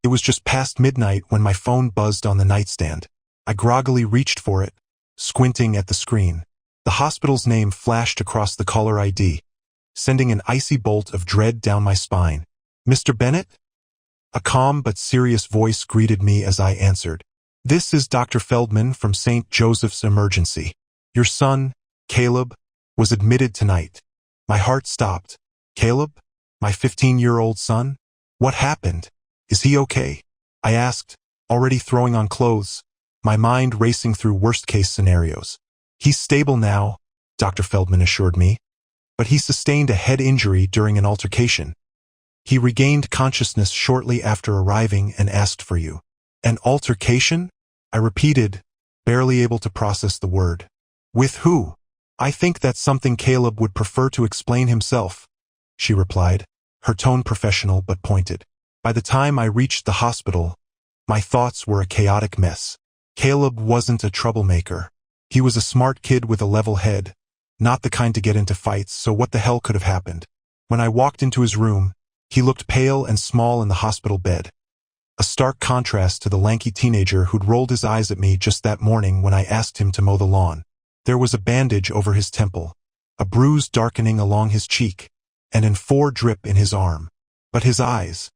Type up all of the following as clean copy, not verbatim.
It was just past midnight when my phone buzzed on the nightstand. I groggily reached for it, squinting at the screen. The hospital's name flashed across the caller ID, sending an icy bolt of dread down my spine. "Mr. Bennett?" A calm but serious voice greeted me as I answered. "This is Dr. Feldman from St. Joseph's Emergency. Your son, Caleb, was admitted tonight." My heart stopped. Caleb? My 15-year-old son? What happened? Is he okay? I asked, already throwing on clothes, my mind racing through worst-case scenarios. "He's stable now," Dr. Feldman assured me, "but he sustained a head injury during an altercation. He regained consciousness shortly after arriving and asked for you." "An altercation?" I repeated, barely able to process the word. "With who?" "I think that's something Caleb would prefer to explain himself," she replied, her tone professional but pointed. By the time I reached the hospital, my thoughts were a chaotic mess. Caleb wasn't a troublemaker. He was a smart kid with a level head, not the kind to get into fights, so what the hell could have happened? When I walked into his room, he looked pale and small in the hospital bed, a stark contrast to the lanky teenager who'd rolled his eyes at me just that morning when I asked him to mow the lawn. There was a bandage over his temple, a bruise darkening along his cheek, and an IV drip in his arm. But his eyes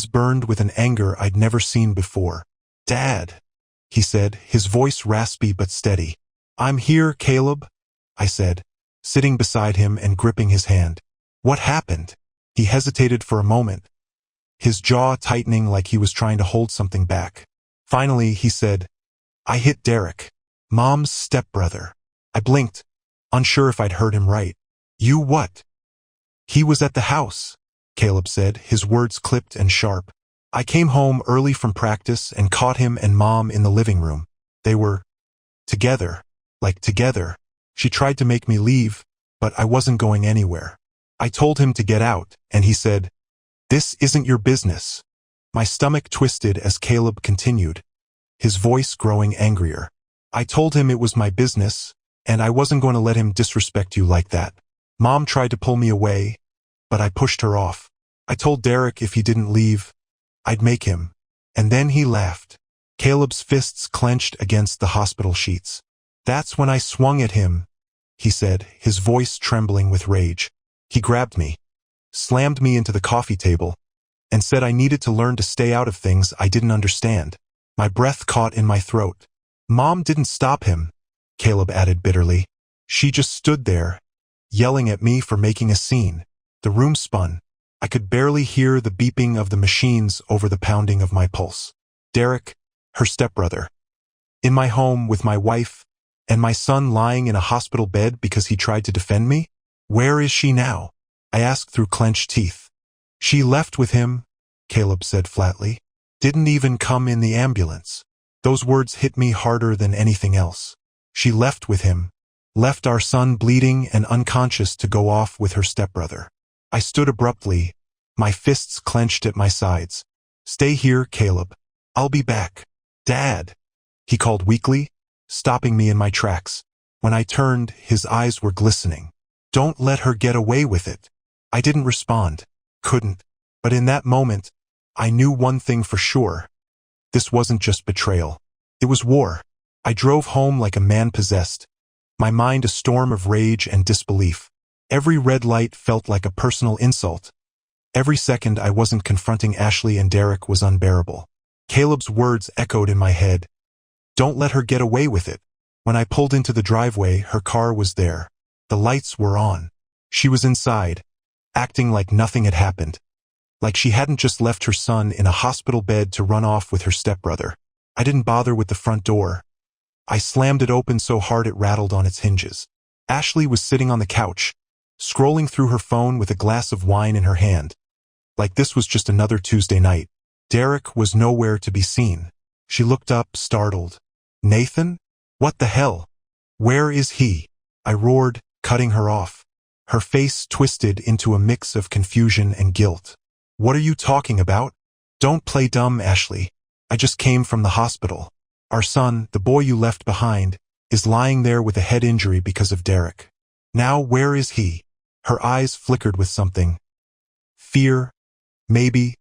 burned with an anger I'd never seen before. "Dad," he said, his voice raspy but steady. "I'm here, Caleb," I said, sitting beside him and gripping his hand. "What happened?" He hesitated for a moment, his jaw tightening like he was trying to hold something back. Finally, he said, "I hit Derek, Mom's stepbrother." I blinked, unsure if I'd heard him right. "You what?" "He was at the house," Caleb said, his words clipped and sharp. "I came home early from practice and caught him and Mom in the living room. They were together, like together. She tried to make me leave, but I wasn't going anywhere. I told him to get out, and he said, 'This isn't your business.'" My stomach twisted as Caleb continued, his voice growing angrier. "I told him it was my business, and I wasn't going to let him disrespect you like that. Mom tried to pull me away, but I pushed her off. I told Derek if he didn't leave, I'd make him." And then he laughed. Caleb's fists clenched against the hospital sheets. "That's when I swung at him," he said, his voice trembling with rage. He grabbed me, slammed me into the coffee table, and said I needed to learn to stay out of things I didn't understand. My breath caught in my throat. "Mom didn't stop him," Caleb added bitterly. "She just stood there, yelling at me for making a scene." The room spun. I could barely hear the beeping of the machines over the pounding of my pulse. Derek, her stepbrother, in my home with my wife, and my son lying in a hospital bed because he tried to defend me? "Where is she now?" I asked through clenched teeth. "She left with him," Caleb said flatly. "Didn't even come in the ambulance." Those words hit me harder than anything else. She left with him, left our son bleeding and unconscious to go off with her stepbrother. I stood abruptly, my fists clenched at my sides. "Stay here, Caleb. I'll be back." "Dad," he called weakly, stopping me in my tracks. When I turned, his eyes were glistening. "Don't let her get away with it." I didn't respond, couldn't, but in that moment, I knew one thing for sure. This wasn't just betrayal. It was war. I drove home like a man possessed, my mind a storm of rage and disbelief. Every red light felt like a personal insult. Every second I wasn't confronting Ashley and Derek was unbearable. Caleb's words echoed in my head. "Don't let her get away with it." When I pulled into the driveway, her car was there. The lights were on. She was inside, acting like nothing had happened. Like she hadn't just left her son in a hospital bed to run off with her stepbrother. I didn't bother with the front door. I slammed it open so hard it rattled on its hinges. Ashley was sitting on the couch, scrolling through her phone with a glass of wine in her hand. Like this was just another Tuesday night. Derek was nowhere to be seen. She looked up, startled. "Nathan? What the hell? Where is he?" I roared, cutting her off. Her face twisted into a mix of confusion and guilt. "What are you talking about?" "Don't play dumb, Ashley. I just came from the hospital. Our son, the boy you left behind, is lying there with a head injury because of Derek. Now where is he?" Her eyes flickered with something. Fear, maybe,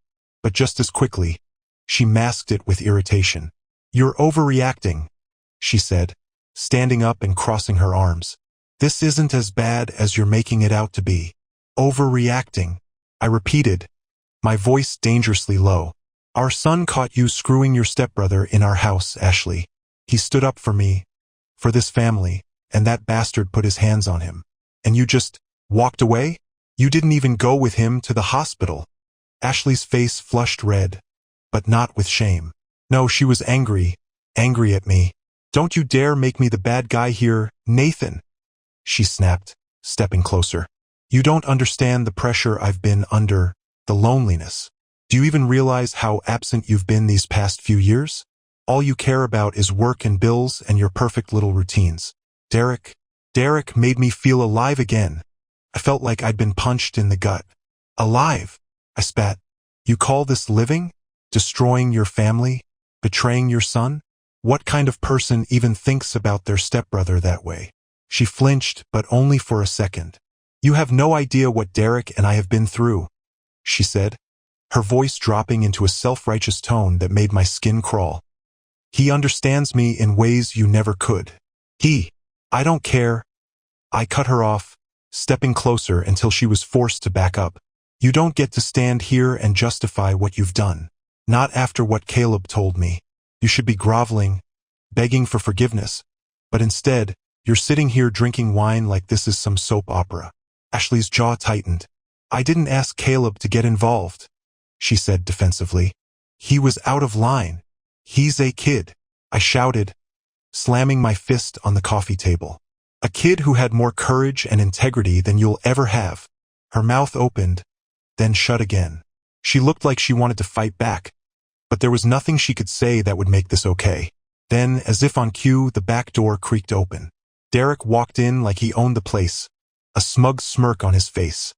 but just as quickly, She masked it with irritation. "You're overreacting," she said, standing up and crossing her arms. "This isn't as bad as you're making it out to be." "Overreacting," I repeated, my voice dangerously low. "Our son caught you screwing your stepbrother in our house, Ashley. He stood up for me, for this family, and that bastard put his hands on him. And you just walked away? You didn't even go with him to the hospital." Ashley's face flushed red, but not with shame. No, she was angry at me. "Don't you dare make me the bad guy here, Nathan," she snapped, stepping closer. "You don't understand the pressure I've been under, the loneliness. Do you even realize how absent you've been these past few years? All you care about is work and bills and your perfect little routines. Derek made me feel alive again. I felt like I'd been punched in the gut. Alive, I spat. You call this living? Destroying your family? Betraying your son? What kind of person even thinks about their stepbrother that way?" She flinched, but only for a second. "You have no idea what Derek and I have been through," she said, her voice dropping into a self-righteous tone that made my skin crawl. "He understands me in ways you never could. I don't care." I cut her off, stepping closer until she was forced to back up. "You don't get to stand here and justify what you've done. Not after what Caleb told me. You should be groveling, begging for forgiveness. But instead, you're sitting here drinking wine like this is some soap opera." Ashley's jaw tightened. "I didn't ask Caleb to get involved," she said defensively. "He was out of line. He's a kid," I shouted, slamming my fist on the coffee table. "A kid who had more courage and integrity than you'll ever have." Her mouth opened, then shut again. She looked like she wanted to fight back, but there was nothing she could say that would make this okay. Then, as if on cue, the back door creaked open. Derek walked in like he owned the place, a smug smirk on his face.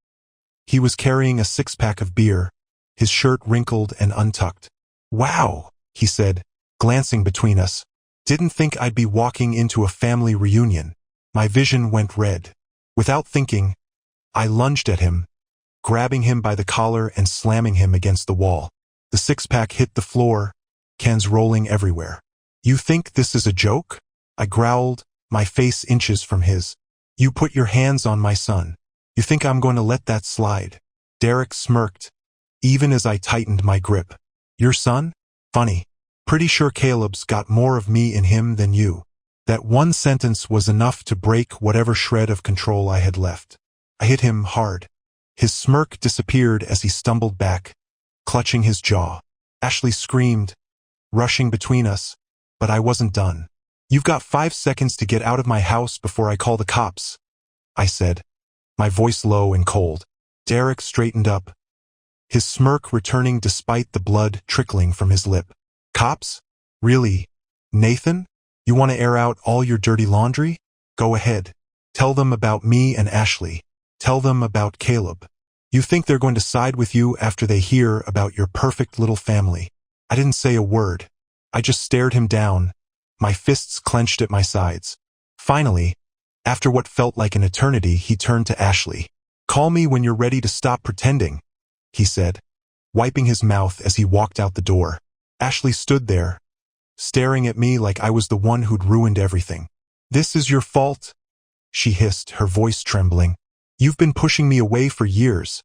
He was carrying a six-pack of beer, his shirt wrinkled and untucked. "Wow," he said, glancing between us. "Didn't think I'd be walking into a family reunion." My vision went red. Without thinking, I lunged at him, grabbing him by the collar and slamming him against the wall. The six-pack hit the floor, cans rolling everywhere. "You think this is a joke?" I growled, my face inches from his. "You put your hands on my son. You think I'm going to let that slide?" Derek smirked, even as I tightened my grip. "Your son? Funny. Pretty sure Caleb's got more of me in him than you." That one sentence was enough to break whatever shred of control I had left. I hit him hard. His smirk disappeared as he stumbled back, clutching his jaw. Ashley screamed, rushing between us, but I wasn't done. "You've got 5 seconds to get out of my house before I call the cops," I said, my voice low and cold. Derek straightened up, his smirk returning despite the blood trickling from his lip. "Cops? Really? Nathan? You want to air out all your dirty laundry? Go ahead. Tell them about me and Ashley. Tell them about Caleb. You think they're going to side with you after they hear about your perfect little family?" I didn't say a word. I just stared him down, my fists clenched at my sides. Finally, after what felt like an eternity, he turned to Ashley. "Call me when you're ready to stop pretending," he said, wiping his mouth as he walked out the door. Ashley stood there, staring at me like I was the one who'd ruined everything. "This is your fault," she hissed, her voice trembling. "You've been pushing me away for years,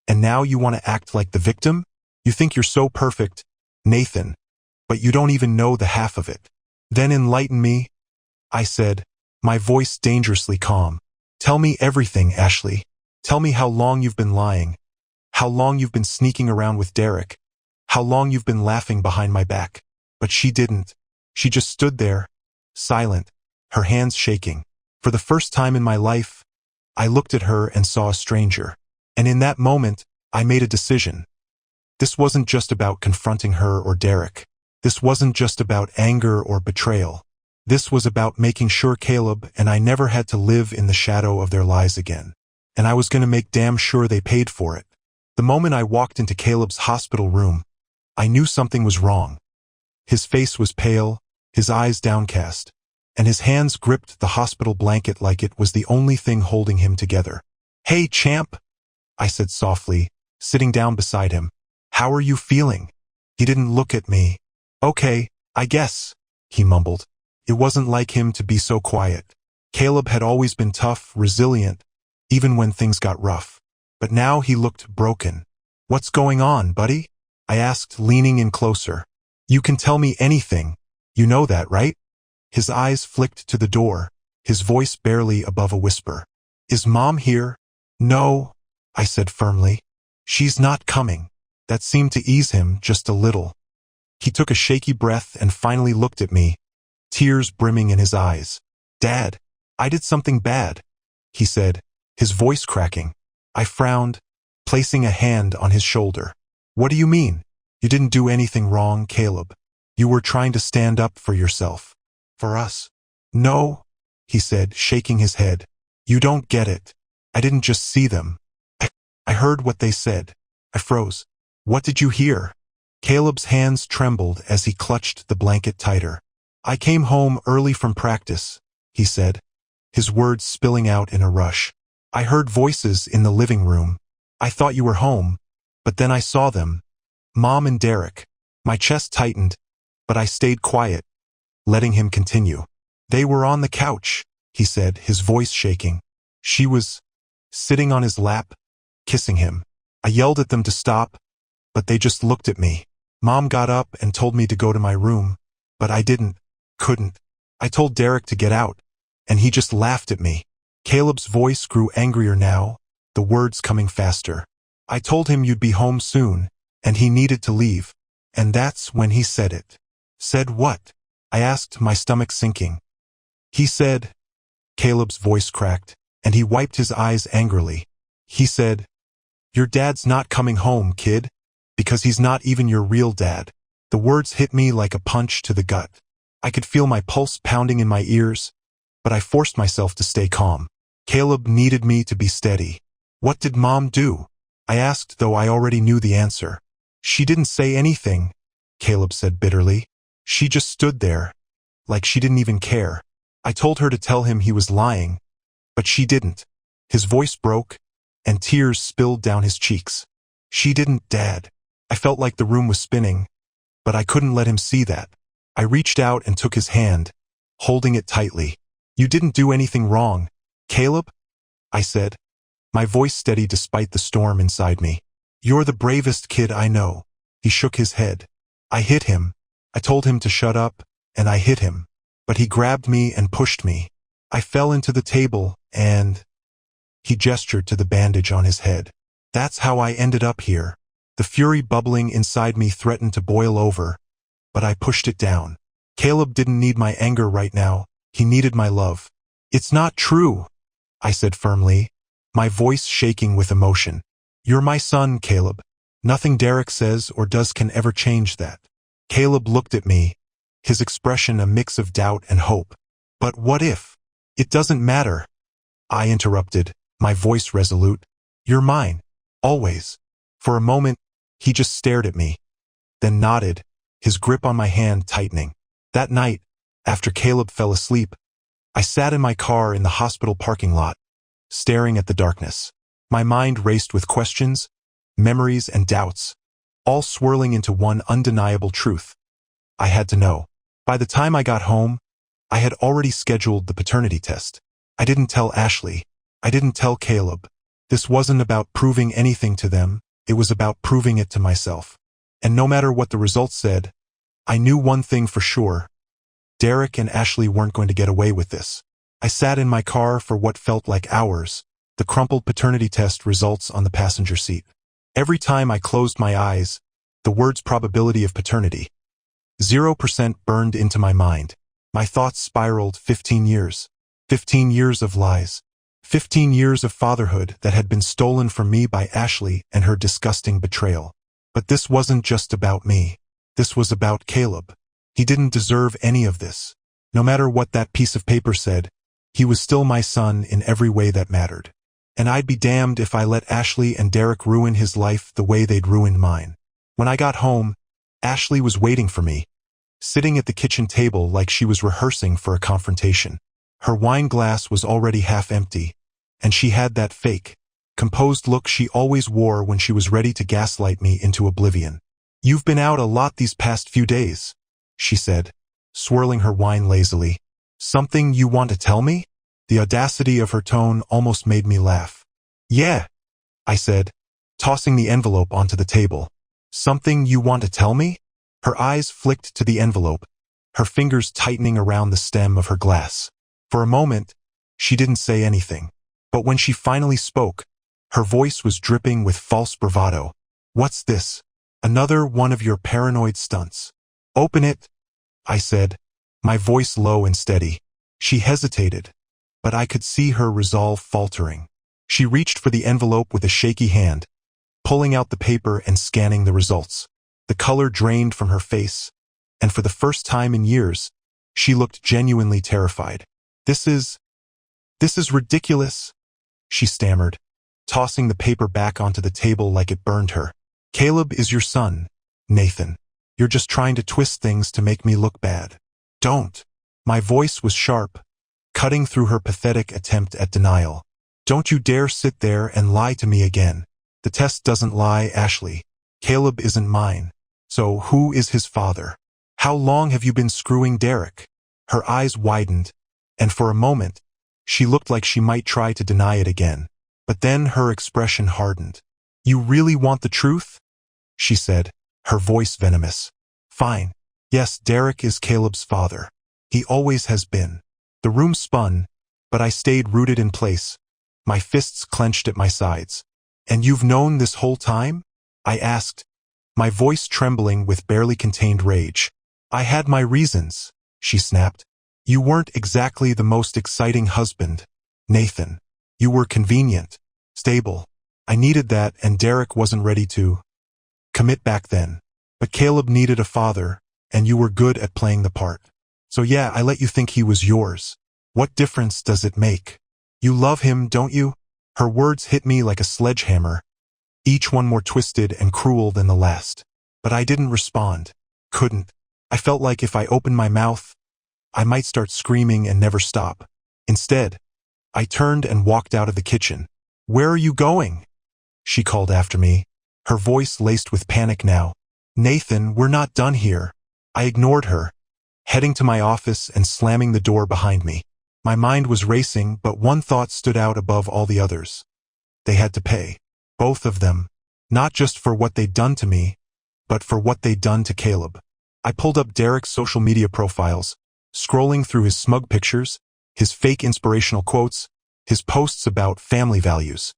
and now you want to act like the victim? You think you're so perfect, Nathan, but you don't even know the half of it." "Then enlighten me," I said, my voice dangerously calm. "Tell me everything, Ashley. Tell me how long you've been lying, how long you've been sneaking around with Derek, how long you've been laughing behind my back." But she didn't. She just stood there, silent, her hands shaking. For the first time in my life, I looked at her and saw a stranger. And in that moment, I made a decision. This wasn't just about confronting her or Derek. This wasn't just about anger or betrayal. This was about making sure Caleb and I never had to live in the shadow of their lies again. And I was going to make damn sure they paid for it. The moment I walked into Caleb's hospital room, I knew something was wrong. His face was pale, his eyes downcast, and his hands gripped the hospital blanket like it was the only thing holding him together. "Hey, champ," I said softly, sitting down beside him. "How are you feeling?" He didn't look at me. Okay, I guess, he mumbled. It wasn't like him to be so quiet. Caleb had always been tough, resilient, even when things got rough. But now he looked broken. What's going on, buddy? I asked, leaning in closer. You can tell me anything. You know that, right? His eyes flicked to the door, his voice barely above a whisper. Is Mom here? No, I said firmly. She's not coming. That seemed to ease him just a little. He took a shaky breath and finally looked at me, tears brimming in his eyes. Dad, I did something bad, he said, his voice cracking. I frowned, placing a hand on his shoulder. What do you mean? You didn't do anything wrong, Caleb. You were trying to stand up for yourself. For us. No, he said, shaking his head. You don't get it. I didn't just see them. I heard what they said. I froze. What did you hear? Caleb's hands trembled as he clutched the blanket tighter. I came home early from practice, he said, his words spilling out in a rush. I heard voices in the living room. I thought you were home, but then I saw them. Mom and Derek. My chest tightened, but I stayed quiet, letting him continue. They were on the couch, he said, his voice shaking. She was sitting on his lap, kissing him. I yelled at them to stop, but they just looked at me. Mom got up and told me to go to my room, but I couldn't. I told Derek to get out, and he just laughed at me. Caleb's voice grew angrier now, the words coming faster. I told him you'd be home soon, and he needed to leave, and that's when he said it. Said what? I asked, my stomach sinking. He said, Caleb's voice cracked, and he wiped his eyes angrily. He said, your dad's not coming home, kid, because he's not even your real dad. The words hit me like a punch to the gut. I could feel my pulse pounding in my ears, but I forced myself to stay calm. Caleb needed me to be steady. What did Mom do? I asked, though I already knew the answer. She didn't say anything, Caleb said bitterly. She just stood there, like she didn't even care. I told her to tell him he was lying, but she didn't. His voice broke, and tears spilled down his cheeks. She didn't, Dad. I felt like the room was spinning, but I couldn't let him see that. I reached out and took his hand, holding it tightly. You didn't do anything wrong, Caleb, I said, my voice steady despite the storm inside me. You're the bravest kid I know. He shook his head. I hit him. I told him to shut up, and I hit him. But he grabbed me and pushed me. I fell into the table, and he gestured to the bandage on his head. That's how I ended up here. The fury bubbling inside me threatened to boil over, but I pushed it down. Caleb didn't need my anger right now. He needed my love. It's not true, I said firmly, my voice shaking with emotion. You're my son, Caleb. Nothing Derek says or does can ever change that. Caleb looked at me, his expression a mix of doubt and hope. But what if? It doesn't matter, I interrupted, my voice resolute. You're mine, always. For a moment, he just stared at me, then nodded, his grip on my hand tightening. That night, after Caleb fell asleep, I sat in my car in the hospital parking lot, staring at the darkness. My mind raced with questions, memories, and doubts, all swirling into one undeniable truth. I had to know. By the time I got home, I had already scheduled the paternity test. I didn't tell Ashley. I didn't tell Caleb. This wasn't about proving anything to them. It was about proving it to myself. And no matter what the results said, I knew one thing for sure. Derek and Ashley weren't going to get away with this. I sat in my car for what felt like hours, the crumpled paternity test results on the passenger seat. Every time I closed my eyes, the words probability of paternity. 0% burned into my mind. My thoughts spiraled 15 years. 15 years of lies. 15 years of fatherhood that had been stolen from me by Ashley and her disgusting betrayal. But this wasn't just about me. This was about Caleb. He didn't deserve any of this. No matter what that piece of paper said, he was still my son in every way that mattered. And I'd be damned if I let Ashley and Derek ruin his life the way they'd ruined mine. When I got home, Ashley was waiting for me, sitting at the kitchen table like she was rehearsing for a confrontation. Her wine glass was already half empty, and she had that fake, composed look she always wore when she was ready to gaslight me into oblivion. "You've been out a lot these past few days," she said, swirling her wine lazily. "Something you want to tell me?" The audacity of her tone almost made me laugh. "Yeah," I said, tossing the envelope onto the table. "Something you want to tell me?" Her eyes flicked to the envelope, her fingers tightening around the stem of her glass. For a moment, she didn't say anything. But when she finally spoke, her voice was dripping with false bravado. "What's this? Another one of your paranoid stunts?" "Open it," I said, my voice low and steady. She hesitated, but I could see her resolve faltering. She reached for the envelope with a shaky hand, pulling out the paper and scanning the results. The color drained from her face, and for the first time in years, she looked genuinely terrified. This is ridiculous," she stammered, tossing the paper back onto the table like it burned her. "Caleb is your son, Nathan. You're just trying to twist things to make me look bad." "Don't." My voice was sharp, cutting through her pathetic attempt at denial. "Don't you dare sit there and lie to me again. The test doesn't lie, Ashley. Caleb isn't mine. So who is his father? How long have you been screwing Derek?" Her eyes widened, and for a moment, she looked like she might try to deny it again. But then her expression hardened. "You really want the truth?" she said, her voice venomous. "Fine. Yes, Derek is Caleb's father. He always has been." The room spun, but I stayed rooted in place, my fists clenched at my sides. "And you've known this whole time?" I asked, my voice trembling with barely contained rage. "I had my reasons," she snapped. "You weren't exactly the most exciting husband, Nathan. You were convenient, stable. I needed that, and Derek wasn't ready to commit back then. But Caleb needed a father, and you were good at playing the part. So yeah, I let you think he was yours. What difference does it make? You love him, don't you?" Her words hit me like a sledgehammer, each one more twisted and cruel than the last. But I didn't respond. Couldn't. I felt like if I opened my mouth, I might start screaming and never stop. Instead, I turned and walked out of the kitchen. "Where are you going?" she called after me, her voice laced with panic now. "Nathan, we're not done here." I ignored her, heading to my office and slamming the door behind me. My mind was racing, but one thought stood out above all the others. They had to pay. Both of them. Not just for what they'd done to me, but for what they'd done to Caleb. I pulled up Derek's social media profiles, scrolling through his smug pictures, his fake inspirational quotes, his posts about family values.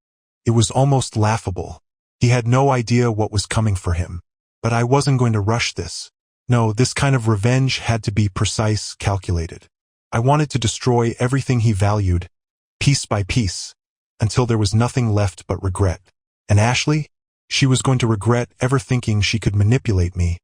It was almost laughable. He had no idea what was coming for him. But I wasn't going to rush this. No, this kind of revenge had to be precise, calculated. I wanted to destroy everything he valued, piece by piece, until there was nothing left but regret. And Ashley? She was going to regret ever thinking she could manipulate me,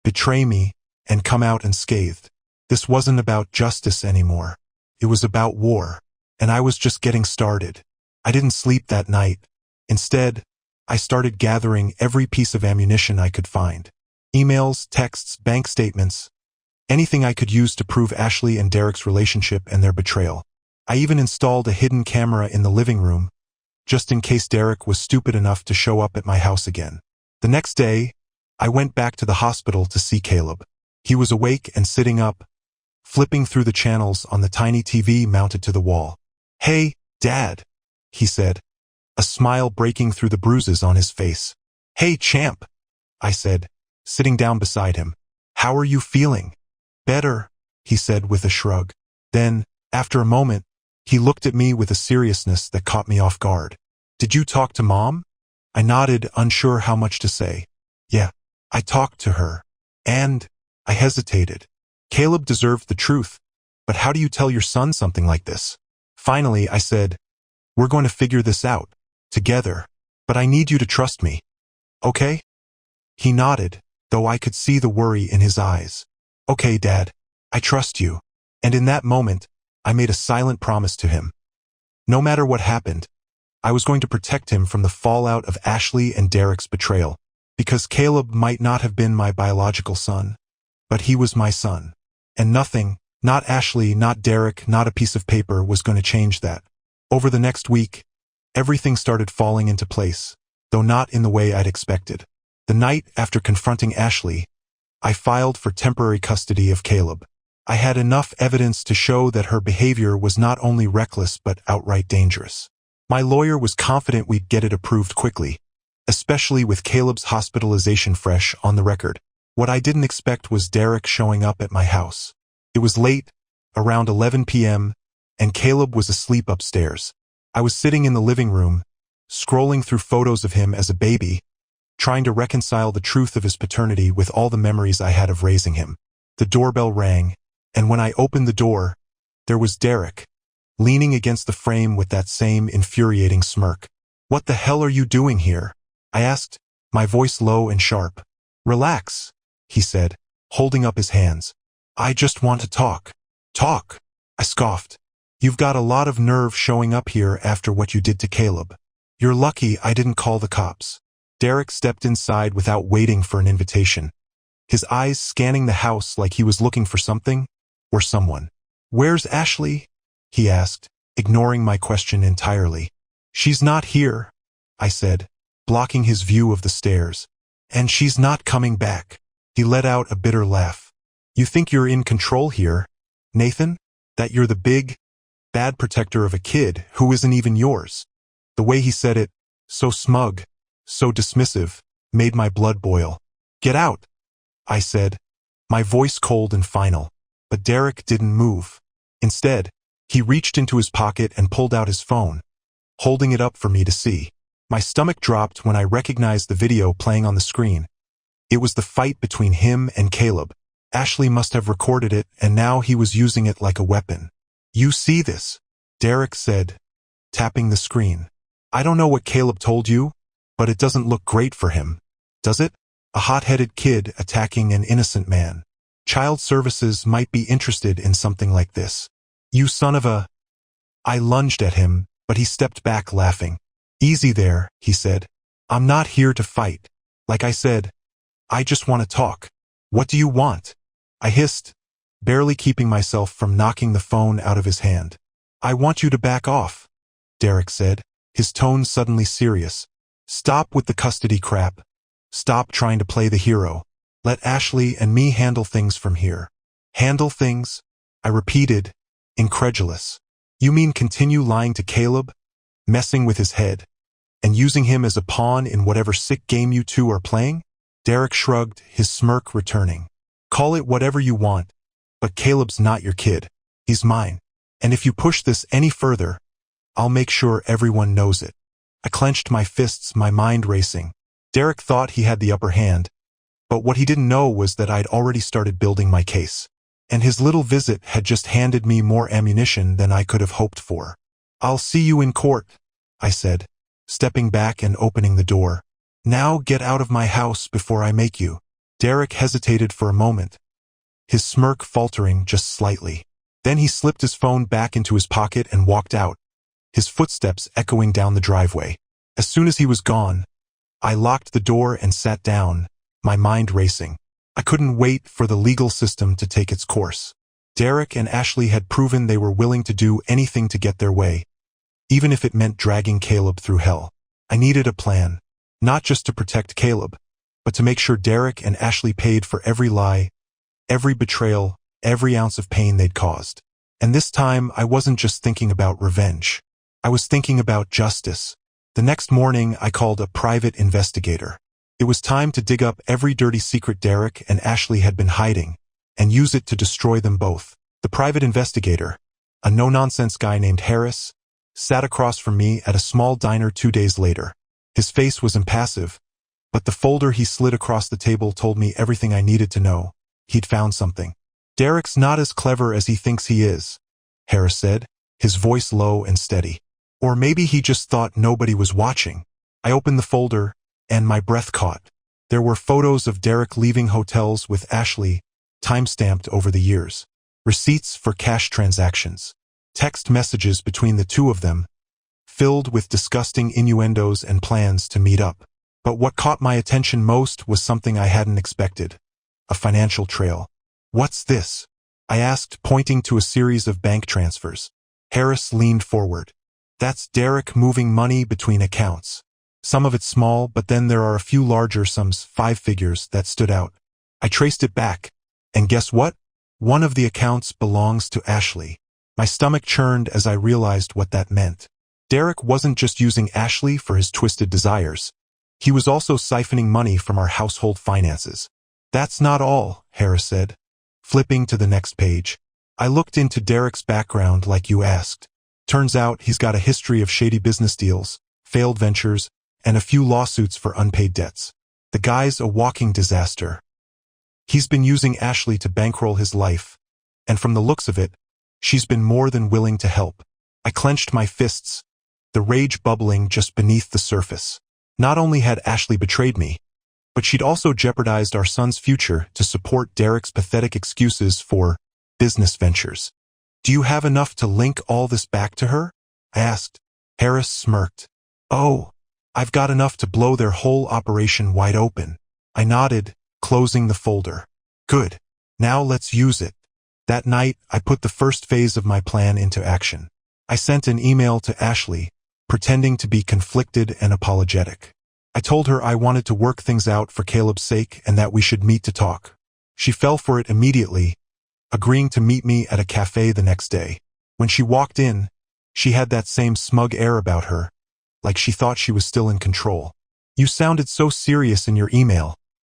betray me, and come out unscathed. This wasn't about justice anymore. It was about war, and I was just getting started. I didn't sleep that night. Instead, I started gathering every piece of ammunition I could find. Emails, texts, bank statements, anything I could use to prove Ashley and Derek's relationship and their betrayal. I even installed a hidden camera in the living room, just in case Derek was stupid enough to show up at my house again. The next day, I went back to the hospital to see Caleb. He was awake and sitting up, flipping through the channels on the tiny TV mounted to the wall. "Hey, Dad," he said, a smile breaking through the bruises on his face. "Hey, champ," I said, sitting down beside him. "How are you feeling?" "Better," he said with a shrug. Then, after a moment, he looked at me with a seriousness that caught me off guard. "Did you talk to Mom?" I nodded, unsure how much to say. "Yeah, I talked to her. And," I hesitated. "Caleb deserved the truth, but how do you tell your son something like this?" Finally, I said, "We're going to figure this out, together, but I need you to trust me. Okay?" He nodded, though I could see the worry in his eyes. "Okay, Dad, I trust you." And in that moment, I made a silent promise to him. No matter what happened, I was going to protect him from the fallout of Ashley and Derek's betrayal, because Caleb might not have been my biological son, but he was my son. And nothing, not Ashley, not Derek, not a piece of paper, was going to change that. Over the next week, everything started falling into place, though not in the way I'd expected. The night after confronting Ashley, I filed for temporary custody of Caleb. I had enough evidence to show that her behavior was not only reckless but outright dangerous. My lawyer was confident we'd get it approved quickly, especially with Caleb's hospitalization fresh on the record. What I didn't expect was Derek showing up at my house. It was late, around 11 p.m., and Caleb was asleep upstairs. I was sitting in the living room, scrolling through photos of him as a baby, trying to reconcile the truth of his paternity with all the memories I had of raising him. The doorbell rang, and when I opened the door, there was Derek, leaning against the frame with that same infuriating smirk. "What the hell are you doing here?" I asked, my voice low and sharp. "Relax," he said, holding up his hands. "I just want to talk." "Talk?" I scoffed. "You've got a lot of nerve showing up here after what you did to Caleb. You're lucky I didn't call the cops." Derek stepped inside without waiting for an invitation, his eyes scanning the house like he was looking for something or someone. "Where's Ashley?" he asked, ignoring my question entirely. "She's not here," I said, blocking his view of the stairs. "And she's not coming back." He let out a bitter laugh. "You think you're in control here, Nathan? That you're the big, bad protector of a kid who isn't even yours?" The way he said it, so smug, so dismissive, made my blood boil. "Get out," I said, my voice cold and final. But Derek didn't move. Instead, he reached into his pocket and pulled out his phone, holding it up for me to see. My stomach dropped when I recognized the video playing on the screen. It was the fight between him and Caleb. Ashley must have recorded it, and now he was using it like a weapon. "You see this?" Derek said, tapping the screen. "I don't know what Caleb told you, but it doesn't look great for him, does it? A hot-headed kid attacking an innocent man. Child Services might be interested in something like this." "You son of a—" I lunged at him, but he stepped back laughing. "Easy there," he said. "I'm not here to fight. Like I said, I just want to talk." "What do you want?" I hissed, barely keeping myself from knocking the phone out of his hand. "I want you to back off," Derek said, his tone suddenly serious. "Stop with the custody crap. Stop trying to play the hero. Let Ashley and me handle things from here." "Handle things?" I repeated, incredulous. "You mean continue lying to Caleb, messing with his head, and using him as a pawn in whatever sick game you two are playing?" Derek shrugged, his smirk returning. "Call it whatever you want, but Caleb's not your kid. He's mine. And if you push this any further, I'll make sure everyone knows it." I clenched my fists, my mind racing. Derek thought he had the upper hand, but what he didn't know was that I'd already started building my case. And his little visit had just handed me more ammunition than I could have hoped for. "I'll see you in court," I said, stepping back and opening the door. "Now get out of my house before I make you." Derek hesitated for a moment, his smirk faltering just slightly. Then he slipped his phone back into his pocket and walked out, his footsteps echoing down the driveway. As soon as he was gone, I locked the door and sat down, my mind racing. I couldn't wait for the legal system to take its course. Derek and Ashley had proven they were willing to do anything to get their way, even if it meant dragging Caleb through hell. I needed a plan, not just to protect Caleb, but to make sure Derek and Ashley paid for every lie, every betrayal, every ounce of pain they'd caused. And this time, I wasn't just thinking about revenge. I was thinking about justice. The next morning, I called a private investigator. It was time to dig up every dirty secret Derek and Ashley had been hiding, and use it to destroy them both. The private investigator, a no-nonsense guy named Harris, sat across from me at a small diner 2 days later. His face was impassive, but the folder he slid across the table told me everything I needed to know. He'd found something. "Derek's not as clever as he thinks he is," Harris said, his voice low and steady. "Or maybe he just thought nobody was watching." I opened the folder, and my breath caught. There were photos of Derek leaving hotels with Ashley, time-stamped over the years. Receipts for cash transactions. Text messages between the two of them, filled with disgusting innuendos and plans to meet up. But what caught my attention most was something I hadn't expected. A financial trail. "What's this?" I asked, pointing to a series of bank transfers. Harris leaned forward. "That's Derek moving money between accounts. Some of it small, but then there are a few larger sums, 5 figures, that stood out. I traced it back. And guess what? One of the accounts belongs to Ashley. My stomach churned as I realized what that meant. Derek wasn't just using Ashley for his twisted desires. He was also siphoning money from our household finances. That's not all, Harris said. Flipping to the next page. I looked into Derek's background like you asked. Turns out he's got a history of shady business deals, failed ventures, and a few lawsuits for unpaid debts. The guy's a walking disaster. He's been using Ashley to bankroll his life, and from the looks of it, she's been more than willing to help. I clenched my fists, the rage bubbling just beneath the surface. Not only had Ashley betrayed me, but she'd also jeopardized our son's future to support Derek's pathetic excuses for business ventures. Do you have enough to link all this back to her? I asked. Harris smirked. Oh, I've got enough to blow their whole operation wide open. I nodded, closing the folder. Good. Now let's use it. That night, I put the first phase of my plan into action. I sent an email to Ashley, pretending to be conflicted and apologetic. I told her I wanted to work things out for Caleb's sake and that we should meet to talk. She fell for it immediately, agreeing to meet me at a cafe the next day. When she walked in, she had that same smug air about her, like she thought she was still in control. You sounded so serious in your email,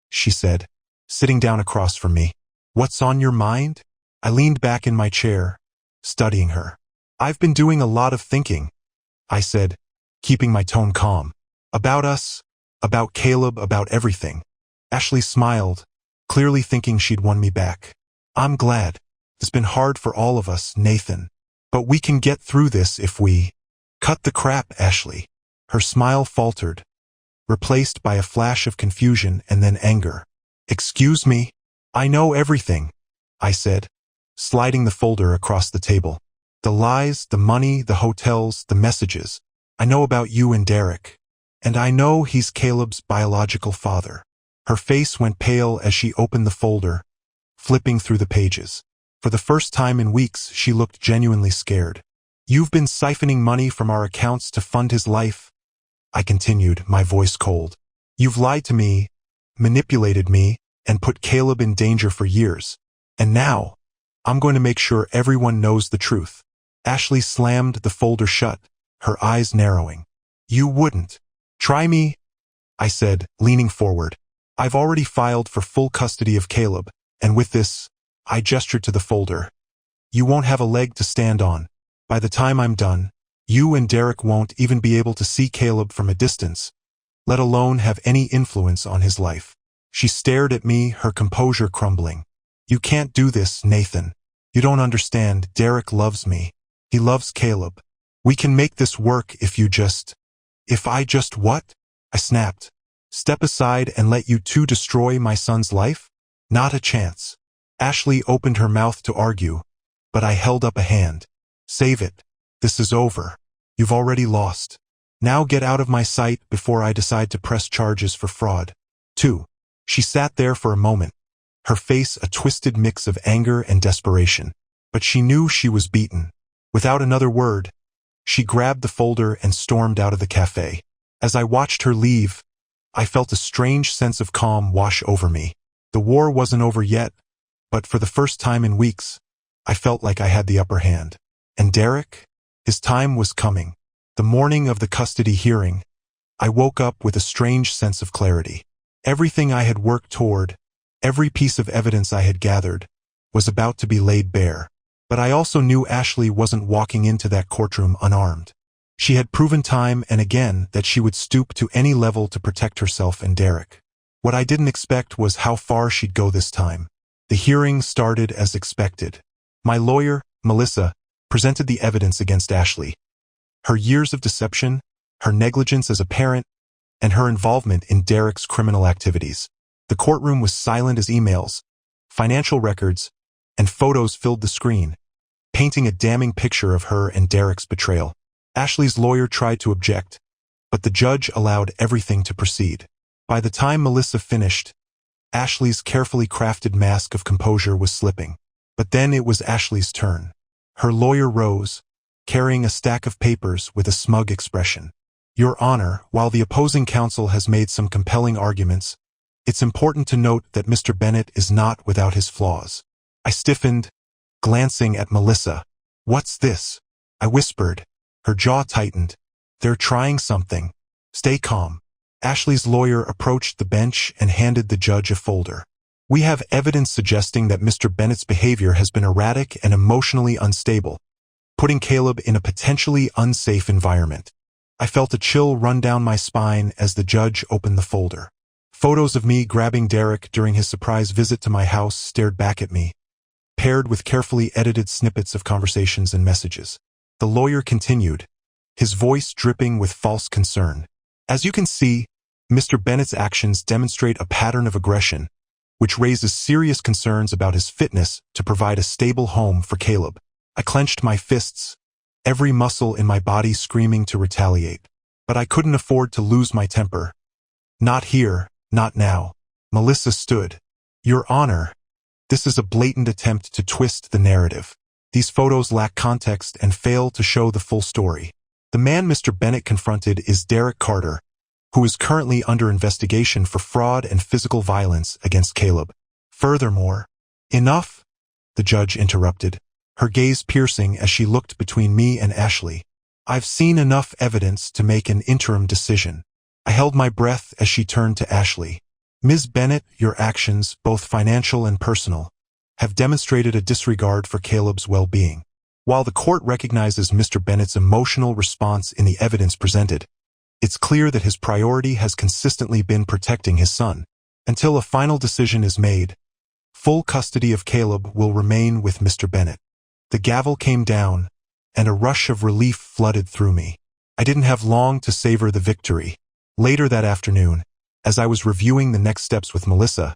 she said, sitting down across from me. What's on your mind? I leaned back in my chair, studying her. I've been doing a lot of thinking, I said, keeping my tone calm. About us, about Caleb, about everything. Ashley smiled, clearly thinking she'd won me back. I'm glad. It's been hard for all of us, Nathan. But we can get through this if we... Cut the crap, Ashley. Her smile faltered, replaced by a flash of confusion and then anger. Excuse me? I know everything, I said, sliding the folder across the table. The lies, the money, the hotels, the messages. I know about you and Derek. And I know he's Caleb's biological father. Her face went pale as she opened the folder, flipping through the pages. For the first time in weeks, she looked genuinely scared. You've been siphoning money from our accounts to fund his life, I continued, my voice cold. You've lied to me, manipulated me, and put Caleb in danger for years. And now, I'm going to make sure everyone knows the truth. Ashley slammed the folder shut, her eyes narrowing. You wouldn't. Try me, I said, leaning forward. I've already filed for full custody of Caleb, and with this, I gestured to the folder. You won't have a leg to stand on. By the time I'm done, you and Derek won't even be able to see Caleb from a distance, let alone have any influence on his life. She stared at me, her composure crumbling. You can't do this, Nathan. You don't understand. Derek loves me. He loves Caleb. We can make this work if you just... If I just what? I snapped. Step aside and let you two destroy my son's life? Not a chance. Ashley opened her mouth to argue, but I held up a hand. Save it. This is over. You've already lost. Now get out of my sight before I decide to press charges for fraud. 2. She sat there for a moment, her face a twisted mix of anger and desperation. But she knew she was beaten. Without another word, she grabbed the folder and stormed out of the cafe. As I watched her leave, I felt a strange sense of calm wash over me. The war wasn't over yet, but for the first time in weeks, I felt like I had the upper hand. And Derek? His time was coming. The morning of the custody hearing, I woke up with a strange sense of clarity. Everything I had worked toward, every piece of evidence I had gathered, was about to be laid bare. But I also knew Ashley wasn't walking into that courtroom unarmed. She had proven time and again that she would stoop to any level to protect herself and Derek. What I didn't expect was how far she'd go this time. The hearing started as expected. My lawyer, Melissa, presented the evidence against Ashley. Her years of deception, her negligence as a parent, and her involvement in Derek's criminal activities. The courtroom was silent as emails, financial records, and photos filled the screen, painting a damning picture of her and Derek's betrayal. Ashley's lawyer tried to object, but the judge allowed everything to proceed. By the time Melissa finished, Ashley's carefully crafted mask of composure was slipping. But then it was Ashley's turn. Her lawyer rose, carrying a stack of papers with a smug expression. Your Honor, while the opposing counsel has made some compelling arguments, it's important to note that Mr. Bennett is not without his flaws. I stiffened, glancing at Melissa. What's this? I whispered. Her jaw tightened. They're trying something. Stay calm. Ashley's lawyer approached the bench and handed the judge a folder. We have evidence suggesting that Mr. Bennett's behavior has been erratic and emotionally unstable, putting Caleb in a potentially unsafe environment. I felt a chill run down my spine as the judge opened the folder. Photos of me grabbing Derek during his surprise visit to my house stared back at me, paired with carefully edited snippets of conversations and messages. The lawyer continued, his voice dripping with false concern. As you can see, Mr. Bennett's actions demonstrate a pattern of aggression, which raises serious concerns about his fitness to provide a stable home for Caleb. I clenched my fists, every muscle in my body screaming to retaliate. But I couldn't afford to lose my temper. Not here, not now. Melissa stood. Your Honor, this is a blatant attempt to twist the narrative. These photos lack context and fail to show the full story. The man Mr. Bennett confronted is Derek Carter, who is currently under investigation for fraud and physical violence against Caleb. Furthermore, enough, the judge interrupted, her gaze piercing as she looked between me and Ashley. I've seen enough evidence to make an interim decision. I held my breath as she turned to Ashley. Ms. Bennett, your actions, both financial and personal, have demonstrated a disregard for Caleb's well-being. While the court recognizes Mr. Bennett's emotional response in the evidence presented, it's clear that his priority has consistently been protecting his son. Until a final decision is made, full custody of Caleb will remain with Mr. Bennett. The gavel came down, and a rush of relief flooded through me. I didn't have long to savor the victory. Later that afternoon, as I was reviewing the next steps with Melissa,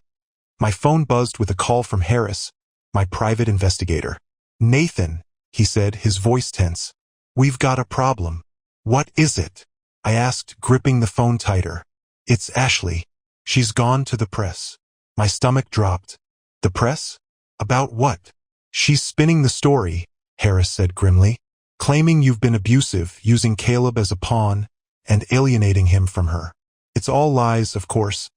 my phone buzzed with a call from Harris, my private investigator. Nathan, he said, his voice tense. We've got a problem. What is it? I asked, gripping the phone tighter. It's Ashley. She's gone to the press. My stomach dropped. The press? About what? She's spinning the story, Harris said grimly, claiming you've been abusive, using Caleb as a pawn, and alienating him from her. It's all lies, of course,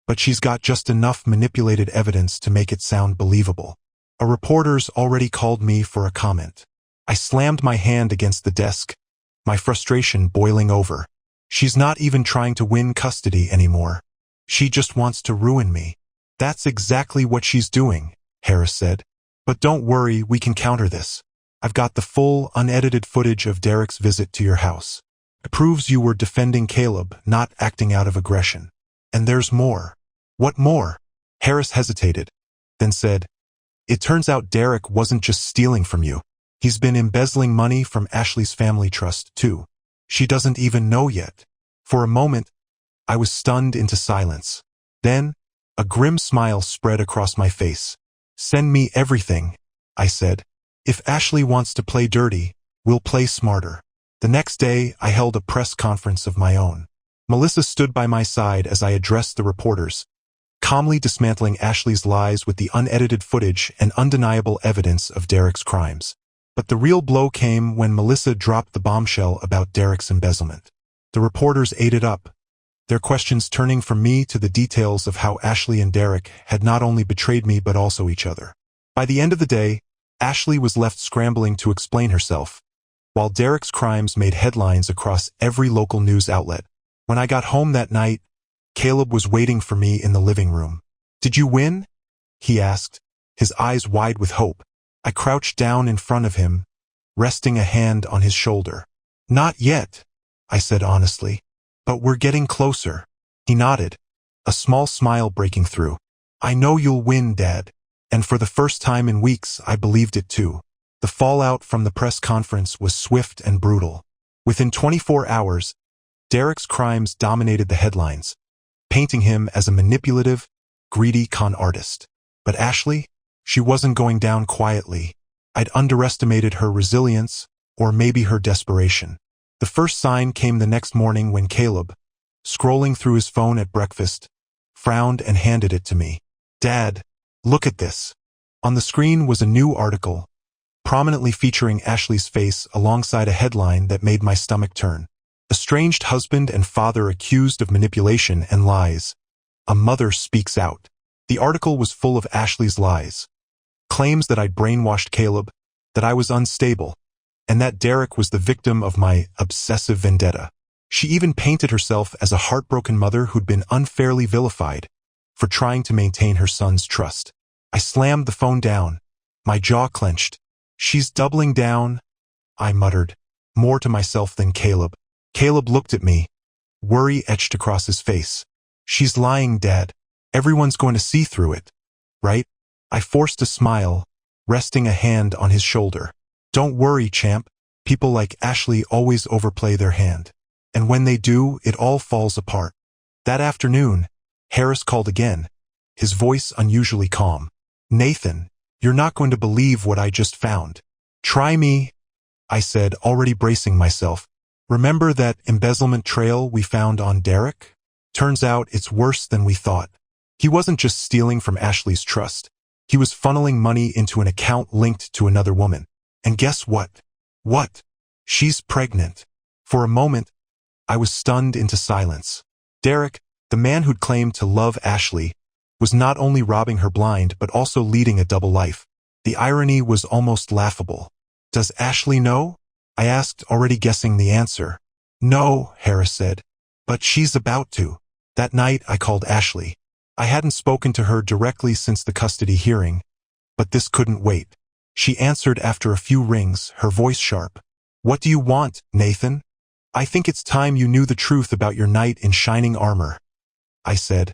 but she's got just enough manipulated evidence to make it sound believable. A reporter's already called me for a comment. I slammed my hand against the desk, my frustration boiling over. She's not even trying to win custody anymore. She just wants to ruin me. That's exactly what she's doing, Harris said. But don't worry, we can counter this. I've got the full, unedited footage of Derek's visit to your house. It proves you were defending Caleb, not acting out of aggression. And there's more. What more? Harris hesitated, then said, It turns out Derek wasn't just stealing from you. He's been embezzling money from Ashley's family trust, too. She doesn't even know yet. For a moment, I was stunned into silence. Then, a grim smile spread across my face. Send me everything, I said. If Ashley wants to play dirty, we'll play smarter. The next day, I held a press conference of my own. Melissa stood by my side as I addressed the reporters, calmly dismantling Ashley's lies with the unedited footage and undeniable evidence of Derek's crimes. But the real blow came when Melissa dropped the bombshell about Derek's embezzlement. The reporters ate it up, their questions turning from me to the details of how Ashley and Derek had not only betrayed me but also each other. By the end of the day, Ashley was left scrambling to explain herself, while Derek's crimes made headlines across every local news outlet. When I got home that night, Caleb was waiting for me in the living room. Did you win? He asked, his eyes wide with hope. I crouched down in front of him, resting a hand on his shoulder. Not yet, I said honestly, but we're getting closer. He nodded, a small smile breaking through. I know you'll win, Dad. And for the first time in weeks, I believed it too. The fallout from the press conference was swift and brutal. Within 24 hours, Derek's crimes dominated the headlines, painting him as a manipulative, greedy con artist. But Ashley? She wasn't going down quietly. I'd underestimated her resilience, or maybe her desperation. The first sign came the next morning when Caleb, scrolling through his phone at breakfast, frowned and handed it to me. Dad, look at this. On the screen was a new article, prominently featuring Ashley's face alongside a headline that made my stomach turn. Estranged husband and father accused of manipulation and lies. A mother speaks out. The article was full of Ashley's lies. Claims that I'd brainwashed Caleb, that I was unstable, and that Derek was the victim of my obsessive vendetta. She even painted herself as a heartbroken mother who'd been unfairly vilified for trying to maintain her son's trust. I slammed the phone down, my jaw clenched. She's doubling down, I muttered, more to myself than Caleb. Caleb looked at me, worry etched across his face. She's lying, Dad. Everyone's going to see through it, right? I forced a smile, resting a hand on his shoulder. Don't worry, champ. People like Ashley always overplay their hand. And when they do, it all falls apart. That afternoon, Harris called again, his voice unusually calm. Nathan, you're not going to believe what I just found. Try me, I said, already bracing myself. Remember that embezzlement trail we found on Derek? Turns out it's worse than we thought. He wasn't just stealing from Ashley's trust. He was funneling money into an account linked to another woman. And guess what? What? She's pregnant. For a moment, I was stunned into silence. Derek, the man who'd claimed to love Ashley, was not only robbing her blind but also leading a double life. The irony was almost laughable. Does Ashley know? I asked, already guessing the answer. No, Harris said. But she's about to. That night I called Ashley. I hadn't spoken to her directly since the custody hearing, but this couldn't wait. She answered after a few rings, her voice sharp. What do you want, Nathan? I think it's time you knew the truth about your knight in shining armor, I said,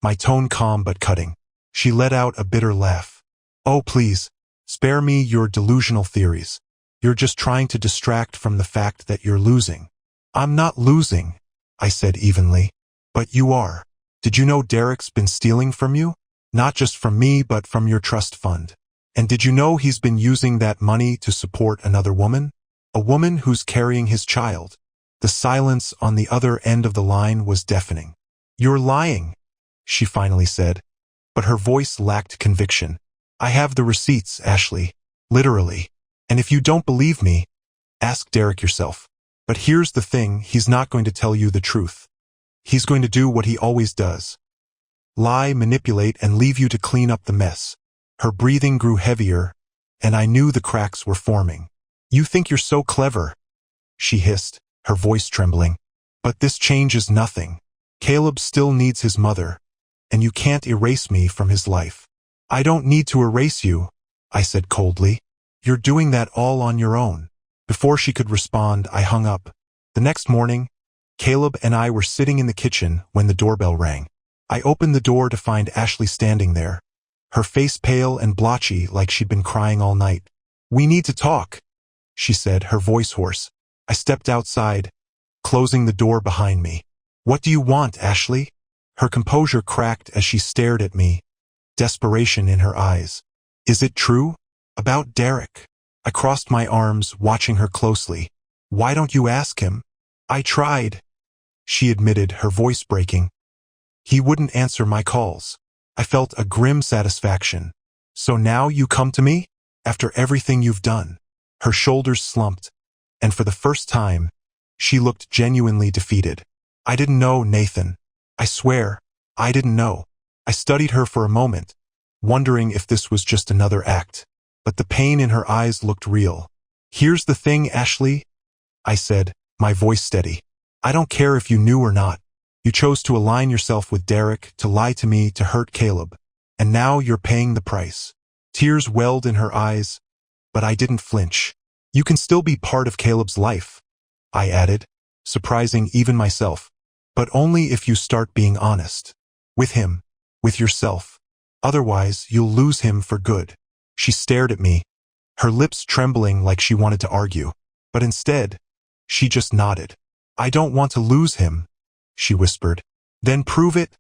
my tone calm but cutting. She let out a bitter laugh. Oh, please, spare me your delusional theories. You're just trying to distract from the fact that you're losing. I'm not losing, I said evenly. But you are. Did you know Derek's been stealing from you? Not just from me, but from your trust fund. And did you know he's been using that money to support another woman? A woman who's carrying his child. The silence on the other end of the line was deafening. You're lying, she finally said, but her voice lacked conviction. I have the receipts, Ashley. Literally. And if you don't believe me, ask Derek yourself. But here's the thing, he's not going to tell you the truth. He's going to do what he always does. Lie, manipulate, and leave you to clean up the mess. Her breathing grew heavier, and I knew the cracks were forming. You think you're so clever, she hissed, her voice trembling. But this changes nothing. Caleb still needs his mother, and you can't erase me from his life. I don't need to erase you, I said coldly. You're doing that all on your own. Before she could respond, I hung up. The next morning, Caleb and I were sitting in the kitchen when the doorbell rang. I opened the door to find Ashley standing there, her face pale and blotchy like she'd been crying all night. We need to talk, she said, her voice hoarse. I stepped outside, closing the door behind me. What do you want, Ashley? Her composure cracked as she stared at me, desperation in her eyes. Is it true? About Derek? I crossed my arms, watching her closely. Why don't you ask him? I tried, she admitted, her voice breaking. He wouldn't answer my calls. I felt a grim satisfaction. So now you come to me? After everything you've done? Her shoulders slumped, and for the first time, she looked genuinely defeated. I didn't know, Nathan. I swear, I didn't know. I studied her for a moment, wondering if this was just another act. But the pain in her eyes looked real. Here's the thing, Ashley, I said, my voice steady. I don't care if you knew or not. You chose to align yourself with Derek, to lie to me, to hurt Caleb. And now you're paying the price. Tears welled in her eyes, but I didn't flinch. You can still be part of Caleb's life, I added, surprising even myself. But only if you start being honest. With him. With yourself. Otherwise, you'll lose him for good. She stared at me, her lips trembling like she wanted to argue. But instead, she just nodded. I don't want to lose him, she whispered. Then prove it,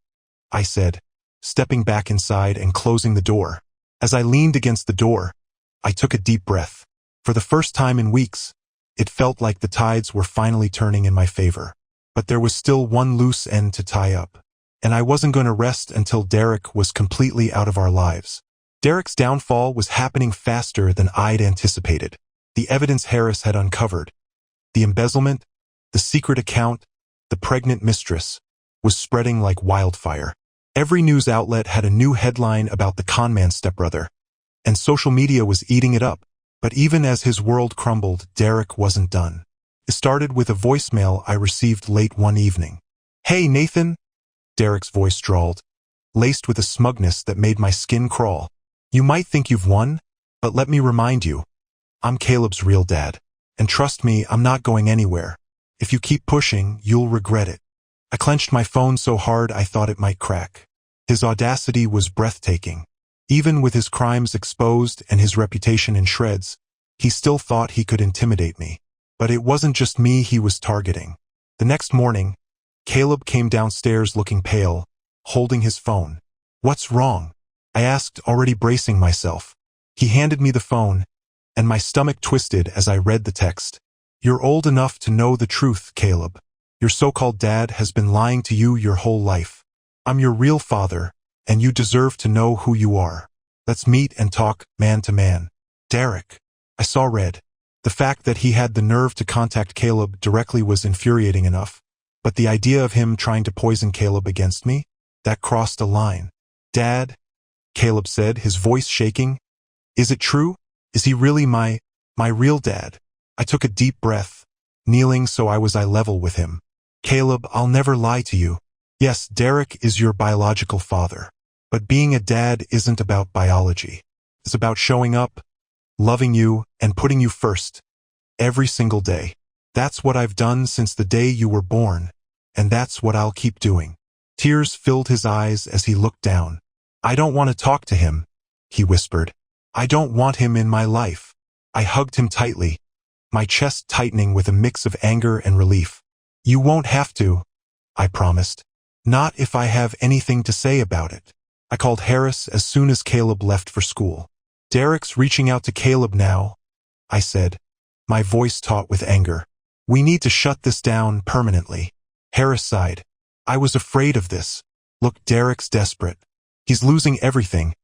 I said, stepping back inside and closing the door. As I leaned against the door, I took a deep breath. For the first time in weeks, it felt like the tides were finally turning in my favor. But there was still one loose end to tie up. And I wasn't going to rest until Derek was completely out of our lives. Derek's downfall was happening faster than I'd anticipated. The evidence Harris had uncovered, the embezzlement, The secret account, the pregnant mistress, was spreading like wildfire. Every news outlet had a new headline about the conman stepbrother, and social media was eating it up. But even as his world crumbled, Derek wasn't done. It started with a voicemail I received late one evening. "Hey, Nathan," Derek's voice drawled, laced with a smugness that made my skin crawl. "You might think you've won, but let me remind you, I'm Caleb's real dad. And trust me, I'm not going anywhere. If you keep pushing, you'll regret it." I clenched my phone so hard I thought it might crack. His audacity was breathtaking. Even with his crimes exposed and his reputation in shreds, he still thought he could intimidate me. But it wasn't just me he was targeting. The next morning, Caleb came downstairs looking pale, holding his phone. "What's wrong?" I asked, already bracing myself. He handed me the phone, and my stomach twisted as I read the text. "You're old enough to know the truth, Caleb. Your so-called dad has been lying to you your whole life. I'm your real father, and you deserve to know who you are. Let's meet and talk man to man." Derek. I saw red. The fact that he had the nerve to contact Caleb directly was infuriating enough, but the idea of him trying to poison Caleb against me, that crossed a line. "Dad," Caleb said, his voice shaking. "Is it true? Is he really my real dad?" I took a deep breath, kneeling so I was eye level with him. "Caleb, I'll never lie to you. Yes, Derek is your biological father. But being a dad isn't about biology. It's about showing up, loving you, and putting you first. Every single day. That's what I've done since the day you were born, and that's what I'll keep doing." Tears filled his eyes as he looked down. "I don't want to talk to him," he whispered. "I don't want him in my life." I hugged him tightly, my chest tightening with a mix of anger and relief. "You won't have to," I promised. "Not if I have anything to say about it." I called Harris as soon as Caleb left for school. "Derek's reaching out to Caleb now," I said, my voice taut with anger. "We need to shut this down permanently." Harris sighed. "I was afraid of this. Look, Derek's desperate. He's losing everything,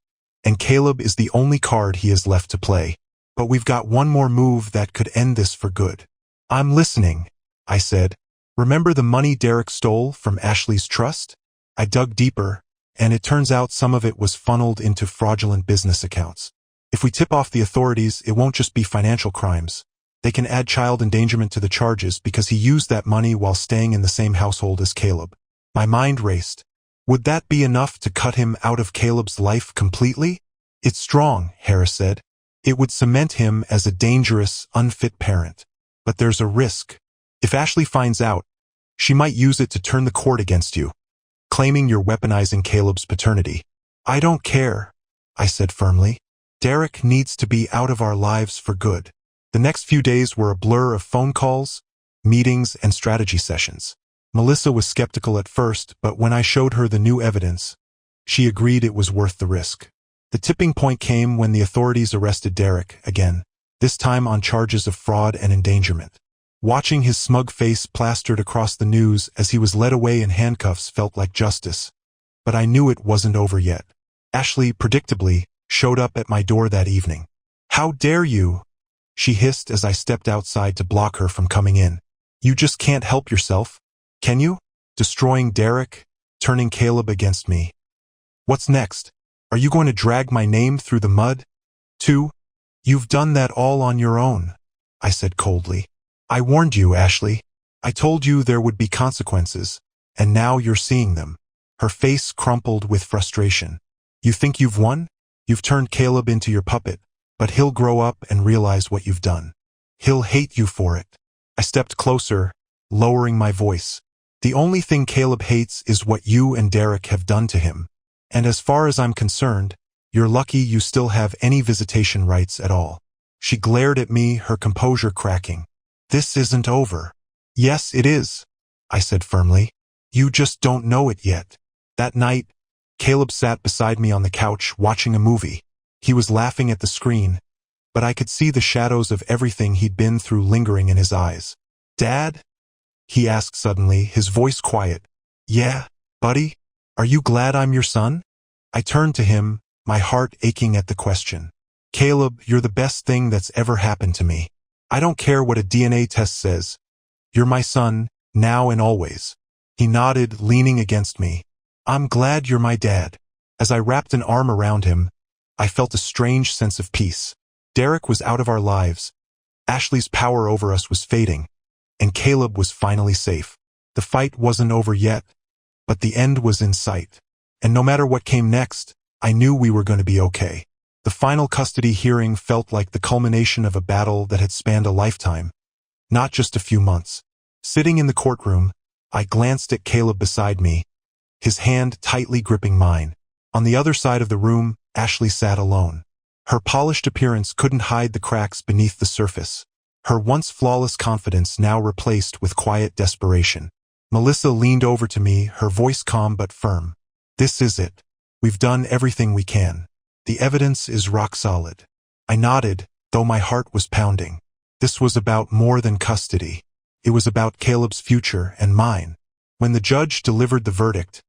and Caleb is the only card he has left to play. But we've got one more move that could end this for good." "I'm listening," I said. "Remember the money Derek stole from Ashley's trust?" I dug deeper, and it turns out some of it was funneled into fraudulent business accounts. If we tip off the authorities, it won't just be financial crimes. They can add child endangerment to the charges because he used that money while staying in the same household as Caleb. My mind raced. Would that be enough to cut him out of Caleb's life completely? "It's strong," Harris said. "It would cement him as a dangerous, unfit parent. But there's a risk. If Ashley finds out, she might use it to turn the court against you, claiming you're weaponizing Caleb's paternity." "I don't care," I said firmly. "Derek needs to be out of our lives for good." The next few days were a blur of phone calls, meetings, and strategy sessions. Melissa was skeptical at first, but when I showed her the new evidence, she agreed it was worth the risk. The tipping point came when the authorities arrested Derek again, this time on charges of fraud and endangerment. Watching his smug face plastered across the news as he was led away in handcuffs felt like justice. But I knew it wasn't over yet. Ashley, predictably, showed up at my door that evening. "How dare you?" she hissed as I stepped outside to block her from coming in. "You just can't help yourself, can you? Destroying Derek, turning Caleb against me. What's next? Are you going to drag my name through the mud, too?" "You've done that all on your own," I said coldly. "I warned you, Ashley. I told you there would be consequences, and now you're seeing them." Her face crumpled with frustration. "You think you've won? You've turned Caleb into your puppet, but he'll grow up and realize what you've done. He'll hate you for it." I stepped closer, lowering my voice. "The only thing Caleb hates is what you and Derek have done to him. And as far as I'm concerned, you're lucky you still have any visitation rights at all." She glared at me, her composure cracking. "This isn't over." "Yes, it is," I said firmly. "You just don't know it yet." That night, Caleb sat beside me on the couch watching a movie. He was laughing at the screen, but I could see the shadows of everything he'd been through lingering in his eyes. "Dad?" he asked suddenly, his voice quiet. "Yeah, buddy? Are you glad I'm your son?" I turned to him, my heart aching at the question. "Caleb, you're the best thing that's ever happened to me. I don't care what a DNA test says. You're my son, now and always. He nodded, leaning against me. I'm glad you're my dad. As I wrapped an arm around him, I felt a strange sense of peace. Derek was out of our lives. Ashley's power over us was fading, and Caleb was finally safe. The fight wasn't over yet, but the end was in sight. And no matter what came next, I knew we were going to be okay. The final custody hearing felt like the culmination of a battle that had spanned a lifetime, not just a few months. Sitting in the courtroom, I glanced at Caleb beside me, his hand tightly gripping mine. On the other side of the room, Ashley sat alone. Her polished appearance couldn't hide the cracks beneath the surface. Her once flawless confidence now replaced with quiet desperation. Melissa leaned over to me, her voice calm but firm. This is it. We've done everything we can. The evidence is rock solid. I nodded, though my heart was pounding. This was about more than custody. It was about Caleb's future and mine. When the judge delivered the verdict,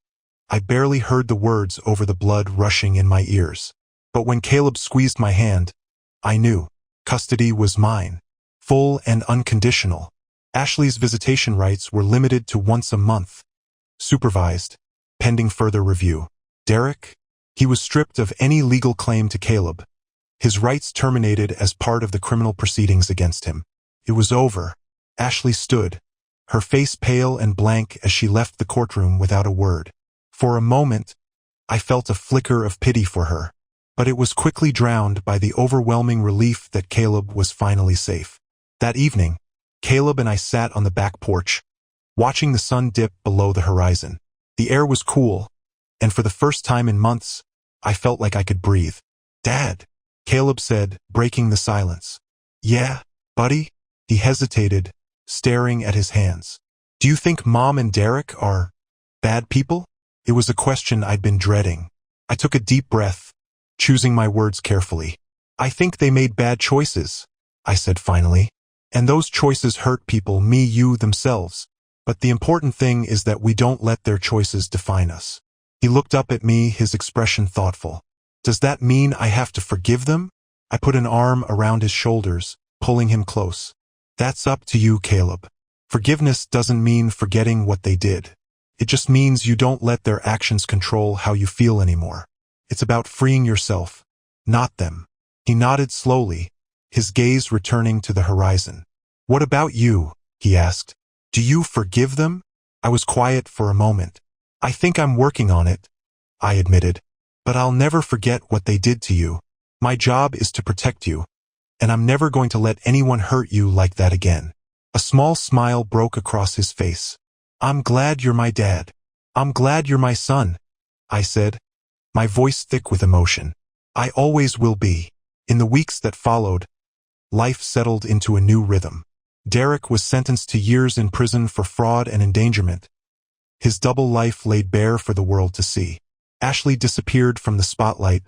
I barely heard the words over the blood rushing in my ears. But when Caleb squeezed my hand, I knew. Custody was mine. Full and unconditional. Ashley's visitation rights were limited to once a month. Supervised, pending further review. Derek? He was stripped of any legal claim to Caleb. His rights terminated as part of the criminal proceedings against him. It was over. Ashley stood, her face pale and blank as she left the courtroom without a word. For a moment, I felt a flicker of pity for her, but it was quickly drowned by the overwhelming relief that Caleb was finally safe. That evening, Caleb and I sat on the back porch, watching the sun dip below the horizon. The air was cool, and for the first time in months, I felt like I could breathe. Dad, Caleb said, breaking the silence. Yeah, buddy? He hesitated, staring at his hands. Do you think Mom and Derek are bad people? It was a question I'd been dreading. I took a deep breath, choosing my words carefully. I think they made bad choices, I said finally. And those choices hurt people, me, you, themselves. But the important thing is that we don't let their choices define us. He looked up at me, his expression thoughtful. Does that mean I have to forgive them? I put an arm around his shoulders, pulling him close. That's up to you, Caleb. Forgiveness doesn't mean forgetting what they did. It just means you don't let their actions control how you feel anymore. It's about freeing yourself, not them. He nodded slowly, his gaze returning to the horizon. What about you? He asked. Do you forgive them? I was quiet for a moment. I think I'm working on it, I admitted. But I'll never forget what they did to you. My job is to protect you, and I'm never going to let anyone hurt you like that again. A small smile broke across his face. I'm glad you're my dad. I'm glad you're my son, I said, my voice thick with emotion. I always will be. In the weeks that followed, life settled into a new rhythm. Derek was sentenced to years in prison for fraud and endangerment. His double life laid bare for the world to see. Ashley disappeared from the spotlight,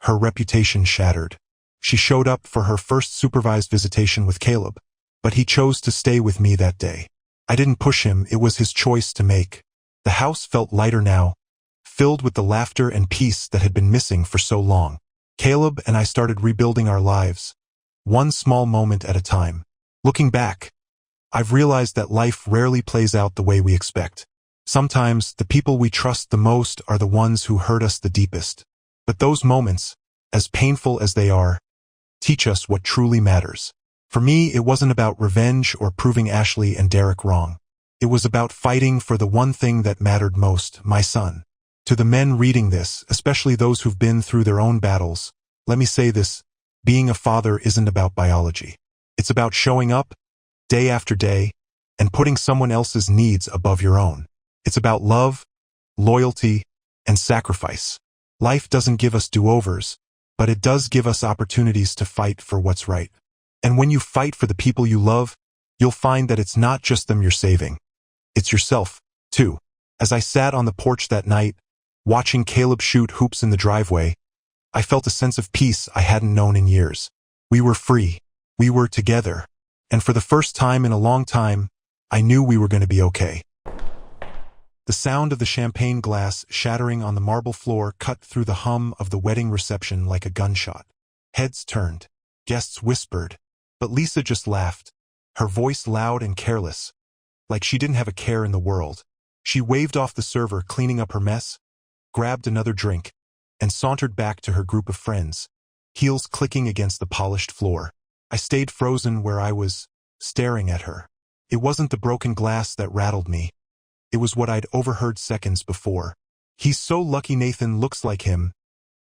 her reputation shattered. She showed up for her first supervised visitation with Caleb, but he chose to stay with me that day. I didn't push him, it was his choice to make. The house felt lighter now, filled with the laughter and peace that had been missing for so long. Caleb and I started rebuilding our lives, one small moment at a time. Looking back, I've realized that life rarely plays out the way we expect. Sometimes, the people we trust the most are the ones who hurt us the deepest. But those moments, as painful as they are, teach us what truly matters. For me, it wasn't about revenge or proving Ashley and Derek wrong. It was about fighting for the one thing that mattered most, my son. To the men reading this, especially those who've been through their own battles, let me say this: being a father isn't about biology. It's about showing up, day after day, and putting someone else's needs above your own. It's about love, loyalty, and sacrifice. Life doesn't give us do-overs, but it does give us opportunities to fight for what's right. And when you fight for the people you love, you'll find that it's not just them you're saving. It's yourself, too. As I sat on the porch that night, watching Caleb shoot hoops in the driveway, I felt a sense of peace I hadn't known in years. We were free. We were together. And for the first time in a long time, I knew we were going to be okay. The sound of the champagne glass shattering on the marble floor cut through the hum of the wedding reception like a gunshot. Heads turned. Guests whispered. But Lisa just laughed, her voice loud and careless. like she didn't have a care in the world. She waved off the server cleaning up her mess, grabbed another drink, and sauntered back to her group of friends, heels clicking against the polished floor. I stayed frozen where I was, staring at her. It wasn't the broken glass that rattled me. It was what I'd overheard seconds before. "He's so lucky Nathan looks like him,"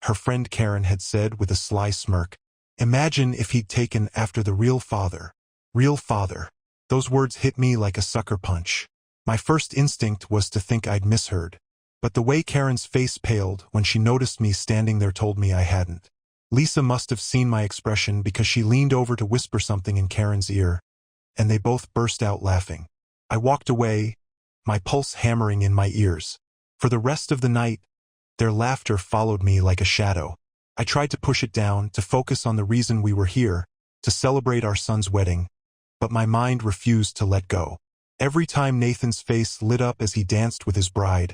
her friend Karen had said with a sly smirk. "Imagine if he'd taken after the real father." Real father. Those words hit me like a sucker punch. My first instinct was to think I'd misheard. But the way Karen's face paled when she noticed me standing there told me I hadn't. Lisa must have seen my expression because she leaned over to whisper something in Karen's ear, and they both burst out laughing. I walked away, my pulse hammering in my ears. For the rest of the night, their laughter followed me like a shadow. I tried to push it down, to focus on the reason we were here, to celebrate our son's wedding, but my mind refused to let go. Every time Nathan's face lit up as he danced with his bride,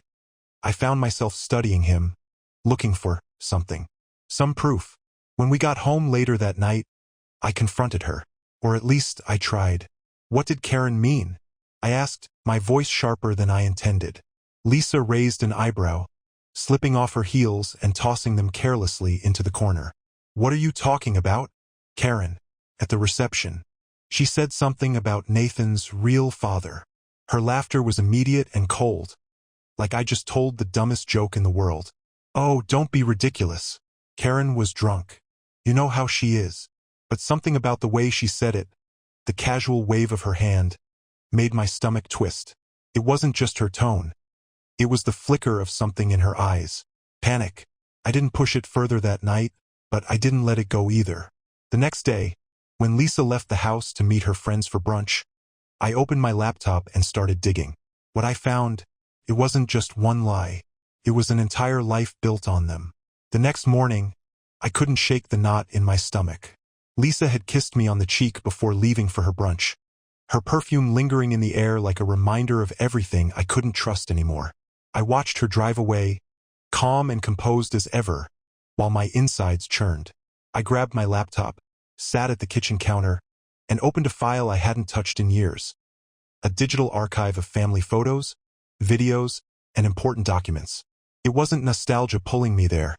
I found myself studying him, looking for something, some proof. When we got home later that night, I confronted her, or at least I tried. "What did Karen mean?" I asked, my voice sharper than I intended. Lisa raised an eyebrow, slipping off her heels and tossing them carelessly into the corner. "What are you talking about?" "Karen, at the reception. She said something about Nathan's real father." Her laughter was immediate and cold, like I just told the dumbest joke in the world. "Oh, don't be ridiculous. Karen was drunk. You know how she is." But something about the way she said it, the casual wave of her hand, made my stomach twist. It wasn't just her tone. It was the flicker of something in her eyes. Panic. I didn't push it further that night, but I didn't let it go either. The next day, when Lisa left the house to meet her friends for brunch, I opened my laptop and started digging. What I found, it wasn't just one lie. It was an entire life built on them. The next morning, I couldn't shake the knot in my stomach. Lisa had kissed me on the cheek before leaving for her brunch, her perfume lingering in the air like a reminder of everything I couldn't trust anymore. I watched her drive away, calm and composed as ever, while my insides churned. I grabbed my laptop, sat at the kitchen counter, and opened a file I hadn't touched in years. A digital archive of family photos, videos, and important documents. It wasn't nostalgia pulling me there.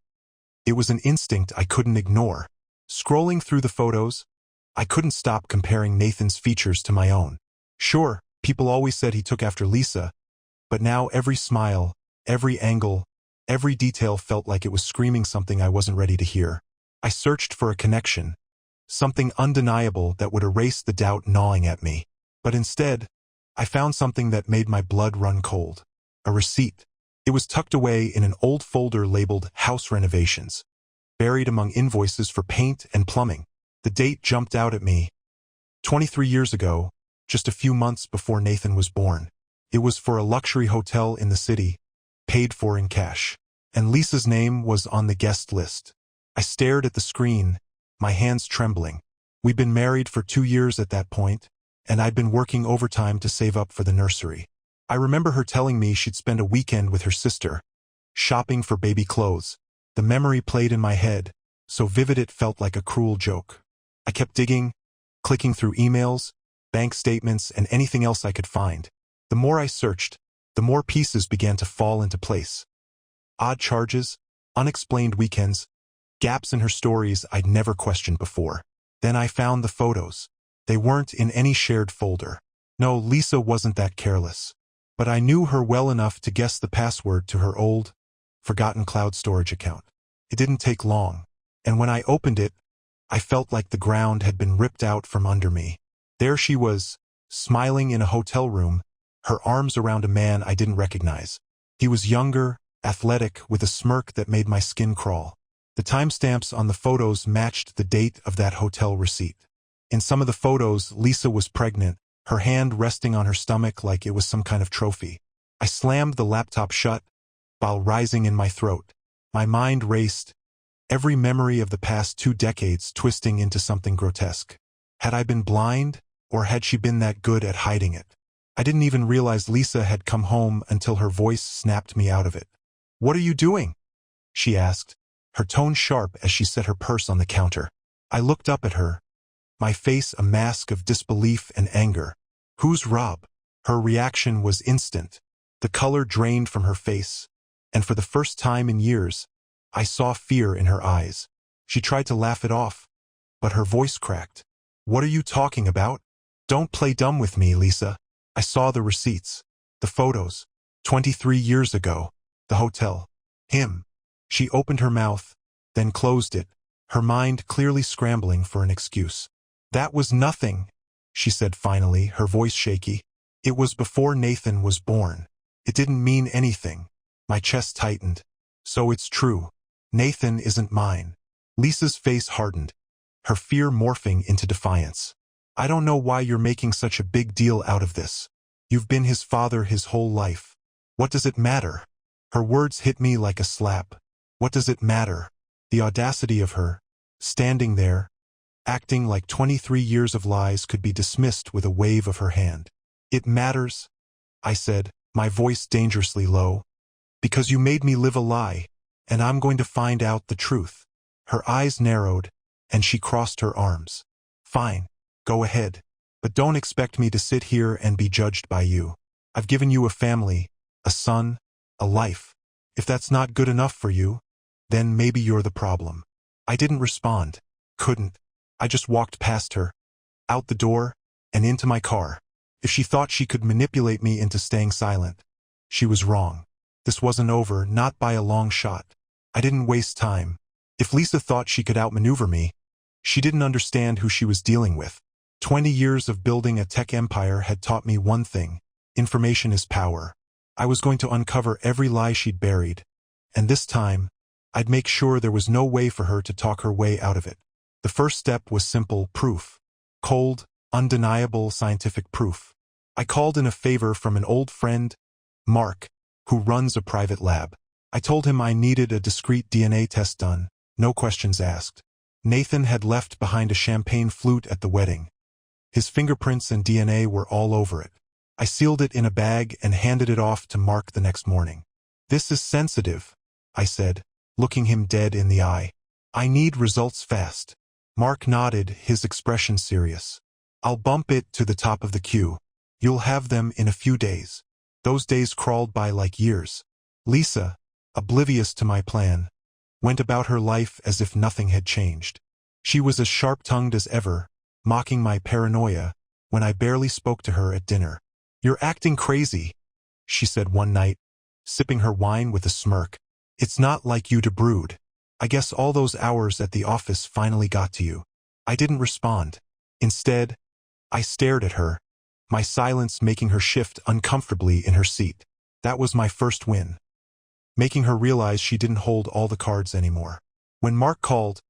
It was an instinct I couldn't ignore. Scrolling through the photos, I couldn't stop comparing Nathan's features to my own. Sure, people always said he took after Lisa, but now every smile, every angle, every detail felt like it was screaming something I wasn't ready to hear. I searched for a connection, something undeniable that would erase the doubt gnawing at me. But instead, I found something that made my blood run cold. A receipt. It was tucked away in an old folder labeled House Renovations, buried among invoices for paint and plumbing. The date jumped out at me. 23 years ago, just a few months before Nathan was born. It was for a luxury hotel in the city, paid for in cash. And Lisa's name was on the guest list. I stared at the screen, my hands trembling. We'd been married for 2 years at that point, and I'd been working overtime to save up for the nursery. I remember her telling me she'd spend a weekend with her sister, shopping for baby clothes. The memory played in my head, so vivid it felt like a cruel joke. I kept digging, clicking through emails, bank statements, and anything else I could find. The more I searched, the more pieces began to fall into place. Odd charges, unexplained weekends, gaps in her stories I'd never questioned before. Then I found the photos. They weren't in any shared folder. No, Lisa wasn't that careless. But I knew her well enough to guess the password to her old, forgotten cloud storage account. It didn't take long, and when I opened it, I felt like the ground had been ripped out from under me. There she was, smiling in a hotel room, her arms around a man I didn't recognize. He was younger, athletic, with a smirk that made my skin crawl. The timestamps on the photos matched the date of that hotel receipt. In some of the photos, Lisa was pregnant, her hand resting on her stomach like it was some kind of trophy. I slammed the laptop shut, while rising in my throat. My mind raced, every memory of the past 2 decades twisting into something grotesque. Had I been blind, or had she been that good at hiding it? I didn't even realize Lisa had come home until her voice snapped me out of it. "What are you doing?" she asked, her tone sharp as she set her purse on the counter. I looked up at her, my face a mask of disbelief and anger. "Who's Rob?" Her reaction was instant. The color drained from her face, and for the first time in years, I saw fear in her eyes. She tried to laugh it off, but her voice cracked. "What are you talking about? Don't play dumb with me, Lisa. I saw the receipts, the photos. 23 years ago, the hotel. Him." She opened her mouth, then closed it, her mind clearly scrambling for an excuse. "That was nothing," she said finally, her voice shaky. "It was before Nathan was born. It didn't mean anything." My chest tightened. "So it's true. Nathan isn't mine." Lisa's face hardened, her fear morphing into defiance. "I don't know why you're making such a big deal out of this. You've been his father his whole life. What does it matter?" Her words hit me like a slap. What does it matter? The audacity of her, standing there, acting like 23 years of lies could be dismissed with a wave of her hand. "It matters," I said, my voice dangerously low, "because you made me live a lie, and I'm going to find out the truth." Her eyes narrowed, and she crossed her arms. "Fine, go ahead. But don't expect me to sit here and be judged by you. I've given you a family, a son, a life. If that's not good enough for you, then maybe you're the problem." I didn't respond. Couldn't. I just walked past her, out the door, and into my car. If she thought she could manipulate me into staying silent, she was wrong. This wasn't over, not by a long shot. I didn't waste time. If Lisa thought she could outmaneuver me, she didn't understand who she was dealing with. 20 years of building a tech empire had taught me one thing: information is power. I was going to uncover every lie she'd buried, and this time, I'd make sure there was no way for her to talk her way out of it. The first step was simple: proof. Cold, undeniable scientific proof. I called in a favor from an old friend, Mark, who runs a private lab. I told him I needed a discreet DNA test done, no questions asked. Nathan had left behind a champagne flute at the wedding. His fingerprints and DNA were all over it. I sealed it in a bag and handed it off to Mark the next morning. "This is sensitive," I said, looking him dead in the eye. "I need results fast." Mark nodded, his expression serious. "I'll bump it to the top of the queue. You'll have them in a few days." Those days crawled by like years. Lisa, oblivious to my plan, went about her life as if nothing had changed. She was as sharp-tongued as ever, mocking my paranoia when I barely spoke to her at dinner. "You're acting crazy," she said one night, sipping her wine with a smirk. "It's not like you to brood. I guess all those hours at the office finally got to you." I didn't respond. Instead, I stared at her, my silence making her shift uncomfortably in her seat. That was my first win, making her realize she didn't hold all the cards anymore. When Mark called,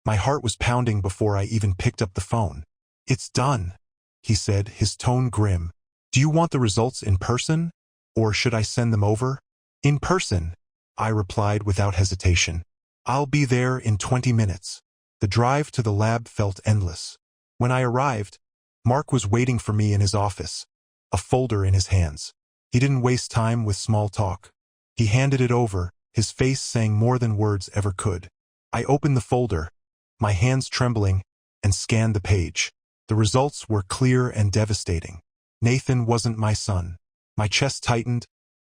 my heart was pounding before I even picked up the phone. "It's done," he said, his tone grim. "Do you want the results in person, or should I send them over?" "In person," I replied without hesitation. "I'll be there in 20 minutes. The drive to the lab felt endless. When I arrived, Mark was waiting for me in his office, a folder in his hands. He didn't waste time with small talk. He handed it over, his face saying more than words ever could. I opened the folder, my hands trembling, and scanned the page. The results were clear and devastating. Nathan wasn't my son. My chest tightened,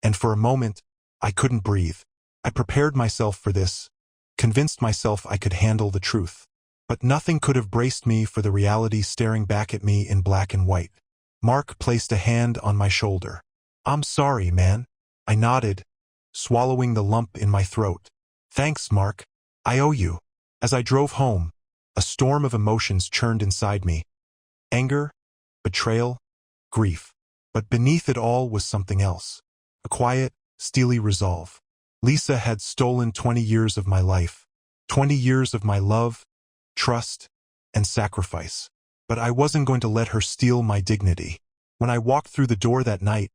and for a moment, I couldn't breathe. I prepared myself for this, convinced myself I could handle the truth. But nothing could have braced me for the reality staring back at me in black and white. Mark placed a hand on my shoulder. "I'm sorry, man." I nodded, swallowing the lump in my throat. "Thanks, Mark. I owe you." As I drove home, a storm of emotions churned inside me. Anger, betrayal, grief. But beneath it all was something else. A quiet, steely resolve. Lisa had stolen 20 years of my life. 20 years of my love, trust, and sacrifice. But I wasn't going to let her steal my dignity. When I walked through the door that night,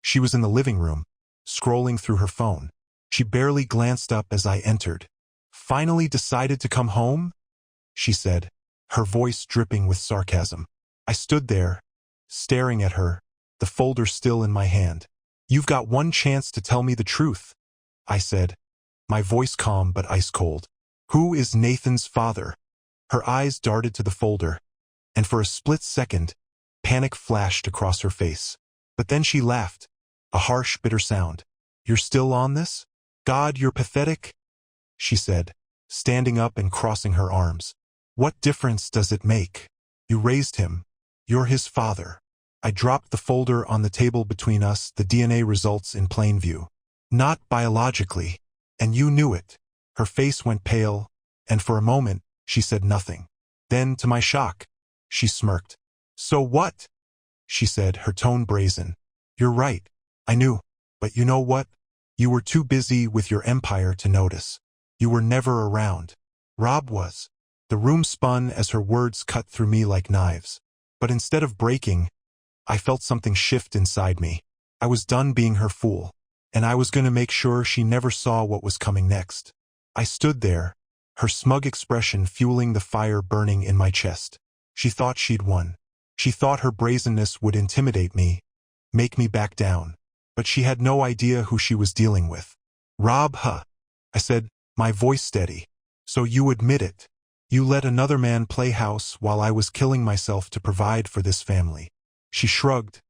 she was in the living room, scrolling through her phone. She barely glanced up as I entered. "Finally decided to come home?" she said, her voice dripping with sarcasm. I stood there, staring at her, the folder still in my hand. "You've got one chance to tell me the truth," I said, my voice calm but ice cold. "Who is Nathan's father?" Her eyes darted to the folder, and for a split second, panic flashed across her face. But then she laughed, a harsh, bitter sound. "You're still on this? God, you're pathetic," she said, standing up and crossing her arms. "What difference does it make? You raised him. You're his father." I dropped the folder on the table between us, the DNA results in plain view. "Not biologically. And you knew it." Her face went pale, and for a moment, she said nothing. Then, to my shock, she smirked. "So what?" she said, her tone brazen. "You're right. I knew. But you know what? You were too busy with your empire to notice. You were never around. Rob was." The room spun as her words cut through me like knives. But instead of breaking, I felt something shift inside me. I was done being her fool, and I was going to make sure she never saw what was coming next. I stood there, her smug expression fueling the fire burning in my chest. She thought she'd won. She thought her brazenness would intimidate me, make me back down. But she had no idea who she was dealing with. "Rob, huh?" I said, my voice steady. "So you admit it. You let another man play house while I was killing myself to provide for this family." She shrugged,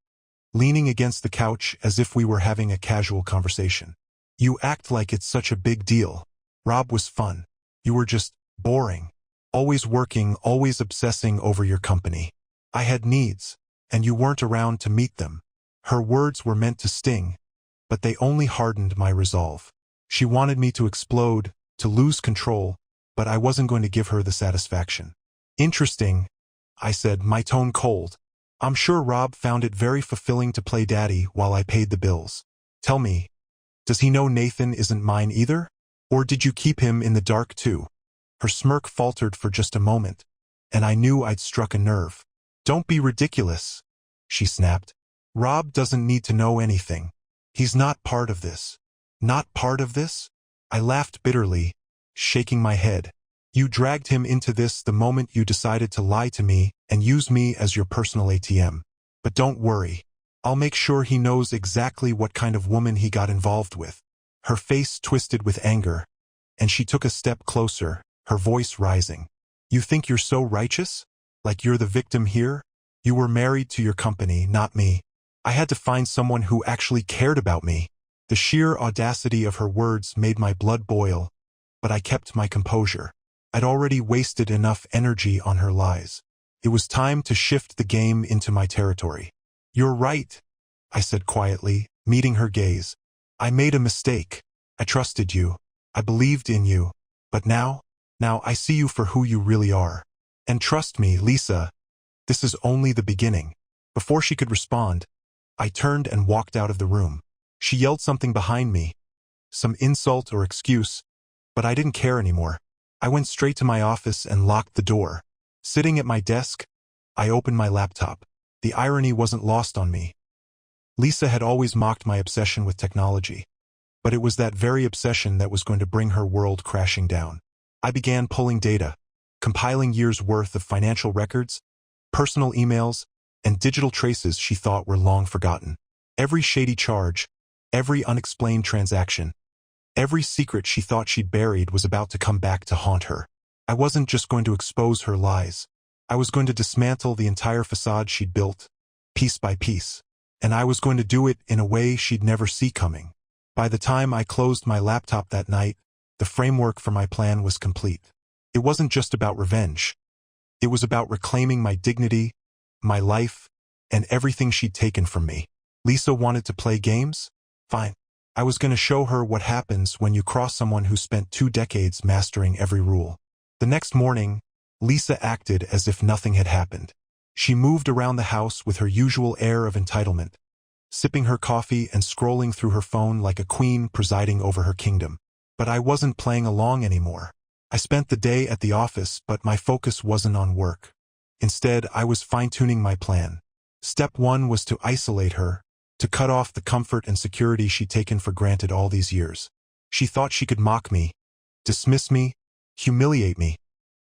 leaning against the couch as if we were having a casual conversation. "You act like it's such a big deal. Rob was fun. You were just boring. Always working, always obsessing over your company. I had needs, and you weren't around to meet them." Her words were meant to sting, but they only hardened my resolve. She wanted me to explode, to lose control, but I wasn't going to give her the satisfaction. "Interesting," I said, my tone cold. "I'm sure Rob found it very fulfilling to play daddy while I paid the bills. Tell me, does he know Nathan isn't mine either? Or did you keep him in the dark too?" Her smirk faltered for just a moment, and I knew I'd struck a nerve. "Don't be ridiculous," she snapped. "Rob doesn't need to know anything. He's not part of this." "Not part of this?" I laughed bitterly, shaking my head. "You dragged him into this the moment you decided to lie to me and use me as your personal ATM. But don't worry. I'll make sure he knows exactly what kind of woman he got involved with." Her face twisted with anger, and she took a step closer, her voice rising. "You think you're so righteous? Like you're the victim here? You were married to your company, not me. I had to find someone who actually cared about me." The sheer audacity of her words made my blood boil, but I kept my composure. I'd already wasted enough energy on her lies. It was time to shift the game into my territory. "You're right," I said quietly, meeting her gaze. "I made a mistake. I trusted you. I believed in you. But now I see you for who you really are. And trust me, Lisa, this is only the beginning." Before she could respond, I turned and walked out of the room. She yelled something behind me, some insult or excuse, but I didn't care anymore. I went straight to my office and locked the door. Sitting at my desk, I opened my laptop. The irony wasn't lost on me. Lisa had always mocked my obsession with technology, but it was that very obsession that was going to bring her world crashing down. I began pulling data, compiling years' worth of financial records, personal emails, and digital traces she thought were long forgotten. Every shady charge, every unexplained transaction, every secret she thought she'd buried was about to come back to haunt her. I wasn't just going to expose her lies. I was going to dismantle the entire facade she'd built, piece by piece. And I was going to do it in a way she'd never see coming. By the time I closed my laptop that night, the framework for my plan was complete. It wasn't just about revenge. It was about reclaiming my dignity, my life, and everything she'd taken from me. Lisa wanted to play games? Fine. I was going to show her what happens when you cross someone who spent 2 decades mastering every rule. The next morning, Lisa acted as if nothing had happened. She moved around the house with her usual air of entitlement, sipping her coffee and scrolling through her phone like a queen presiding over her kingdom. But I wasn't playing along anymore. I spent the day at the office, but my focus wasn't on work. Instead, I was fine-tuning my plan. Step 1 was to isolate her, to cut off the comfort and security she'd taken for granted all these years. She thought she could mock me, dismiss me, humiliate me,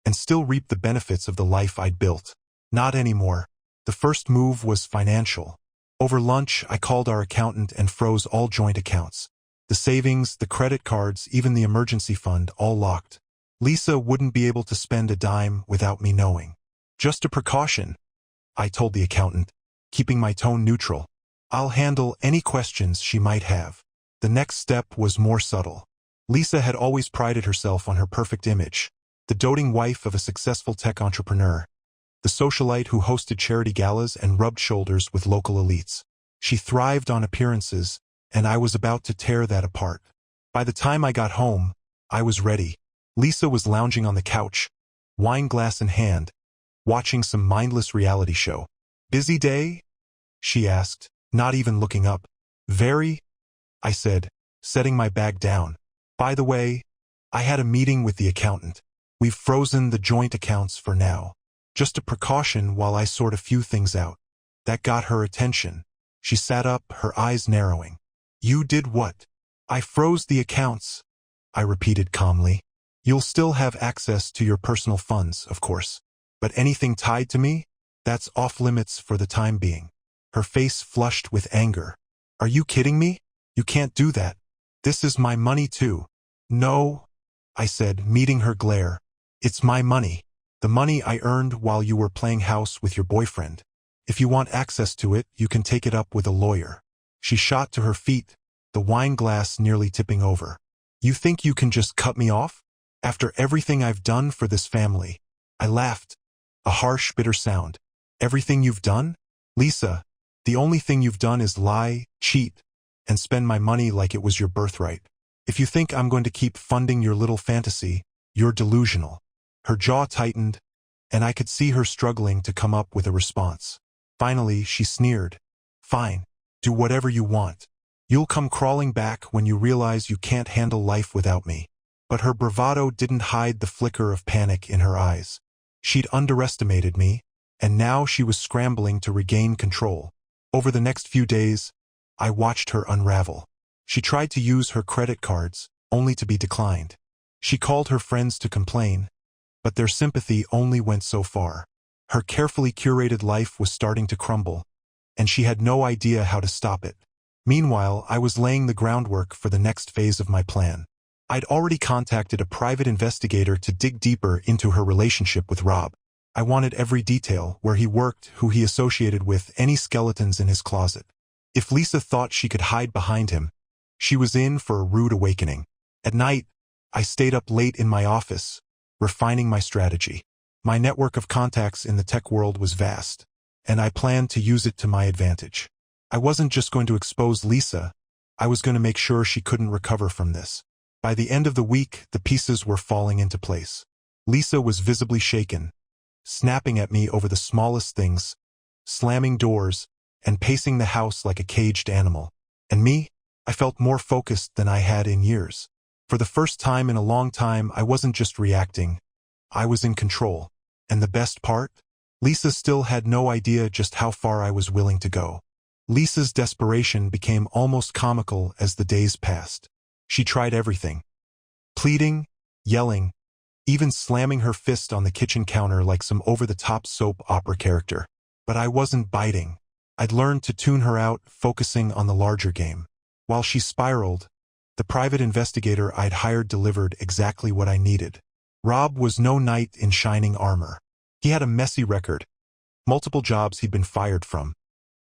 and still reap the benefits of the life I'd built. Not anymore. The first move was financial. Over lunch, I called our accountant and froze all joint accounts. The savings, the credit cards, even the emergency fund, all locked. Lisa wouldn't be able to spend a dime without me knowing. Just a precaution, I told the accountant, keeping my tone neutral. I'll handle any questions she might have. The next step was more subtle. Lisa had always prided herself on her perfect image, the doting wife of a successful tech entrepreneur, the socialite who hosted charity galas and rubbed shoulders with local elites. She thrived on appearances, and I was about to tear that apart. By the time I got home, I was ready. Lisa was lounging on the couch, wine glass in hand, watching some mindless reality show. "Busy day?" she asked, not even looking up. "Very," I said, setting my bag down. "By the way, I had a meeting with the accountant. We've frozen the joint accounts for now. Just a precaution while I sort a few things out." That got her attention. She sat up, her eyes narrowing. "You did what?" "I froze the accounts," I repeated calmly. "You'll still have access to your personal funds, of course. But anything tied to me? That's off limits for the time being." Her face flushed with anger. "Are you kidding me? You can't do that. This is my money too." "No," I said, meeting her glare. "It's my money. The money I earned while you were playing house with your boyfriend. If you want access to it, you can take it up with a lawyer." She shot to her feet, the wine glass nearly tipping over. "You think you can just cut me off? After everything I've done for this family?" I laughed, a harsh, bitter sound. "Everything you've done? Lisa, the only thing you've done is lie, cheat, and spend my money like it was your birthright. If you think I'm going to keep funding your little fantasy, you're delusional." Her jaw tightened, and I could see her struggling to come up with a response. Finally, she sneered. "Fine, do whatever you want. You'll come crawling back when you realize you can't handle life without me." But her bravado didn't hide the flicker of panic in her eyes. She'd underestimated me, and now she was scrambling to regain control. Over the next few days, I watched her unravel. She tried to use her credit cards, only to be declined. She called her friends to complain, but their sympathy only went so far. Her carefully curated life was starting to crumble, and she had no idea how to stop it. Meanwhile, I was laying the groundwork for the next phase of my plan. I'd already contacted a private investigator to dig deeper into her relationship with Rob. I wanted every detail, where he worked, who he associated with, any skeletons in his closet. If Lisa thought she could hide behind him, she was in for a rude awakening. At night, I stayed up late in my office, refining my strategy. My network of contacts in the tech world was vast, and I planned to use it to my advantage. I wasn't just going to expose Lisa, I was going to make sure she couldn't recover from this. By the end of the week, the pieces were falling into place. Lisa was visibly shaken, snapping at me over the smallest things, slamming doors, and pacing the house like a caged animal. And me? I felt more focused than I had in years. For the first time in a long time, I wasn't just reacting, I was in control. And the best part? Lisa still had no idea just how far I was willing to go. Lisa's desperation became almost comical as the days passed. She tried everything. Pleading, yelling, even slamming her fist on the kitchen counter like some over-the-top soap opera character. But I wasn't biting. I'd learned to tune her out, focusing on the larger game. While she spiraled, the private investigator I'd hired delivered exactly what I needed. Rob was no knight in shining armor. He had a messy record, multiple jobs he'd been fired from,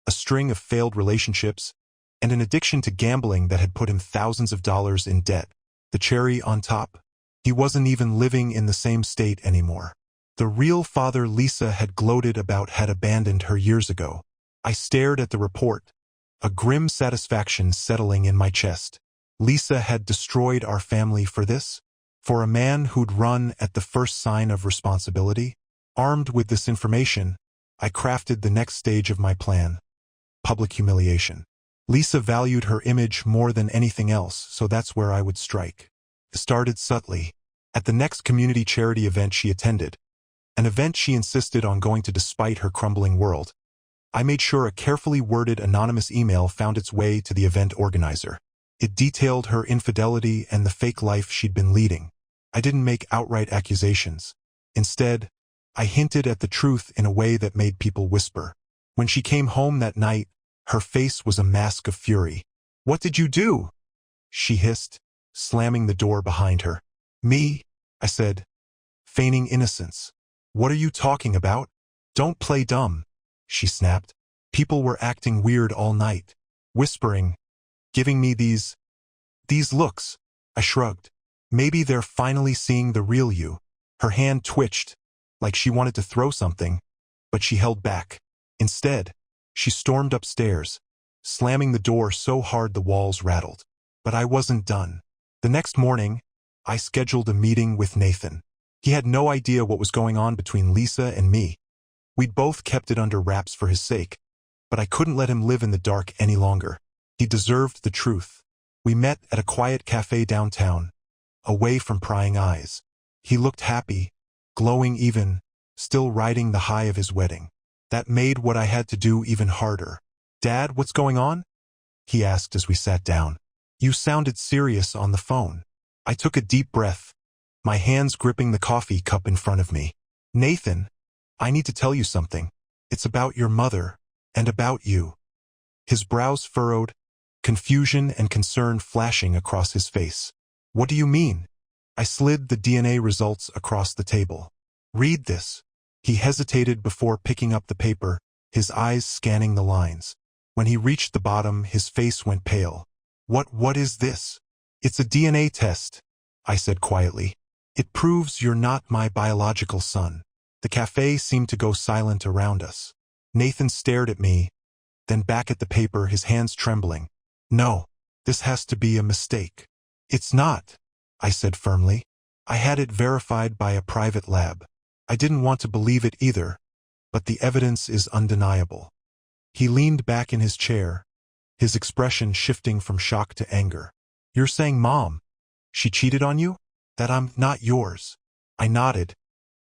a string of failed relationships, and an addiction to gambling that had put him thousands of dollars in debt. The cherry on top? He wasn't even living in the same state anymore. The real father Lisa had gloated about had abandoned her years ago. I stared at the report, a grim satisfaction settling in my chest. Lisa had destroyed our family for this? For a man who'd run at the first sign of responsibility? Armed with this information, I crafted the next stage of my plan. Public humiliation. Lisa valued her image more than anything else, so that's where I would strike. It started subtly, at the next community charity event she attended, an event she insisted on going to despite her crumbling world. I made sure a carefully worded anonymous email found its way to the event organizer. It detailed her infidelity and the fake life she'd been leading. I didn't make outright accusations. Instead, I hinted at the truth in a way that made people whisper. When she came home that night, her face was a mask of fury. "What did you do?" she hissed, slamming the door behind her. "Me?" I said, feigning innocence. "What are you talking about? Don't play dumb," she snapped. "People were acting weird all night. whispering, giving me these looks. I shrugged. Maybe they're finally seeing the real you. Her hand twitched, like she wanted to throw something, but she held back. Instead, she stormed upstairs, slamming the door so hard the walls rattled. But I wasn't done. The next morning, I scheduled a meeting with Nathan. He had no idea what was going on between Lisa and me. We'd both kept it under wraps for his sake, but I couldn't let him live in the dark any longer. He deserved the truth. We met at a quiet cafe downtown, away from prying eyes. He looked happy, glowing even, still riding the high of his wedding. That made what I had to do even harder. "Dad, what's going on?" he asked as we sat down. "You sounded serious on the phone." I took a deep breath, my hands gripping the coffee cup in front of me. "Nathan, I need to tell you something. It's about your mother, and about you." His brows furrowed, confusion and concern flashing across his face. "What do you mean?" I slid the DNA results across the table. "Read this." He hesitated before picking up the paper, his eyes scanning the lines. When he reached the bottom, his face went pale. What is this?" "It's a DNA test," I said quietly. "It proves you're not my biological son." The cafe seemed to go silent around us. Nathan stared at me, then back at the paper, his hands trembling. "No, this has to be a mistake." "It's not," I said firmly. "I had it verified by a private lab. I didn't want to believe it either, but the evidence is undeniable." He leaned back in his chair, his expression shifting from shock to anger. "You're saying Mom, she cheated on you? That I'm not yours?" I nodded,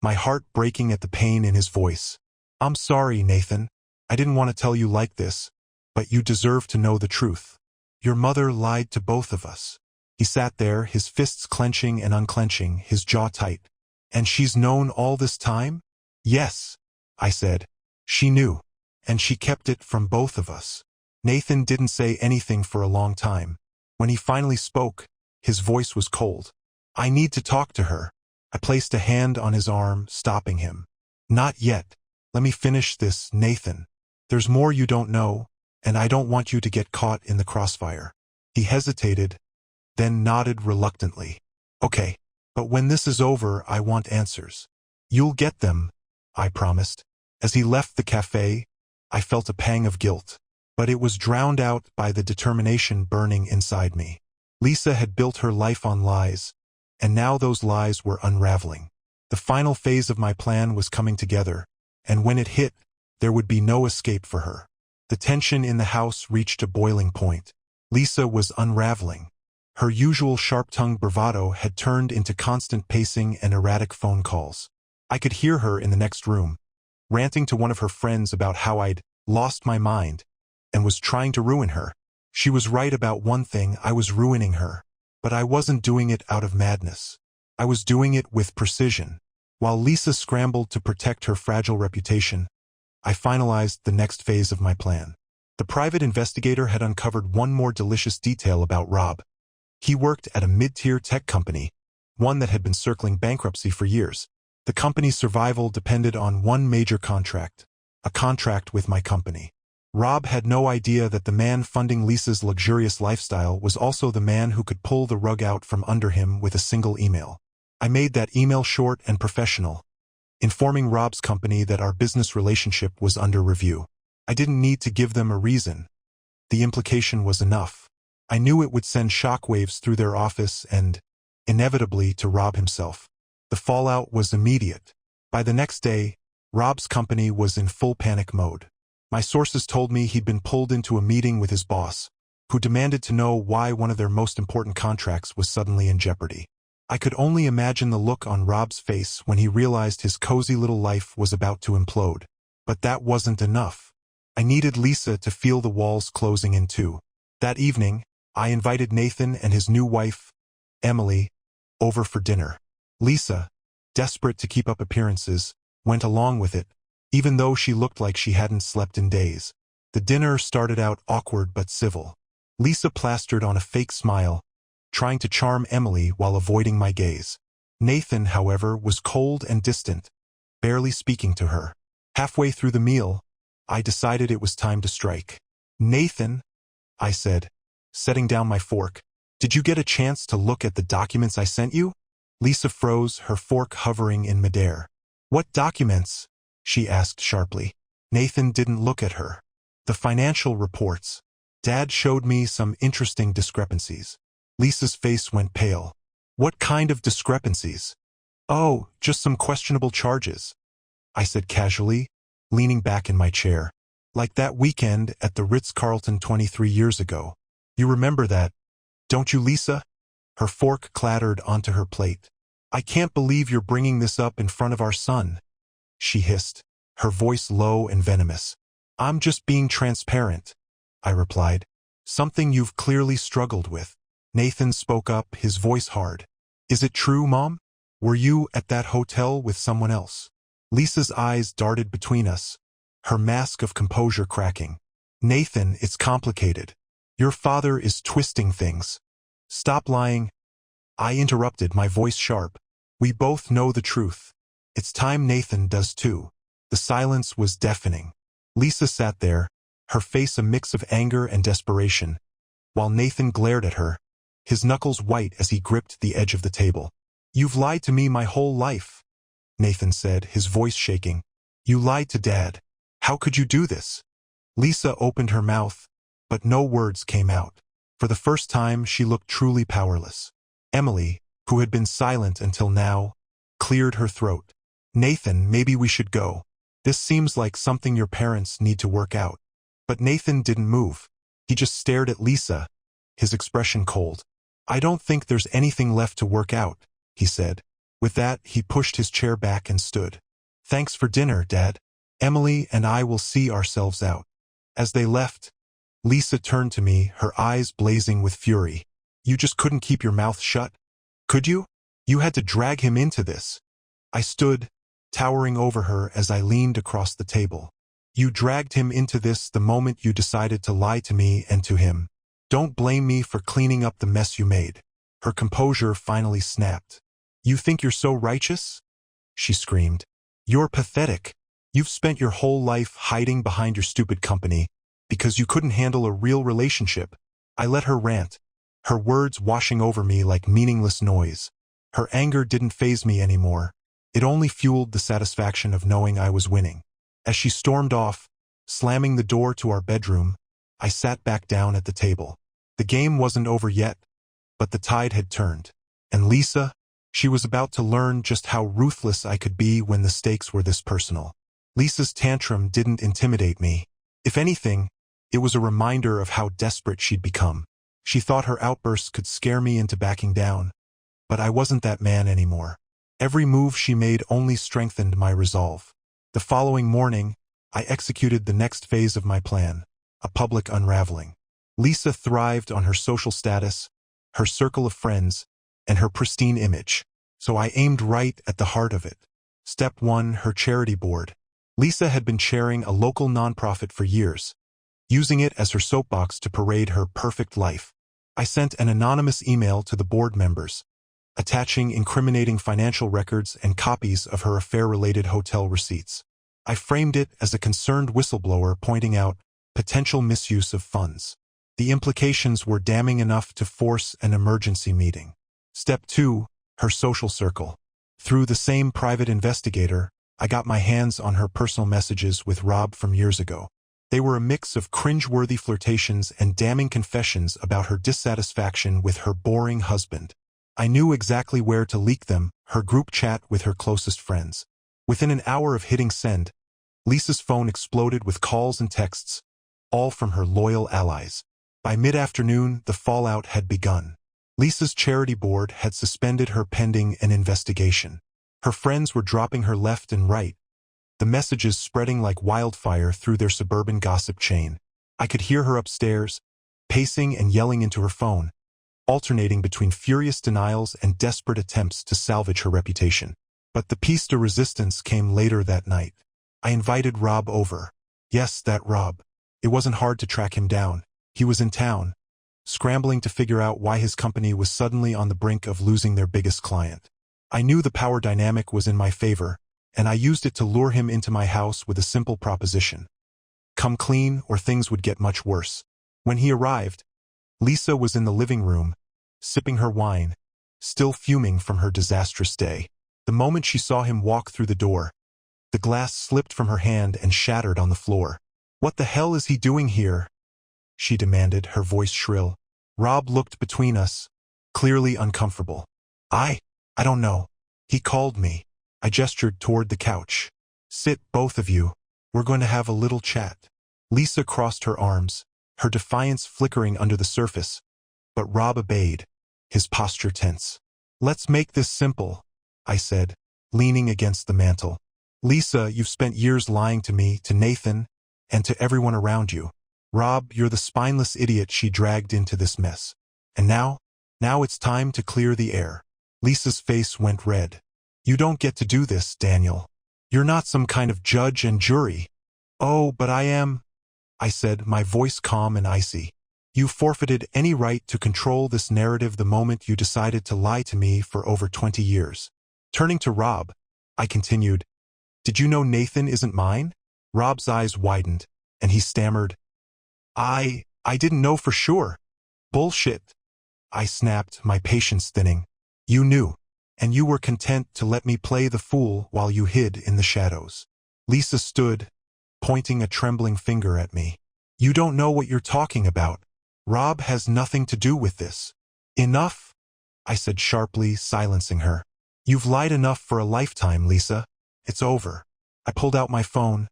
my heart breaking at the pain in his voice. "I'm sorry, Nathan. I didn't want to tell you like this, but you deserve to know the truth. Your mother lied to both of us." He sat there, his fists clenching and unclenching, his jaw tight. "And she's known all this time?" "Yes," I said. "She knew, and she kept it from both of us." Nathan didn't say anything for a long time. When he finally spoke, his voice was cold. "I need to talk to her." I placed a hand on his arm, stopping him. "Not yet. Let me finish this, Nathan. There's more you don't know, and I don't want you to get caught in the crossfire." He hesitated, then nodded reluctantly. "Okay, but when this is over, I want answers." "You'll get them," I promised. As he left the cafe, I felt a pang of guilt, but it was drowned out by the determination burning inside me. Lisa had built her life on lies, and now those lies were unraveling. The final phase of my plan was coming together, and when it hit, there would be no escape for her. The tension in the house reached a boiling point. Lisa was unraveling. Her usual sharp-tongued bravado had turned into constant pacing and erratic phone calls. I could hear her in the next room, ranting to one of her friends about how I'd lost my mind and was trying to ruin her. She was right about one thing: I was ruining her. But I wasn't doing it out of madness. I was doing it with precision. While Lisa scrambled to protect her fragile reputation, I finalized the next phase of my plan. The private investigator had uncovered one more delicious detail about Rob. He worked at a mid-tier tech company, one that had been circling bankruptcy for years. The company's survival depended on one major contract, a contract with my company. Rob had no idea that the man funding Lisa's luxurious lifestyle was also the man who could pull the rug out from under him with a single email. I made that email short and professional, informing Rob's company that our business relationship was under review. I didn't need to give them a reason. The implication was enough. I knew it would send shockwaves through their office and, inevitably, to Rob himself. The fallout was immediate. By the next day, Rob's company was in full panic mode. My sources told me he'd been pulled into a meeting with his boss, who demanded to know why one of their most important contracts was suddenly in jeopardy. I could only imagine the look on Rob's face when he realized his cozy little life was about to implode. But that wasn't enough. I needed Lisa to feel the walls closing in too. That evening, I invited Nathan and his new wife, Emily, over for dinner. Lisa, desperate to keep up appearances, went along with it, even though she looked like she hadn't slept in days. The dinner started out awkward but civil. Lisa plastered on a fake smile, trying to charm Emily while avoiding my gaze. Nathan, however, was cold and distant, barely speaking to her. Halfway through the meal, I decided it was time to strike. "Nathan," I said, setting down my fork. Did you get a chance to look at the documents I sent you? Lisa froze, her fork hovering in midair. What documents? She asked sharply. Nathan didn't look at her. The financial reports. Dad showed me some interesting discrepancies. Lisa's face went pale. What kind of discrepancies? Oh, just some questionable charges, I said casually, leaning back in my chair. Like that weekend at the Ritz-Carlton 23 years ago. You remember that, don't you, Lisa? Her fork clattered onto her plate. I can't believe you're bringing this up in front of our son, she hissed, her voice low and venomous. I'm just being transparent, I replied. Something you've clearly struggled with. Nathan spoke up, his voice hard. Is it true, Mom? Were you at that hotel with someone else? Lisa's eyes darted between us, her mask of composure cracking. Nathan, it's complicated. Your father is twisting things. Stop lying. I interrupted, my voice sharp. We both know the truth. It's time Nathan does too. The silence was deafening. Lisa sat there, her face a mix of anger and desperation, while Nathan glared at her, his knuckles white as he gripped the edge of the table. You've lied to me my whole life, Nathan said, his voice shaking. You lied to Dad. How could you do this? Lisa opened her mouth, but no words came out. For the first time, she looked truly powerless. Emily, who had been silent until now, cleared her throat. Nathan, maybe we should go. This seems like something your parents need to work out. But Nathan didn't move. He just stared at Lisa, his expression cold. I don't think there's anything left to work out, he said. With that, he pushed his chair back and stood. Thanks for dinner, Dad. Emily and I will see ourselves out. As they left, Lisa turned to me, her eyes blazing with fury. You just couldn't keep your mouth shut? Could you? You had to drag him into this. I stood, towering over her as I leaned across the table. You dragged him into this the moment you decided to lie to me and to him. Don't blame me for cleaning up the mess you made. Her composure finally snapped. You think you're so righteous? She screamed. You're pathetic. You've spent your whole life hiding behind your stupid company because you couldn't handle a real relationship. I let her rant, her words washing over me like meaningless noise. Her anger didn't faze me anymore. It only fueled the satisfaction of knowing I was winning. As she stormed off, slamming the door to our bedroom, I sat back down at the table. The game wasn't over yet, but the tide had turned. And Lisa, she was about to learn just how ruthless I could be when the stakes were this personal. Lisa's tantrum didn't intimidate me. If anything, it was a reminder of how desperate she'd become. She thought her outbursts could scare me into backing down, but I wasn't that man anymore. Every move she made only strengthened my resolve. The following morning, I executed the next phase of my plan, a public unraveling. Lisa thrived on her social status, her circle of friends, and her pristine image, so I aimed right at the heart of it. Step 1, her charity board. Lisa had been chairing a local nonprofit for years, using it as her soapbox to parade her perfect life. I sent an anonymous email to the board members, attaching incriminating financial records and copies of her affair-related hotel receipts. I framed it as a concerned whistleblower pointing out potential misuse of funds. The implications were damning enough to force an emergency meeting. Step 2, her social circle. Through the same private investigator, I got my hands on her personal messages with Rob from years ago. They were a mix of cringe-worthy flirtations and damning confessions about her dissatisfaction with her boring husband. I knew exactly where to leak them, her group chat with her closest friends. Within an hour of hitting send, Lisa's phone exploded with calls and texts, all from her loyal allies. By mid-afternoon, the fallout had begun. Lisa's charity board had suspended her pending an investigation. Her friends were dropping her left and right, the messages spreading like wildfire through their suburban gossip chain. I could hear her upstairs, pacing and yelling into her phone, alternating between furious denials and desperate attempts to salvage her reputation. But the piece de resistance came later that night. I invited Rob over. Yes, that Rob. It wasn't hard to track him down. He was in town, scrambling to figure out why his company was suddenly on the brink of losing their biggest client. I knew the power dynamic was in my favor, and I used it to lure him into my house with a simple proposition. Come clean, or things would get much worse. When he arrived, Lisa was in the living room, sipping her wine, still fuming from her disastrous day. The moment she saw him walk through the door, the glass slipped from her hand and shattered on the floor. "What the hell is he doing here?" she demanded, her voice shrill. Rob looked between us, clearly uncomfortable. I don't know. He called me." I gestured toward the couch. "Sit, both of you. We're going to have a little chat." Lisa crossed her arms, her defiance flickering under the surface, but Rob obeyed, his posture tense. "Let's make this simple," I said, leaning against the mantel. "Lisa, you've spent years lying to me, to Nathan, and to everyone around you. Rob, you're the spineless idiot she dragged into this mess. And now it's time to clear the air." Lisa's face went red. "You don't get to do this, Daniel. You're not some kind of judge and jury." "Oh, but I am," I said, my voice calm and icy. "You forfeited any right to control this narrative the moment you decided to lie to me for over 20 years. Turning to Rob, I continued, "Did you know Nathan isn't mine?" Rob's eyes widened, and he stammered, I didn't know for sure." "Bullshit," I snapped, my patience thinning. "You knew, and you were content to let me play the fool while you hid in the shadows." Lisa stood, pointing a trembling finger at me. "You don't know what you're talking about. Rob has nothing to do with this." "Enough," I said sharply, silencing her. "You've lied enough for a lifetime, Lisa. It's over." I pulled out my phone,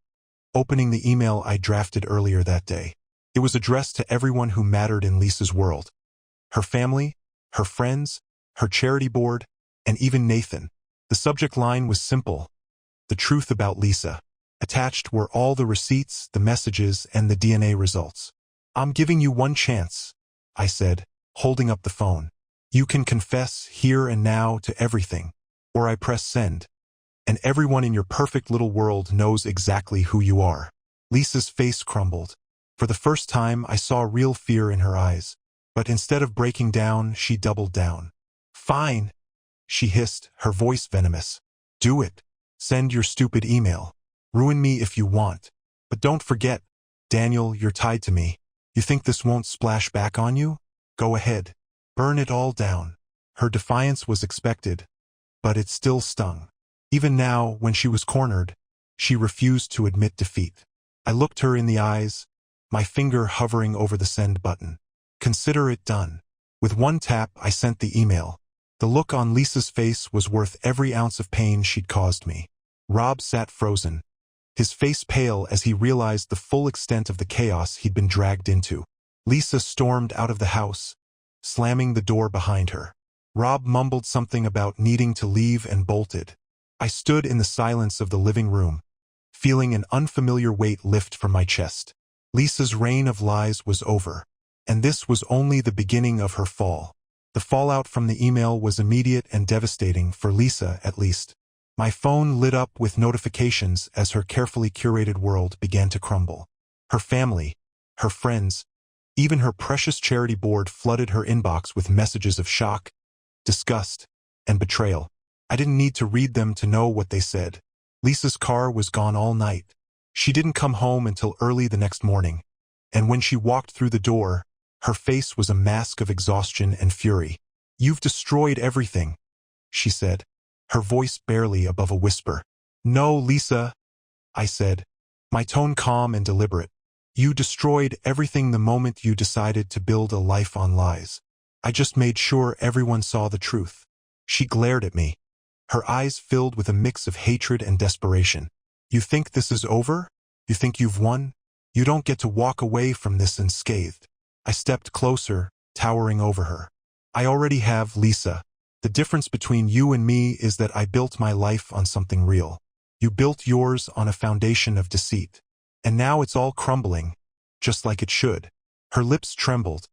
opening the email I drafted earlier that day. It was addressed to everyone who mattered in Lisa's world. Her family, her friends, her charity board, and even Nathan. The subject line was simple: the truth about Lisa. Attached were all the receipts, the messages, and the DNA results. "I'm giving you one chance," I said, holding up the phone. "You can confess here and now to everything, or I press send. And everyone in your perfect little world knows exactly who you are." Lisa's face crumbled. For the first time, I saw real fear in her eyes. But instead of breaking down, she doubled down. "Fine," she hissed, her voice venomous. "Do it. Send your stupid email. Ruin me if you want. But don't forget, Daniel, you're tied to me. You think this won't splash back on you? Go ahead. Burn it all down." Her defiance was expected, but it still stung. Even now, when she was cornered, she refused to admit defeat. I looked her in the eyes, my finger hovering over the send button. "Consider it done." With one tap, I sent the email. The look on Lisa's face was worth every ounce of pain she'd caused me. Rob sat frozen, his face pale as he realized the full extent of the chaos he'd been dragged into. Lisa stormed out of the house, slamming the door behind her. Rob mumbled something about needing to leave and bolted. I stood in the silence of the living room, feeling an unfamiliar weight lift from my chest. Lisa's reign of lies was over, and this was only the beginning of her fall. The fallout from the email was immediate and devastating, for Lisa at least. My phone lit up with notifications as her carefully curated world began to crumble. Her family, her friends, even her precious charity board flooded her inbox with messages of shock, disgust, and betrayal. I didn't need to read them to know what they said. Lisa's car was gone all night. She didn't come home until early the next morning, and when she walked through the door, her face was a mask of exhaustion and fury. "You've destroyed everything," she said, her voice barely above a whisper. "No, Lisa," I said, my tone calm and deliberate. "You destroyed everything the moment you decided to build a life on lies. I just made sure everyone saw the truth." She glared at me, her eyes filled with a mix of hatred and desperation. "You think this is over? You think you've won? You don't get to walk away from this unscathed." I stepped closer, towering over her. "I already have, Lisa. The difference between you and me is that I built my life on something real. You built yours on a foundation of deceit. And now it's all crumbling, just like it should." Her lips trembled,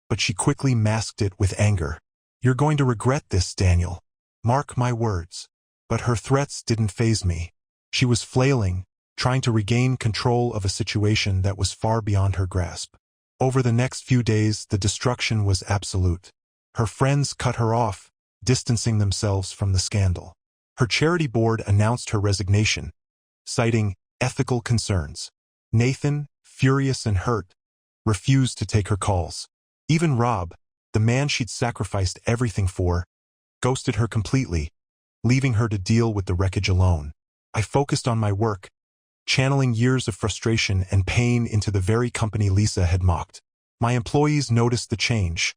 but she quickly masked it with anger. "You're going to regret this, Daniel. Mark my words." But her threats didn't faze me. She was flailing, trying to regain control of a situation that was far beyond her grasp. Over the next few days, the destruction was absolute. Her friends cut her off, distancing themselves from the scandal. Her charity board announced her resignation, citing ethical concerns. Nathan, furious and hurt, refused to take her calls. Even Rob, the man she'd sacrificed everything for, ghosted her completely, leaving her to deal with the wreckage alone. I focused on my work, channeling years of frustration and pain into the very company Lisa had mocked. My employees noticed the change.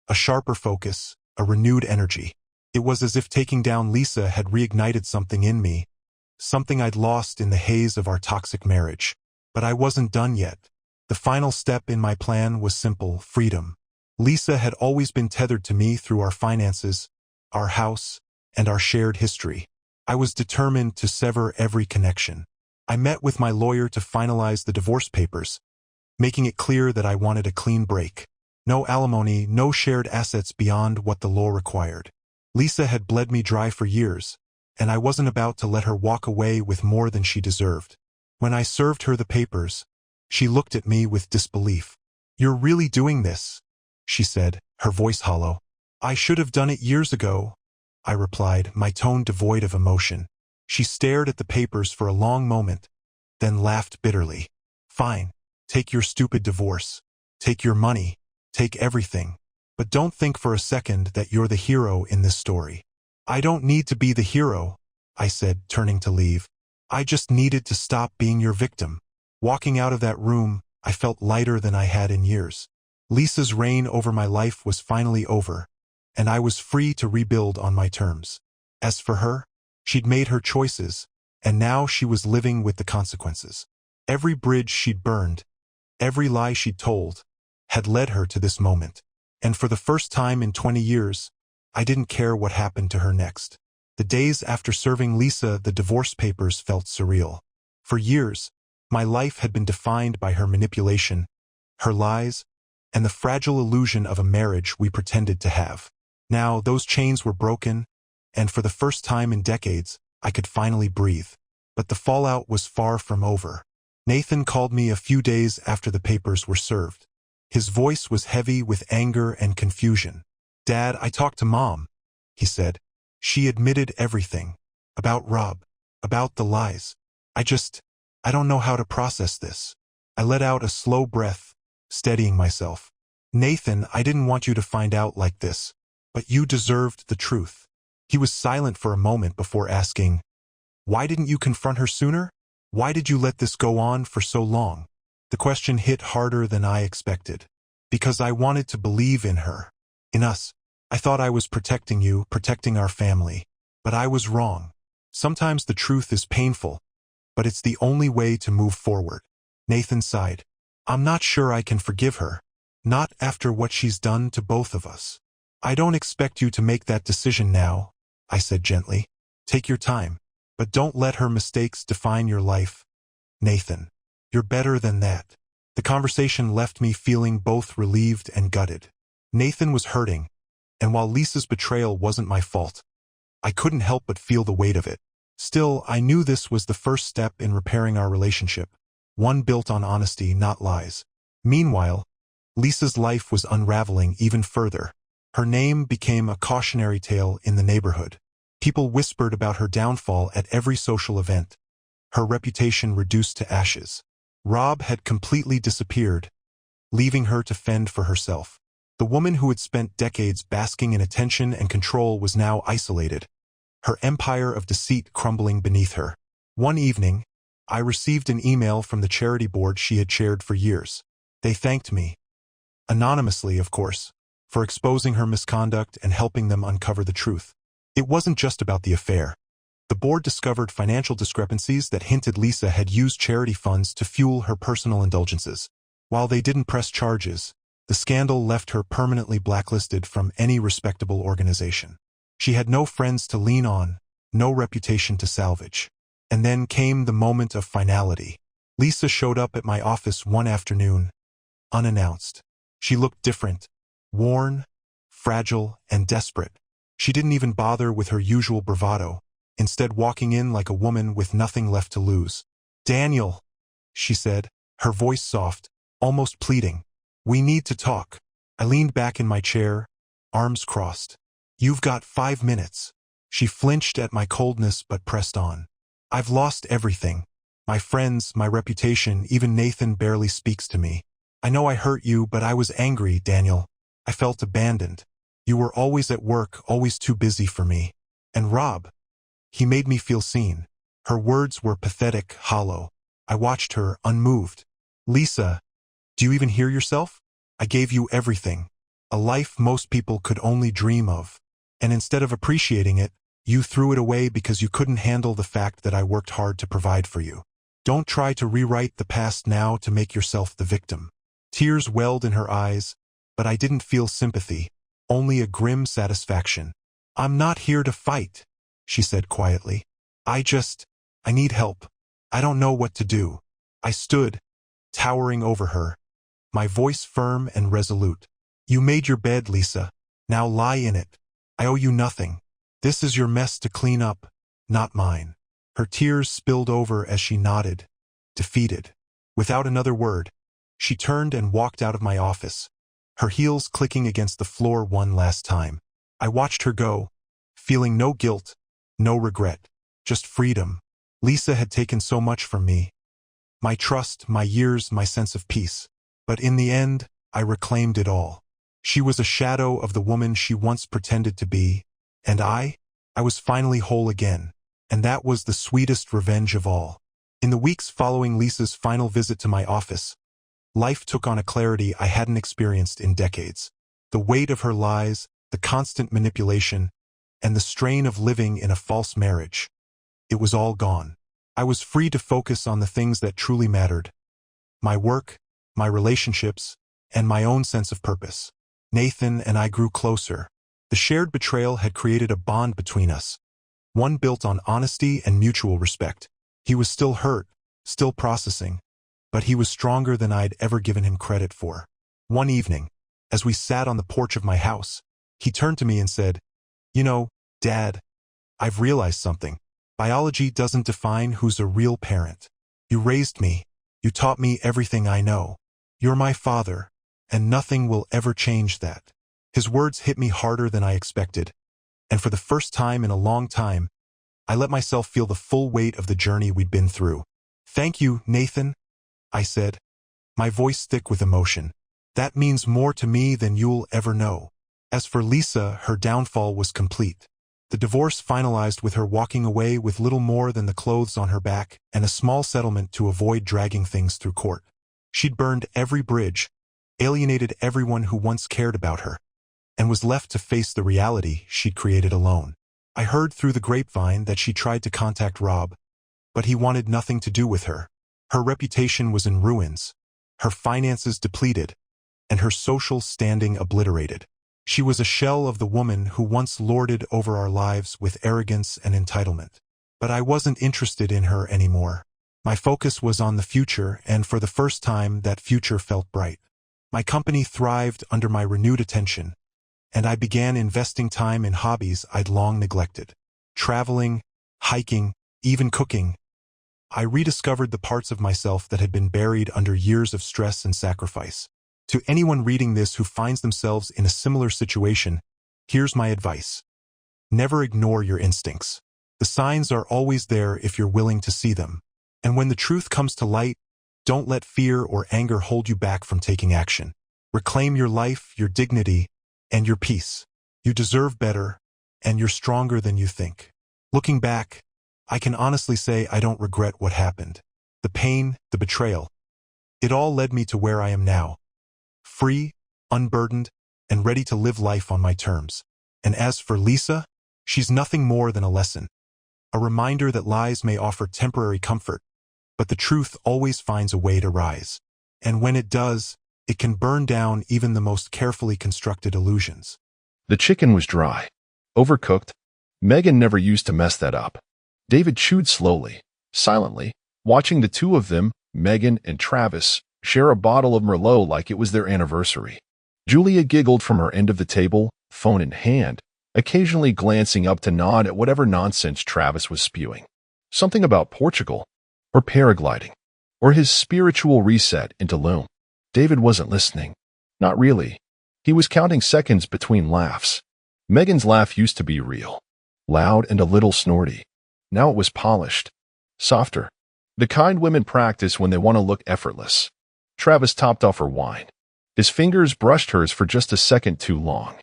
A sharper focus, a renewed energy. It was as if taking down Lisa had reignited something in me, something I'd lost in the haze of our toxic marriage. But I wasn't done yet. The final step in my plan was simple: freedom. Lisa had always been tethered to me through our finances, our house, and our shared history. I was determined to sever every connection. I met with my lawyer to finalize the divorce papers, making it clear that I wanted a clean break. No alimony, no shared assets beyond what the law required. Lisa had bled me dry for years, and I wasn't about to let her walk away with more than she deserved. When I served her the papers, she looked at me with disbelief. "You're really doing this?" she said, her voice hollow. "I should have done it years ago," I replied, my tone devoid of emotion. She stared at the papers for a long moment, then laughed bitterly. "Fine, take your stupid divorce. Take your money. Take everything. But don't think for a second that you're the hero in this story." "I don't need to be the hero," I said, turning to leave. "I just needed to stop being your victim." Walking out of that room, I felt lighter than I had in years. Lisa's reign over my life was finally over, and I was free to rebuild on my terms. As for her, she'd made her choices, and now she was living with the consequences. Every bridge she'd burned, every lie she'd told, had led her to this moment. And for the first time in 20 years, I didn't care what happened to her next. The days after serving Lisa the divorce papers felt surreal. For years, my life had been defined by her manipulation, her lies, and the fragile illusion of a marriage we pretended to have. Now, those chains were broken, and for the first time in decades, I could finally breathe. But the fallout was far from over. Nathan called me a few days after the papers were served. His voice was heavy with anger and confusion. "Dad, I talked to Mom," he said. "She admitted everything. About Rob. About the lies. I don't know how to process this." I let out a slow breath, steadying myself. "Nathan, I didn't want you to find out like this, but you deserved the truth." He was silent for a moment before asking, "Why didn't you confront her sooner? Why did you let this go on for so long?" The question hit harder than I expected. "Because I wanted to believe in her. In us. I thought I was protecting you, protecting our family. But I was wrong. Sometimes the truth is painful, but it's the only way to move forward." Nathan sighed. "I'm not sure I can forgive her. Not after what she's done to both of us." "I don't expect you to make that decision now," I said gently. "Take your time. But don't let her mistakes define your life. Nathan, you're better than that." The conversation left me feeling both relieved and gutted. Nathan was hurting, and while Lisa's betrayal wasn't my fault, I couldn't help but feel the weight of it. Still, I knew this was the first step in repairing our relationship, one built on honesty, not lies. Meanwhile, Lisa's life was unraveling even further. Her name became a cautionary tale in the neighborhood. People whispered about her downfall at every social event. Her reputation reduced to ashes. Rob had completely disappeared, leaving her to fend for herself. The woman who had spent decades basking in attention and control was now isolated, her empire of deceit crumbling beneath her. One evening, I received an email from the charity board she had chaired for years. They thanked me, anonymously of course, for exposing her misconduct and helping them uncover the truth. It wasn't just about the affair. The board discovered financial discrepancies that hinted Lisa had used charity funds to fuel her personal indulgences. While they didn't press charges, the scandal left her permanently blacklisted from any respectable organization. She had no friends to lean on, no reputation to salvage. And then came the moment of finality. Lisa showed up at my office one afternoon, unannounced. She looked different, worn, fragile, and desperate. She didn't even bother with her usual bravado, instead walking in like a woman with nothing left to lose. "Daniel," she said, her voice soft, almost pleading. "We need to talk." I leaned back in my chair, arms crossed. "You've got 5 minutes." She flinched at my coldness but pressed on. "I've lost everything. My friends, my reputation, even Nathan barely speaks to me. I know I hurt you, but I was angry, Daniel. I felt abandoned. You were always at work, always too busy for me. And Rob, he made me feel seen. Her words were pathetic, hollow. I watched her, unmoved. Lisa, do you even hear yourself? I gave you everything. A life most people could only dream of. And instead of appreciating it, you threw it away because you couldn't handle the fact that I worked hard to provide for you. Don't try to rewrite the past now to make yourself the victim. Tears welled in her eyes, but I didn't feel sympathy, only a grim satisfaction. I'm not here to fight, she said quietly. I need help. I don't know what to do. I stood, towering over her, my voice firm and resolute. You made your bed, Lisa. Now lie in it. I owe you nothing. This is your mess to clean up, not mine. Her tears spilled over as she nodded, defeated. Without another word, she turned and walked out of my office, her heels clicking against the floor one last time. I watched her go, feeling no guilt, no regret, just freedom. Lisa had taken so much from me. My trust, my years, my sense of peace. But in the end, I reclaimed it all. She was a shadow of the woman she once pretended to be, and I was finally whole again. And that was the sweetest revenge of all. In the weeks following Lisa's final visit to my office, life took on a clarity I hadn't experienced in decades. The weight of her lies, the constant manipulation, and the strain of living in a false marriage. It was all gone. I was free to focus on the things that truly mattered. My work, my relationships, and my own sense of purpose. Nathan and I grew closer. The shared betrayal had created a bond between us, one built on honesty and mutual respect. He was still hurt, still processing, but he was stronger than I'd ever given him credit for. One evening, as we sat on the porch of my house, he turned to me and said, "You know, Dad, I've realized something. Biology doesn't define who's a real parent. You raised me. You taught me everything I know. You're my father, and nothing will ever change that." His words hit me harder than I expected, and for the first time in a long time, I let myself feel the full weight of the journey we'd been through. "Thank you, Nathan," I said, my voice thick with emotion. "That means more to me than you'll ever know." As for Lisa, her downfall was complete. The divorce finalized with her walking away with little more than the clothes on her back and a small settlement to avoid dragging things through court. She'd burned every bridge, alienated everyone who once cared about her, and was left to face the reality she'd created alone. I heard through the grapevine that she tried to contact Rob, but he wanted nothing to do with her. Her reputation was in ruins, her finances depleted, and her social standing obliterated. She was a shell of the woman who once lorded over our lives with arrogance and entitlement. But I wasn't interested in her anymore. My focus was on the future, and for the first time, that future felt bright. My company thrived under my renewed attention, and I began investing time in hobbies I'd long neglected. Traveling, hiking, even cooking. I rediscovered the parts of myself that had been buried under years of stress and sacrifice. To anyone reading this who finds themselves in a similar situation, here's my advice. Never ignore your instincts. The signs are always there if you're willing to see them. And when the truth comes to light, don't let fear or anger hold you back from taking action. Reclaim your life, your dignity, and your peace. You deserve better, and you're stronger than you think. Looking back, I can honestly say I don't regret what happened. The pain, the betrayal, it all led me to where I am now. Free, unburdened, and ready to live life on my terms. And as for Lisa, she's nothing more than a lesson. A reminder that lies may offer temporary comfort, but the truth always finds a way to rise. And when it does, it can burn down even the most carefully constructed illusions. The chicken was dry, overcooked. Megan never used to mess that up. David chewed slowly, silently, watching the two of them, Megan and Travis, share a bottle of Merlot like it was their anniversary. Julia giggled from her end of the table, phone in hand, occasionally glancing up to nod at whatever nonsense Travis was spewing. Something about Portugal, or paragliding, or his spiritual reset into Tulum. David wasn't listening. Not really. He was counting seconds between laughs. Megan's laugh used to be real, loud and a little snorty. Now it was polished, softer. The kind women practice when they want to look effortless. Travis topped off her wine. His fingers brushed hers for just a second too long.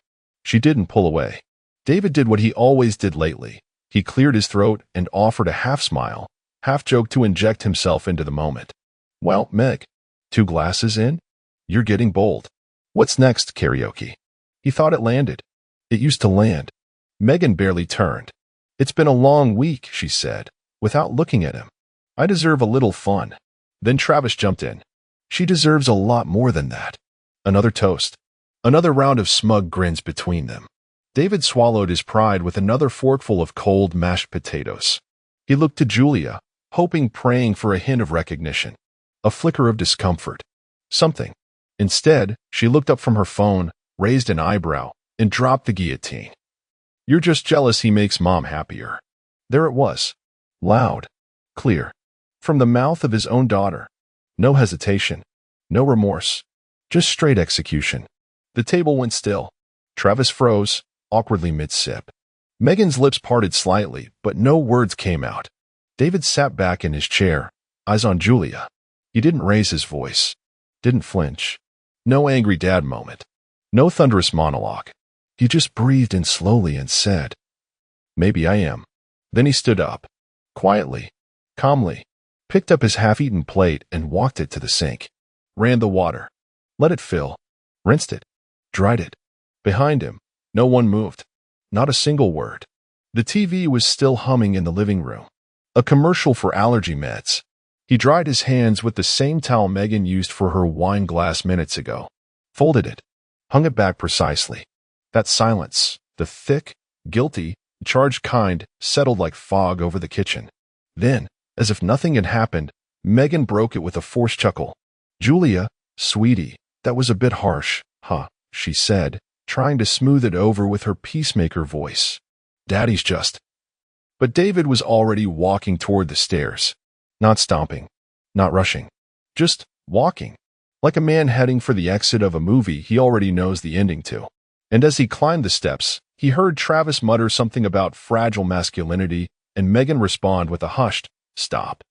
She didn't pull away. David did what he always did lately. He cleared his throat and offered a half-smile, half-joke to inject himself into the moment. Well, Meg, 2 glasses in? You're getting bold. What's next, karaoke? He thought it landed. It used to land. Megan barely turned. It's been a long week, she said, without looking at him. I deserve a little fun. Then Travis jumped in. She deserves a lot more than that. Another toast. Another round of smug grins between them. David swallowed his pride with another forkful of cold mashed potatoes. He looked to Julia, hoping, praying for a hint of recognition. A flicker of discomfort. Something. Instead, she looked up from her phone, raised an eyebrow, and dropped the guillotine. You're just jealous he makes Mom happier. There it was. Loud. Clear. From the mouth of his own daughter. No hesitation. No remorse. Just straight execution. The table went still. Travis froze, awkwardly mid-sip. Megan's lips parted slightly, but no words came out. David sat back in his chair, eyes on Julia. He didn't raise his voice. Didn't flinch. No angry dad moment. No thunderous monologue. He just breathed in slowly and said, "Maybe I am." Then he stood up. Quietly. Calmly. Picked up his half-eaten plate and walked it to the sink. Ran the water. Let it fill. Rinsed it. Dried it. Behind him, no one moved. Not a single word. The TV was still humming in the living room. A commercial for allergy meds. He dried his hands with the same towel Megan used for her wine glass minutes ago. Folded it. Hung it back precisely. That silence, the thick, guilty, charged kind, settled like fog over the kitchen. Then, as if nothing had happened, Megan broke it with a forced chuckle. "Julia, sweetie, that was a bit harsh, huh?" she said, trying to smooth it over with her peacemaker voice. "Daddy's just—" But David was already walking toward the stairs. Not stomping. Not rushing. Just walking. Like a man heading for the exit of a movie he already knows the ending to. And as he climbed the steps, he heard Travis mutter something about fragile masculinity and Megan respond with a hushed, "Stop."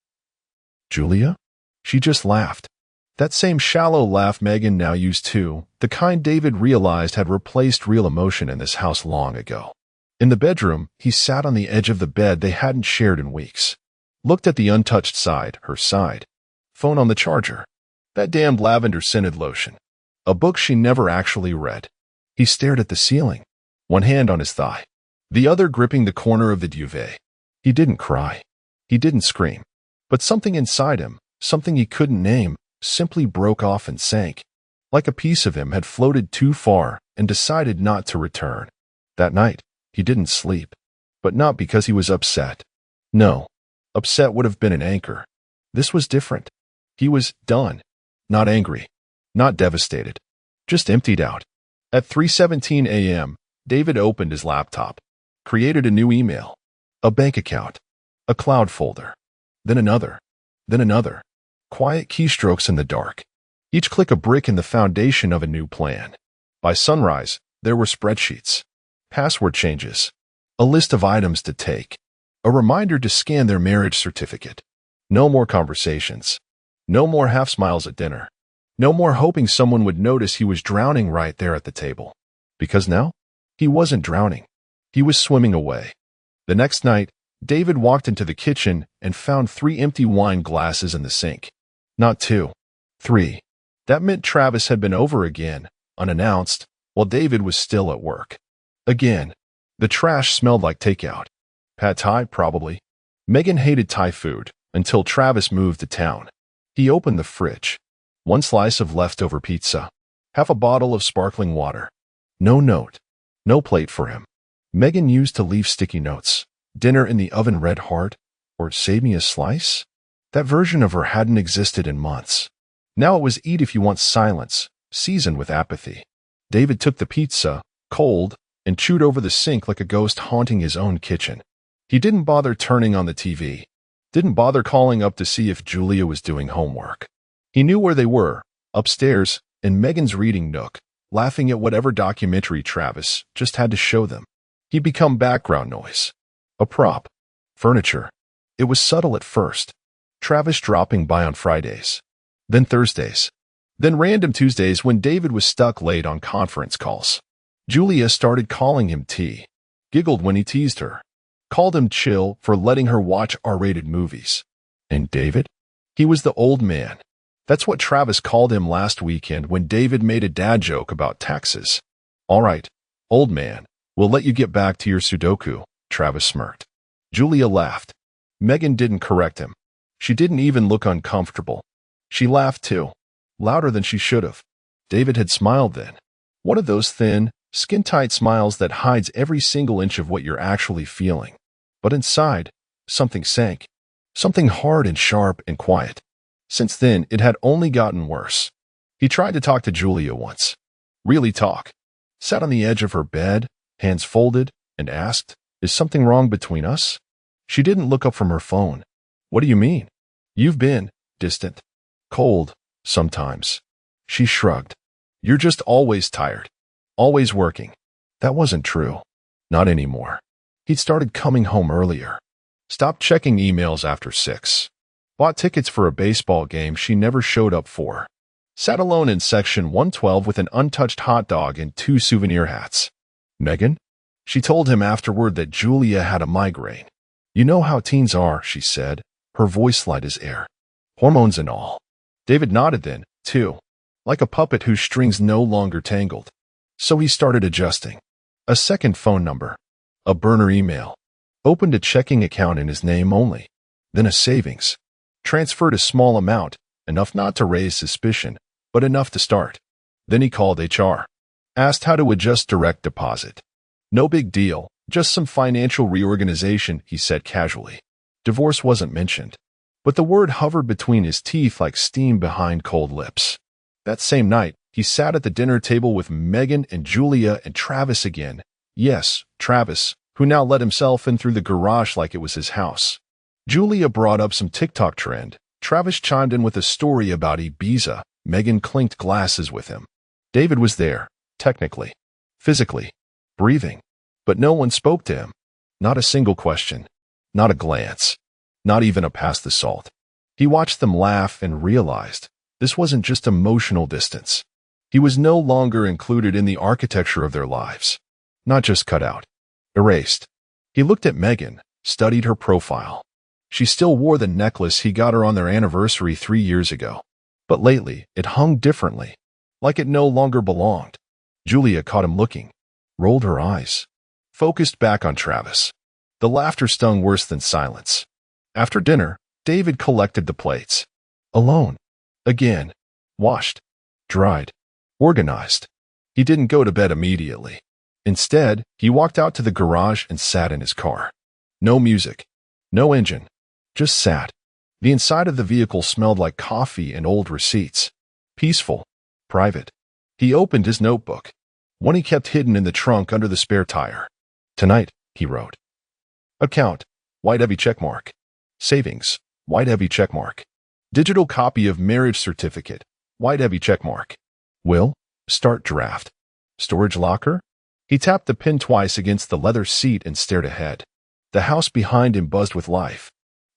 "Julia?" She just laughed. That same shallow laugh Megan now used too, the kind David realized had replaced real emotion in this house long ago. In the bedroom, he sat on the edge of the bed they hadn't shared in weeks. Looked at the untouched side, her side. Phone on the charger. That damned lavender-scented lotion. A book she never actually read. He stared at the ceiling, one hand on his thigh, the other gripping the corner of the duvet. He didn't cry. He didn't scream. But something inside him, something he couldn't name, simply broke off and sank. Like a piece of him had floated too far and decided not to return. That night, he didn't sleep. But not because he was upset. No. Upset would have been an anchor. This was different. He was done. Not angry. Not devastated. Just emptied out. At 3:17 a.m., David opened his laptop. Created a new email. A bank account. A cloud folder. Then another. Then another. Quiet keystrokes in the dark. Each click a brick in the foundation of a new plan. By sunrise, there were spreadsheets. Password changes. A list of items to take. A reminder to scan their marriage certificate. No more conversations. No more half smiles at dinner. No more hoping someone would notice he was drowning right there at the table. Because now, he wasn't drowning. He was swimming away. The next night, David walked into the kitchen and found 3 empty wine glasses in the sink. Not 2. 3. That meant Travis had been over again, unannounced, while David was still at work. Again. The trash smelled like takeout. Pad Thai, probably. Megan hated Thai food until Travis moved to town. He opened the fridge. 1 slice of leftover pizza. Half a bottle of sparkling water. No note. No plate for him. Megan used to leave sticky notes. Dinner in the oven, red heart, or save me a slice? That version of her hadn't existed in months. Now it was eat if you want silence, seasoned with apathy. David took the pizza, cold, and chewed over the sink like a ghost haunting his own kitchen. He didn't bother turning on the TV. Didn't bother calling up to see if Julia was doing homework. He knew where they were, upstairs, in Megan's reading nook, laughing at whatever documentary Travis just had to show them. He'd become background noise. A prop. Furniture. It was subtle at first. Travis dropping by on Fridays. Then Thursdays. Then random Tuesdays when David was stuck late on conference calls. Julia started calling him T, giggled when he teased her, called him chill for letting her watch R-rated movies. And David? He was the old man. That's what Travis called him last weekend when David made a dad joke about taxes. All right, old man, we'll let you get back to your Sudoku, Travis smirked. Julia laughed. Megan didn't correct him. She didn't even look uncomfortable. She laughed too, louder than she should have. David had smiled then. One of those thin, skin-tight smiles that hides every single inch of what you're actually feeling. But inside, something sank. Something hard and sharp and quiet. Since then, it had only gotten worse. He tried to talk to Julia once. Really talk. Sat on the edge of her bed, hands folded, and asked, "Is something wrong between us?" She didn't look up from her phone. "What do you mean?" "You've been distant. Cold, sometimes." She shrugged. "You're just always tired. Always working." That wasn't true. Not anymore. He'd started coming home earlier. Stopped checking emails after 6. Bought tickets for a baseball game she never showed up for. Sat alone in section 112 with an untouched hot dog and 2 souvenir hats. "Megan?" She told him afterward that Julia had a migraine. "You know how teens are," she said, her voice light as air. "Hormones and all." David nodded then, too, like a puppet whose strings no longer tangled. So he started adjusting. A second phone number. A burner email. Opened a checking account in his name only. Then a savings. Transferred a small amount, enough not to raise suspicion, but enough to start. Then he called HR. Asked how to adjust direct deposit. "No big deal, just some financial reorganization," he said casually. Divorce wasn't mentioned. But the word hovered between his teeth like steam behind cold lips. That same night, he sat at the dinner table with Megan and Julia and Travis again. Yes, Travis, who now let himself in through the garage like it was his house. Julia brought up some TikTok trend. Travis chimed in with a story about Ibiza. Megan clinked glasses with him. David was there, technically, physically, breathing. But no one spoke to him. Not a single question. Not a glance. Not even a pass the salt. He watched them laugh and realized this wasn't just emotional distance. He was no longer included in the architecture of their lives. Not just cut out. Erased. He looked at Megan, studied her profile. She still wore the necklace he got her on their anniversary 3 years ago. But lately, it hung differently, like it no longer belonged. Julia caught him looking, rolled her eyes, focused back on Travis. The laughter stung worse than silence. After dinner, David collected the plates. Alone. Again. Washed. Dried. Organized. He didn't go to bed immediately. Instead, he walked out to the garage and sat in his car. No music. No engine. Just sat. The inside of the vehicle smelled like coffee and old receipts. Peaceful. Private. He opened his notebook. One he kept hidden in the trunk under the spare tire. "Tonight," he wrote. Account. White heavy checkmark. Savings. White heavy checkmark. Digital copy of marriage certificate. White heavy checkmark. Will. Start draft. Storage locker. He tapped the pin twice against the leather seat and stared ahead. The house behind him buzzed with life.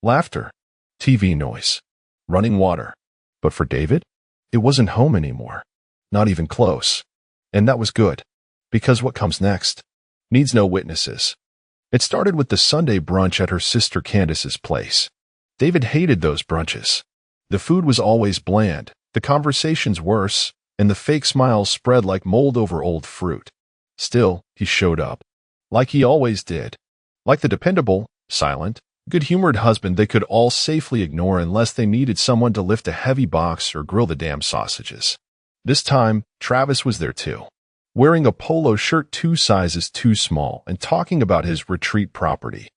Laughter. TV noise. Running water. But for David, it wasn't home anymore. Not even close. And that was good. Because what comes next needs no witnesses. It started with the Sunday brunch at her sister Candace's place. David hated those brunches. The food was always bland, the conversations worse, and the fake smiles spread like mold over old fruit. Still, he showed up. Like he always did. Like the dependable, silent, good-humored husband they could all safely ignore unless they needed someone to lift a heavy box or grill the damn sausages. This time, Travis was there too. Wearing a polo shirt 2 sizes too small and talking about his retreat property.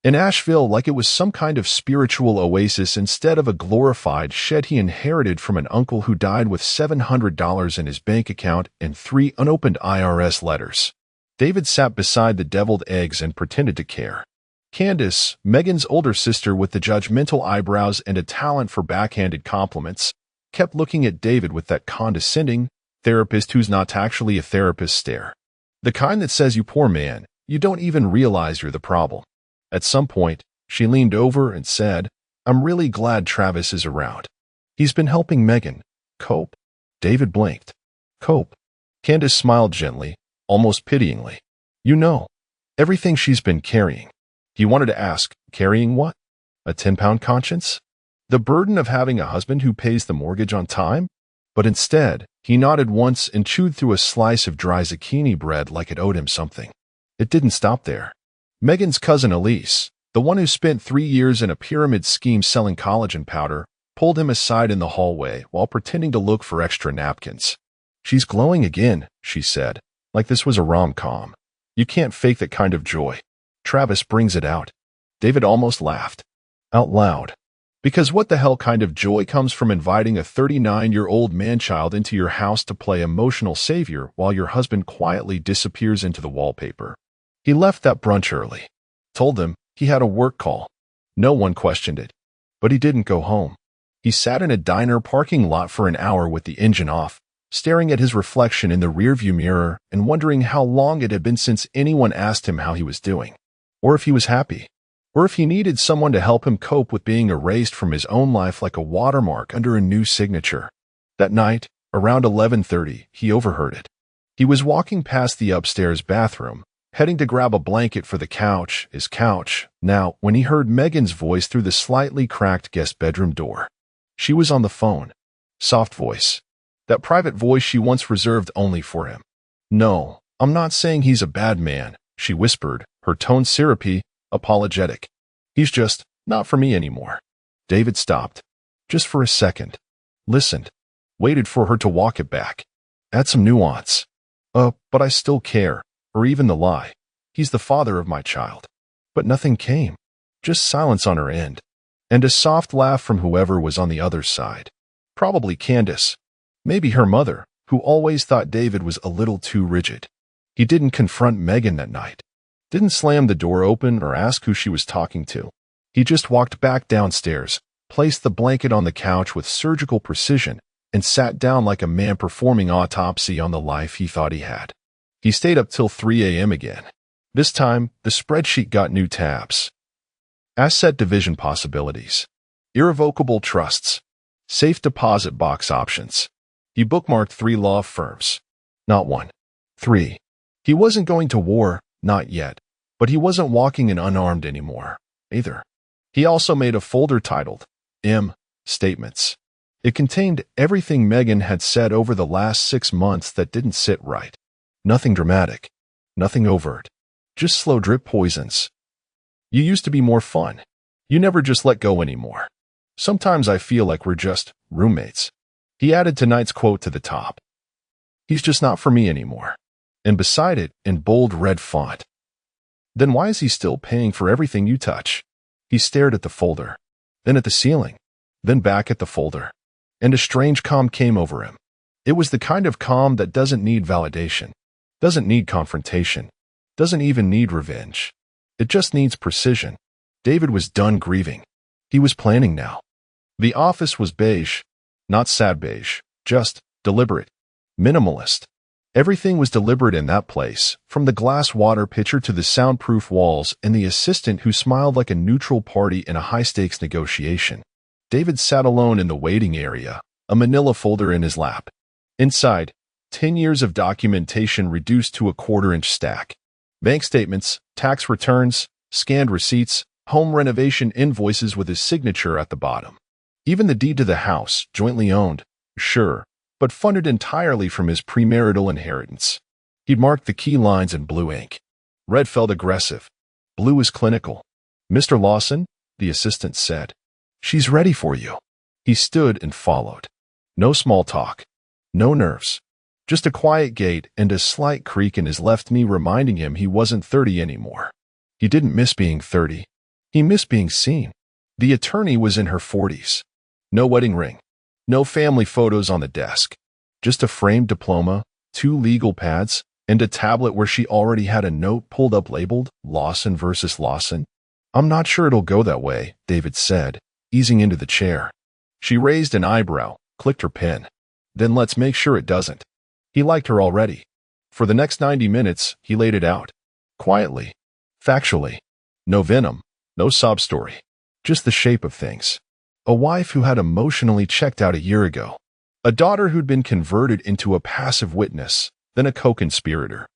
In Asheville, like it was some kind of spiritual oasis instead of a glorified shed he inherited from an uncle who died with $700 in his bank account and 3 unopened IRS letters. David sat beside the deviled eggs and pretended to care. Candace, Megan's older sister with the judgmental eyebrows and a talent for backhanded compliments, kept looking at David with that condescending, therapist who's not actually a therapist stare. The kind that says, "You poor man, you don't even realize you're the problem." At some point, she leaned over and said, "I'm really glad Travis is around. He's been helping Megan cope." David blinked. Cope. Candace smiled gently, almost pityingly. You know, everything she's been carrying. He wanted to ask, carrying what? A 10-pound conscience? The burden of having a husband who pays the mortgage on time? But instead, he nodded once and chewed through a slice of dry zucchini bread like it owed him something. It didn't stop there. Megan's cousin Elise, the one who spent 3 years in a pyramid scheme selling collagen powder, pulled him aside in the hallway while pretending to look for extra napkins. She's glowing again, she said, like this was a rom-com. You can't fake that kind of joy. Travis brings it out. David almost laughed. Out loud. Because what the hell kind of joy comes from inviting a 39-year-old man-child into your house to play emotional savior while your husband quietly disappears into the wallpaper? He left that brunch early. Told them he had a work call. No one questioned it. But he didn't go home. He sat in a diner parking lot for an hour with the engine off, staring at his reflection in the rearview mirror and wondering how long it had been since anyone asked him how he was doing, or if he was happy, or if he needed someone to help him cope with being erased from his own life like a watermark under a new signature. That night, around 11:30, he overheard it. He was walking past the upstairs bathroom, heading to grab a blanket for the couch, his couch, now, when he heard Megan's voice through the slightly cracked guest bedroom door. She was on the phone. Soft voice. That private voice she once reserved only for him. No, I'm not saying he's a bad man, she whispered, her tone syrupy, apologetic. He's just not for me anymore. David stopped. Just for a second. Listened. Waited for her to walk it back. Add some nuance. But I still care, or even the lie. He's the father of my child. But nothing came. Just silence on her end. And a soft laugh from whoever was on the other side. Probably Candace. Maybe her mother, who always thought David was a little too rigid. He didn't confront Megan that night. Didn't slam the door open or ask who she was talking to. He just walked back downstairs, placed the blanket on the couch with surgical precision, and sat down like a man performing autopsy on the life he thought he had. He stayed up till 3 a.m. again. This time, the spreadsheet got new tabs. Asset division possibilities. Irrevocable trusts. Safe deposit box options. He bookmarked 3 law firms. Not 1. 3. He wasn't going to war, not yet, but he wasn't walking in unarmed anymore, either. He also made a folder titled M. Statements. It contained everything Megan had said over the last 6 months that didn't sit right. Nothing dramatic. Nothing overt. Just slow drip poisons. You used to be more fun. You never just let go anymore. Sometimes I feel like we're just roommates. He added tonight's quote to the top. He's just not for me anymore. And beside it, in bold red font. Then why is he still paying for everything you touch? He stared at the folder, then at the ceiling, then back at the folder. And a strange calm came over him. It was the kind of calm that doesn't need validation, doesn't need confrontation, doesn't even need revenge. It just needs precision. David was done grieving. He was planning now. The office was beige, not sad beige, just deliberate, minimalist. Everything was deliberate in that place, from the glass water pitcher to the soundproof walls and the assistant who smiled like a neutral party in a high-stakes negotiation. David sat alone in the waiting area, a manila folder in his lap. Inside, 10 years of documentation reduced to a quarter-inch stack. Bank statements, tax returns, scanned receipts, home renovation invoices with his signature at the bottom. Even the deed to the house, jointly owned, sure, but funded entirely from his premarital inheritance. He'd marked the key lines in blue ink. Red felt aggressive. Blue is clinical. Mr. Lawson, the assistant said. She's ready for you. He stood and followed. No small talk. No nerves. Just a quiet gait and a slight creak in his left knee reminding him he wasn't 30 anymore. He didn't miss being 30. He missed being seen. The attorney was in her 40s. No wedding ring. No family photos on the desk. Just a framed diploma, 2 legal pads, and a tablet where she already had a note pulled up labeled Lawson versus Lawson. I'm not sure it'll go that way, David said, easing into the chair. She raised an eyebrow, clicked her pen. Then let's make sure it doesn't. He liked her already. For the next 90 minutes, he laid it out. Quietly. Factually. No venom. No sob story. Just the shape of things. A wife who had emotionally checked out a year ago. A daughter who'd been converted into a passive witness, then a co-conspirator.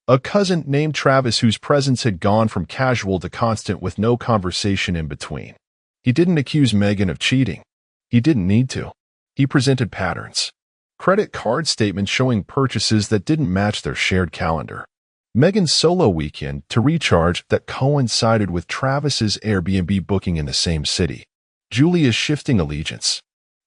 A cousin named Travis whose presence had gone from casual to constant with no conversation in between. He didn't accuse Megan of cheating. He didn't need to. He presented patterns. Credit card statements showing purchases that didn't match their shared calendar. Megan's solo weekend to recharge that coincided with Travis's Airbnb booking in the same city. Julia's shifting allegiance.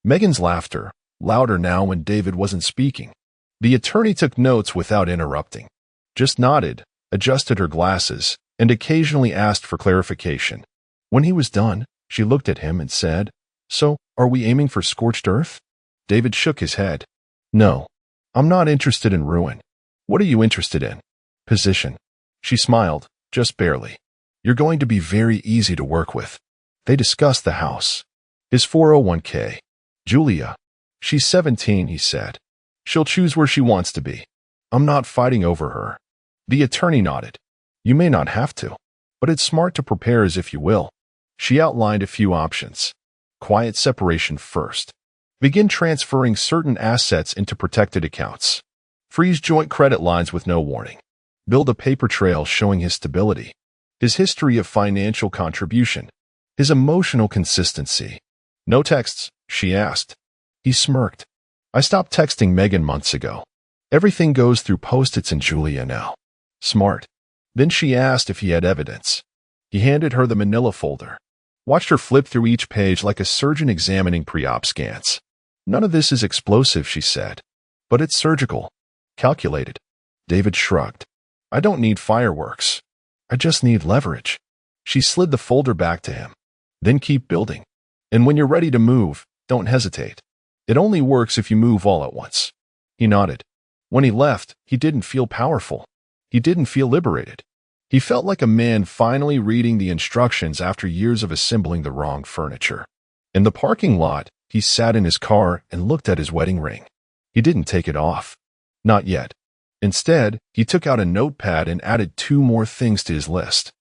Megan's laughter, louder now when David wasn't speaking. The attorney took notes without interrupting. Just nodded, adjusted her glasses, and occasionally asked for clarification. When he was done, she looked at him and said, "So, are we aiming for scorched earth?" David shook his head. "No. I'm not interested in ruin. What are you interested in?" "Position." She smiled, just barely. "You're going to be very easy to work with." They discussed the house. His 401k. Julia. "She's 17, he said. She'll choose where she wants to be. I'm not fighting over her." The attorney nodded. "You may not have to, but it's smart to prepare as if you will." She outlined a few options. Quiet separation first. Begin transferring certain assets into protected accounts. Freeze joint credit lines with no warning. Build a paper trail showing his stability, his history of financial contribution, his emotional consistency. "No texts?" she asked. He smirked. "I stopped texting Megan months ago. Everything goes through Post-its and Julia now." "Smart." Then she asked if he had evidence. He handed her the manila folder. Watched her flip through each page like a surgeon examining pre-op scans. "None of this is explosive," she said. "But it's surgical. Calculated." David shrugged. "I don't need fireworks. I just need leverage." She slid the folder back to him. "Then keep building. And when you're ready to move, don't hesitate. It only works if you move all at once." He nodded. When he left, he didn't feel powerful. He didn't feel liberated. He felt like a man finally reading the instructions after years of assembling the wrong furniture. In the parking lot, he sat in his car and looked at his wedding ring. He didn't take it off. Not yet. Instead, he took out a notepad and added 2 more things to his list.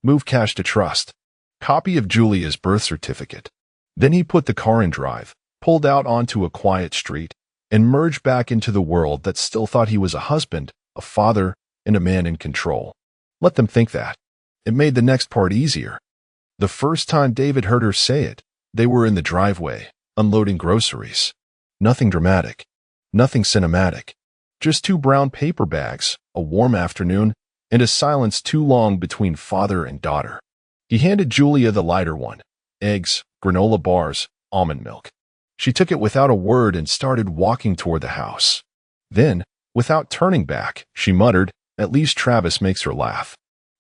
Move cash to trust. Copy of Julia's birth certificate. Then he put the car in drive, pulled out onto a quiet street, and merged back into the world that still thought he was a husband, a father, and a man in control. Let them think that. It made the next part easier. The first time David heard her say it, they were in the driveway, unloading groceries. Nothing dramatic. Nothing cinematic. Just 2 brown paper bags, a warm afternoon, and a silence too long between father and daughter. He handed Julia the lighter one. Eggs, granola bars, almond milk. She took it without a word and started walking toward the house. Then, without turning back, she muttered, "At least Travis makes her laugh."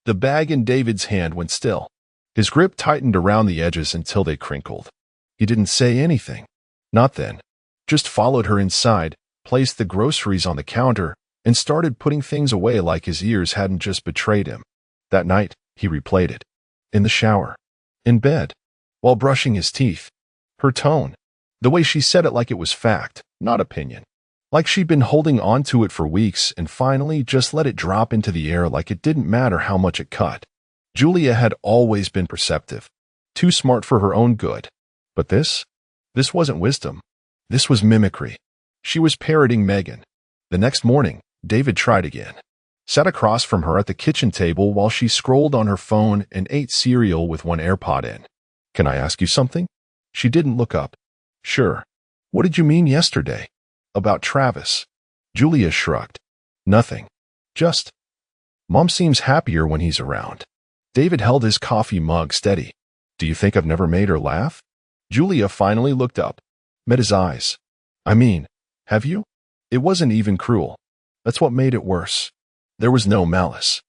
The bag in David's hand went still. His grip tightened around the edges until they crinkled. He didn't say anything. Not then. Just followed her inside, placed the groceries on the counter, and started putting things away like his ears hadn't just betrayed him. That night, he replayed it. In the shower. In bed. While brushing his teeth. Her tone. The way she said it like it was fact, not opinion. Like she'd been holding on to it for weeks and finally just let it drop into the air like it didn't matter how much it cut. Julia had always been perceptive. Too smart for her own good. But this wasn't wisdom. This was mimicry. She was parroting Megan. The next morning, David tried again. Sat across from her at the kitchen table while she scrolled on her phone and ate cereal with one AirPod in. "Can I ask you something?" She didn't look up. "Sure." "What did you mean yesterday?" "About Travis." Julia shrugged. "Nothing. Just, Mom seems happier when he's around." David held his coffee mug steady. "Do you think I've never made her laugh?" Julia finally looked up. Met his eyes. "I mean, have you?" It wasn't even cruel. That's what made it worse. There was no malice.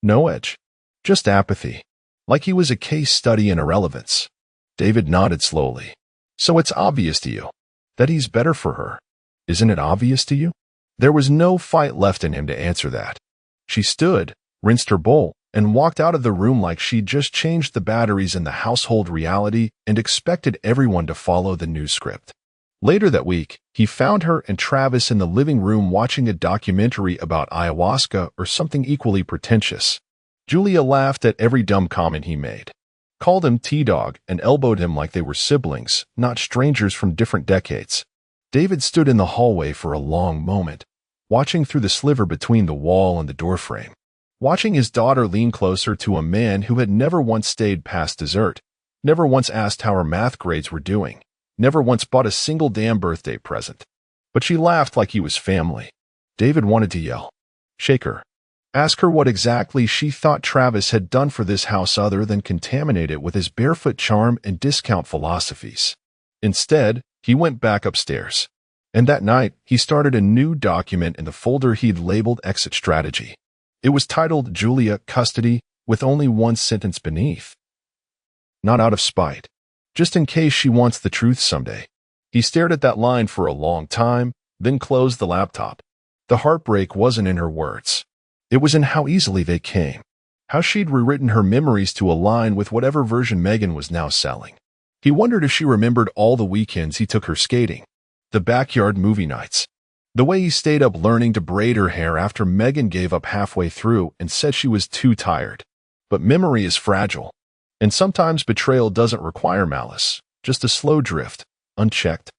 No edge. Just apathy. Like he was a case study in irrelevance. David nodded slowly. "So it's obvious to you that he's better for her. Isn't it obvious to you?" There was no fight left in him to answer that. She stood, rinsed her bowl, and walked out of the room like she'd just changed the batteries in the household reality and expected everyone to follow the new script. Later that week, he found her and Travis in the living room watching a documentary about ayahuasca or something equally pretentious. Julia laughed at every dumb comment he made, called him T-Dog, and elbowed him like they were siblings, not strangers from different decades. David stood in the hallway for a long moment, watching through the sliver between the wall and the doorframe. Watching his daughter lean closer to a man who had never once stayed past dessert, never once asked how her math grades were doing, never once bought a single damn birthday present. But she laughed like he was family. David wanted to yell, shake her, ask her what exactly she thought Travis had done for this house other than contaminate it with his barefoot charm and discount philosophies. Instead, he went back upstairs. And that night, he started a new document in the folder he'd labeled Exit Strategy. It was titled Julia Custody, with only one sentence beneath. Not out of spite, just in case she wants the truth someday. He stared at that line for a long time, then closed the laptop. The heartbreak wasn't in her words. It was in how easily they came. How she'd rewritten her memories to align with whatever version Megan was now selling. He wondered if she remembered all the weekends he took her skating, the backyard movie nights, the way he stayed up learning to braid her hair after Megan gave up halfway through and said she was too tired. But memory is fragile, and sometimes betrayal doesn't require malice, just a slow drift, unchecked.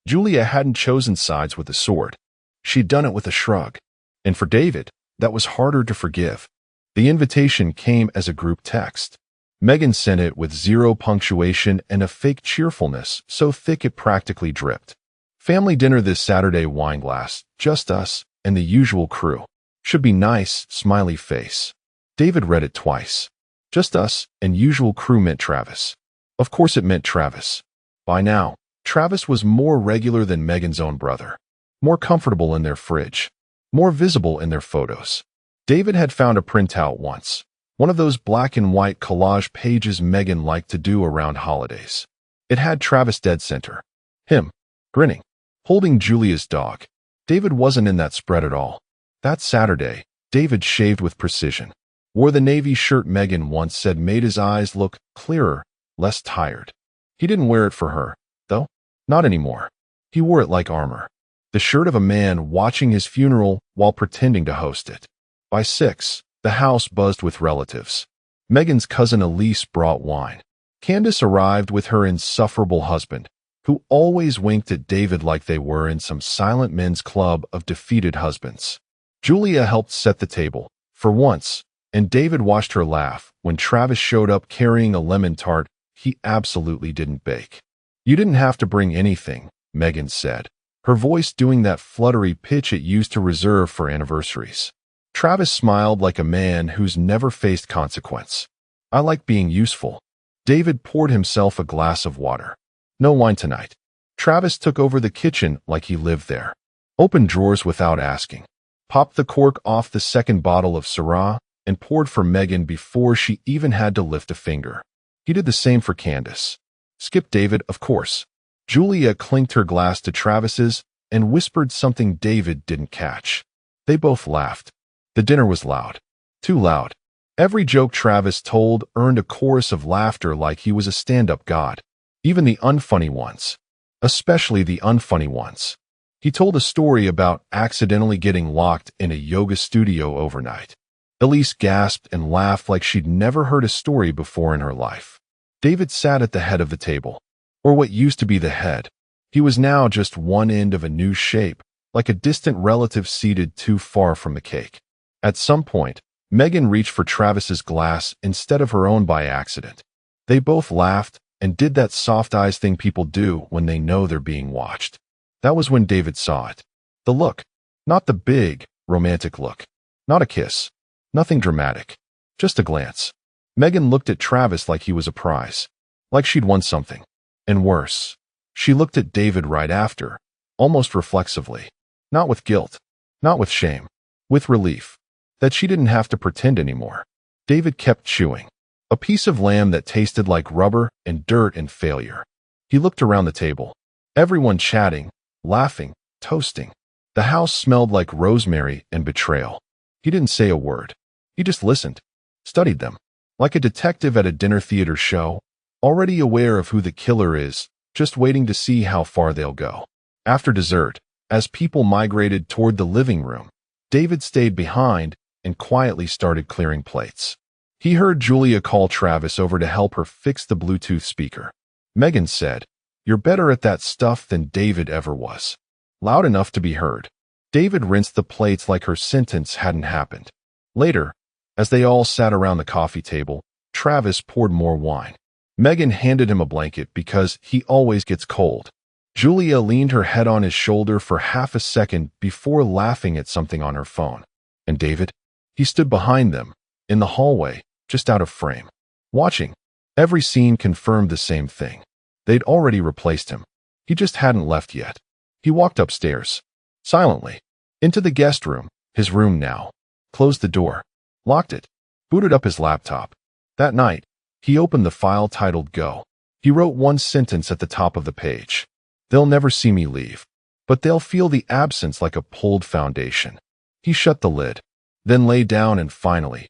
Julia hadn't chosen sides with a sword. She'd done it with a shrug. And for David, that was harder to forgive. The invitation came as a group text. Megan sent it with zero punctuation and a fake cheerfulness so thick it practically dripped. Family dinner this Saturday, wine glass, just us and the usual crew. Should be nice, smiley face. David read it twice. Just us and usual crew meant Travis. Of course it meant Travis. By now, Travis was more regular than Megan's own brother. More comfortable in their fridge. More visible in their photos. David had found a printout once. One of those black and white collage pages Megan liked to do around holidays. It had Travis dead center. Him, grinning, holding Julia's dog. David wasn't in that spread at all. That Saturday, David shaved with precision. Wore the navy shirt Megan once said made his eyes look clearer, less tired. He didn't wear it for her, though. Not anymore. He wore it like armor. The shirt of a man watching his funeral while pretending to host it. By 6, the house buzzed with relatives. Megan's cousin Elise brought wine. Candace arrived with her insufferable husband, who always winked at David like they were in some silent men's club of defeated husbands. Julia helped set the table, for once, and David watched her laugh when Travis showed up carrying a lemon tart he absolutely didn't bake. You didn't have to bring anything, Megan said, her voice doing that fluttery pitch it used to reserve for anniversaries. Travis smiled like a man who's never faced consequence. I like being useful. David poured himself a glass of water. No wine tonight. Travis took over the kitchen like he lived there. Opened drawers without asking. Popped the cork off the second bottle of Syrah and poured for Megan before she even had to lift a finger. He did the same for Candace. Skipped David, of course. Julia clinked her glass to Travis's and whispered something David didn't catch. They both laughed. The dinner was loud. Too loud. Every joke Travis told earned a chorus of laughter like he was a stand-up god. Even the unfunny ones. Especially the unfunny ones. He told a story about accidentally getting locked in a yoga studio overnight. Elise gasped and laughed like she'd never heard a story before in her life. David sat at the head of the table. Or what used to be the head. He was now just one end of a new shape, like a distant relative seated too far from the cake. At some point, Megan reached for Travis's glass instead of her own by accident. They both laughed and did that soft eyes thing people do when they know they're being watched. That was when David saw it. The look. Not the big, romantic look. Not a kiss. Nothing dramatic. Just a glance. Megan looked at Travis like he was a prize. Like she'd won something. And worse. She looked at David right after, almost reflexively. Not with guilt. Not with shame. With relief. That she didn't have to pretend anymore. David kept chewing. A piece of lamb that tasted like rubber and dirt and failure. He looked around the table. Everyone chatting, laughing, toasting. The house smelled like rosemary and betrayal. He didn't say a word. He just listened. Studied them. Like a detective at a dinner theater show, already aware of who the killer is, just waiting to see how far they'll go. After dessert, as people migrated toward the living room, David stayed behind and quietly started clearing plates. He heard Julia call Travis over to help her fix the Bluetooth speaker. Megan said, "You're better at that stuff than David ever was." loud enough to be heard. David rinsed the plates like her sentence hadn't happened. Later, as they all sat around the coffee table, Travis poured more wine. Megan handed him a blanket because he always gets cold. Julia leaned her head on his shoulder for half a second before laughing at something on her phone. And David? He stood behind them, in the hallway, just out of frame. Watching. Every scene confirmed the same thing. They'd already replaced him. He just hadn't left yet. He walked upstairs, silently, into the guest room, his room now, closed the door, locked it, booted up his laptop. That night, he opened the file titled Go. He wrote one sentence at the top of the page. They'll never see me leave, but they'll feel the absence like a pulled foundation. He shut the lid, then lay down and finally,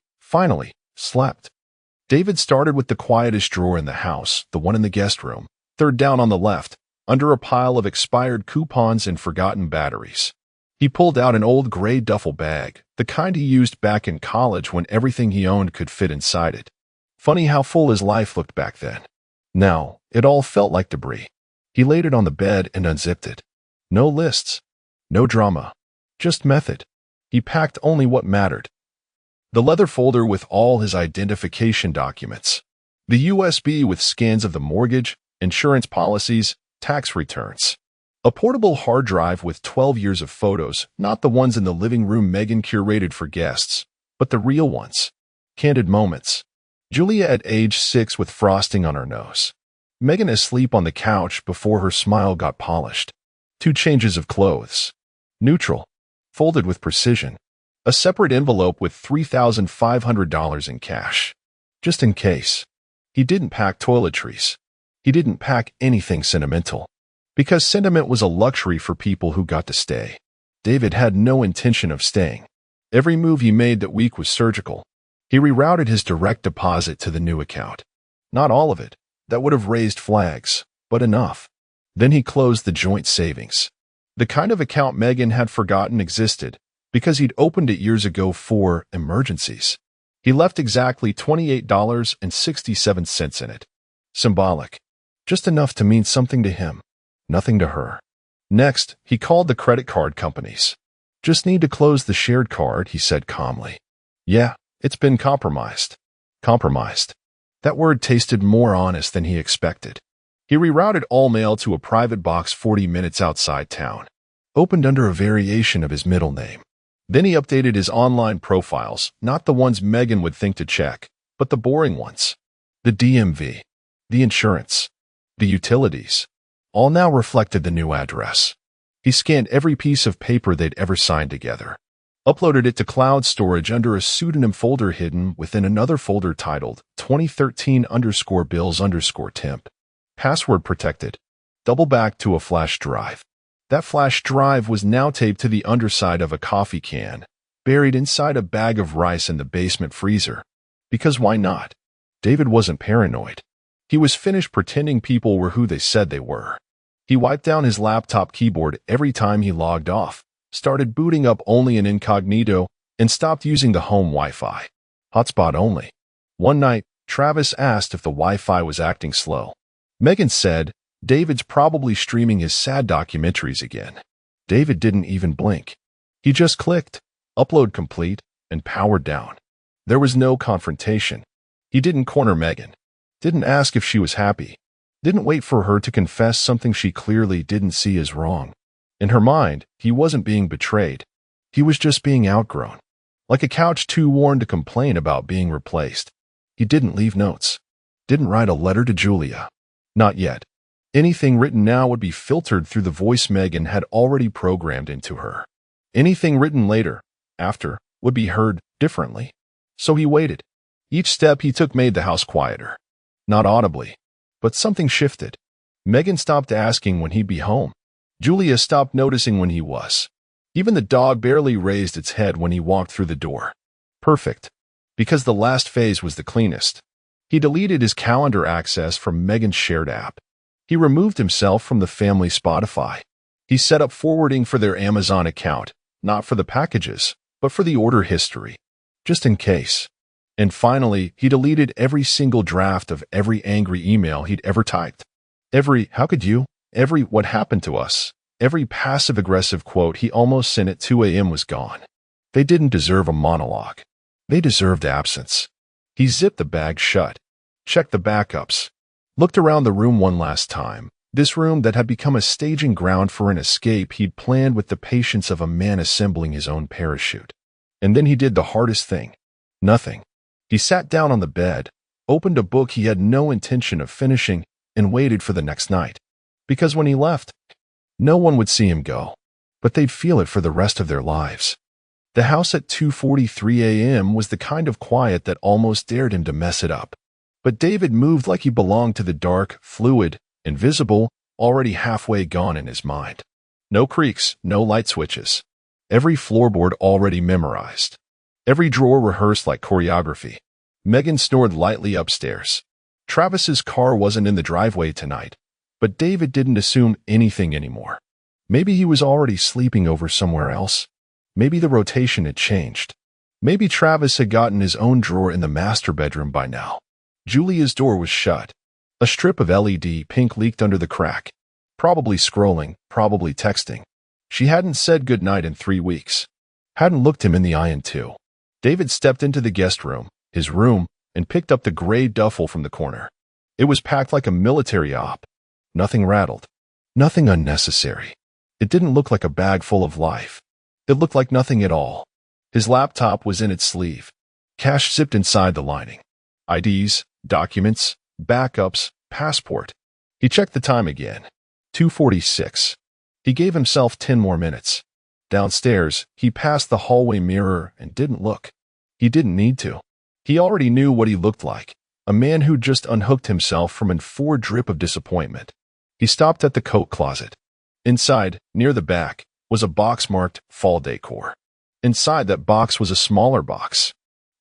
slept. David started with the quietest drawer in the house, the one in the guest room, third down on the left, under a pile of expired coupons and forgotten batteries. He pulled out an old gray duffel bag, the kind he used back in college when everything he owned could fit inside it. Funny how full his life looked back then. Now, it all felt like debris. He laid it on the bed and unzipped it. No lists, no drama, just method. He packed only what mattered. The leather folder with all his identification documents. The USB with scans of the mortgage, insurance policies, tax returns. A portable hard drive with 12 years of photos, not the ones in the living room Megan curated for guests, but the real ones. Candid moments. Julia at age 6 with frosting on her nose. Megan asleep on the couch before her smile got polished. 2 changes of clothes. Neutral. Folded with precision. A separate envelope with $3,500 in cash. Just in case. He didn't pack toiletries. He didn't pack anything sentimental. Because sentiment was a luxury for people who got to stay. David had no intention of staying. Every move he made that week was surgical. He rerouted his direct deposit to the new account. Not all of it. That would have raised flags, but enough. Then he closed the joint savings. The kind of account Megan had forgotten existed, because he'd opened it years ago for emergencies. He left exactly $28.67 in it. Symbolic. Just enough to mean something to him, nothing to her. Next, he called the credit card companies. Just need to close the shared card, he said calmly. Yeah, it's been compromised. Compromised. That word tasted more honest than he expected. He rerouted all mail to a private box 40 minutes outside town. Opened under a variation of his middle name. Then he updated his online profiles, not the ones Megan would think to check, but the boring ones. The DMV, the insurance, the utilities, all now reflected the new address. He scanned every piece of paper they'd ever signed together. Uploaded it to cloud storage under a pseudonym folder hidden within another folder titled 2013_bills_temp. Password protected. Double back to a flash drive. That flash drive was now taped to the underside of a coffee can, buried inside a bag of rice in the basement freezer. Because why not? David wasn't paranoid. He was finished pretending people were who they said they were. He wiped down his laptop keyboard every time he logged off, started booting up only in incognito, and stopped using the home Wi-Fi. Hotspot only. One night, Travis asked if the Wi-Fi was acting slow. Megan said, David's probably streaming his sad documentaries again. David didn't even blink. He just clicked, upload complete, and powered down. There was no confrontation. He didn't corner Megan. Didn't ask if she was happy. Didn't wait for her to confess something she clearly didn't see as wrong. In her mind, he wasn't being betrayed. He was just being outgrown. Like a couch too worn to complain about being replaced. He didn't leave notes. Didn't write a letter to Julia. Not yet. Anything written now would be filtered through the voice Megan had already programmed into her. Anything written later, after, would be heard differently. So he waited. Each step he took made the house quieter. Not audibly, but something shifted. Megan stopped asking when he'd be home. Julia stopped noticing when he was. Even the dog barely raised its head when he walked through the door. Perfect. Because the last phase was the cleanest. He deleted his calendar access from Megan's shared app. He removed himself from the family Spotify. He set up forwarding for their Amazon account, not for the packages, but for the order history. Just in case. And finally, he deleted every single draft of every angry email he'd ever typed. Every, how could you? Every, what happened to us? Every passive-aggressive quote he almost sent at 2 a.m. was gone. They didn't deserve a monologue. They deserved absence. He zipped the bag shut, checked the backups, looked around the room one last time, this room that had become a staging ground for an escape he'd planned with the patience of a man assembling his own parachute. And then he did the hardest thing. Nothing. He sat down on the bed, opened a book he had no intention of finishing, and waited for the next night. Because when he left, no one would see him go, but they'd feel it for the rest of their lives. The house at 2:43 a.m. was the kind of quiet that almost dared him to mess it up. But David moved like he belonged to the dark, fluid, invisible, already halfway gone in his mind. No creaks, no light switches. Every floorboard already memorized. Every drawer rehearsed like choreography. Megan snored lightly upstairs. Travis's car wasn't in the driveway tonight, but David didn't assume anything anymore. Maybe he was already sleeping over somewhere else. Maybe the rotation had changed. Maybe Travis had gotten his own drawer in the master bedroom by now. Julia's door was shut. A strip of LED pink leaked under the crack. Probably scrolling, probably texting. She hadn't said goodnight in 3 weeks. Hadn't looked him in the eye in 2. David stepped into the guest room, his room, and picked up the gray duffel from the corner. It was packed like a military op. Nothing rattled. Nothing unnecessary. It didn't look like a bag full of life. It looked like nothing at all. His laptop was in its sleeve. Cash zipped inside the lining. IDs, documents, backups, passport. He checked the time again. 2:46. He gave himself 10 more minutes. Downstairs, he passed the hallway mirror and didn't look. He didn't need to. He already knew what he looked like, a man who just unhooked himself from an four drip of disappointment. He stopped at the coat closet. Inside, near the back, was a box marked fall decor. Inside that box was a smaller box.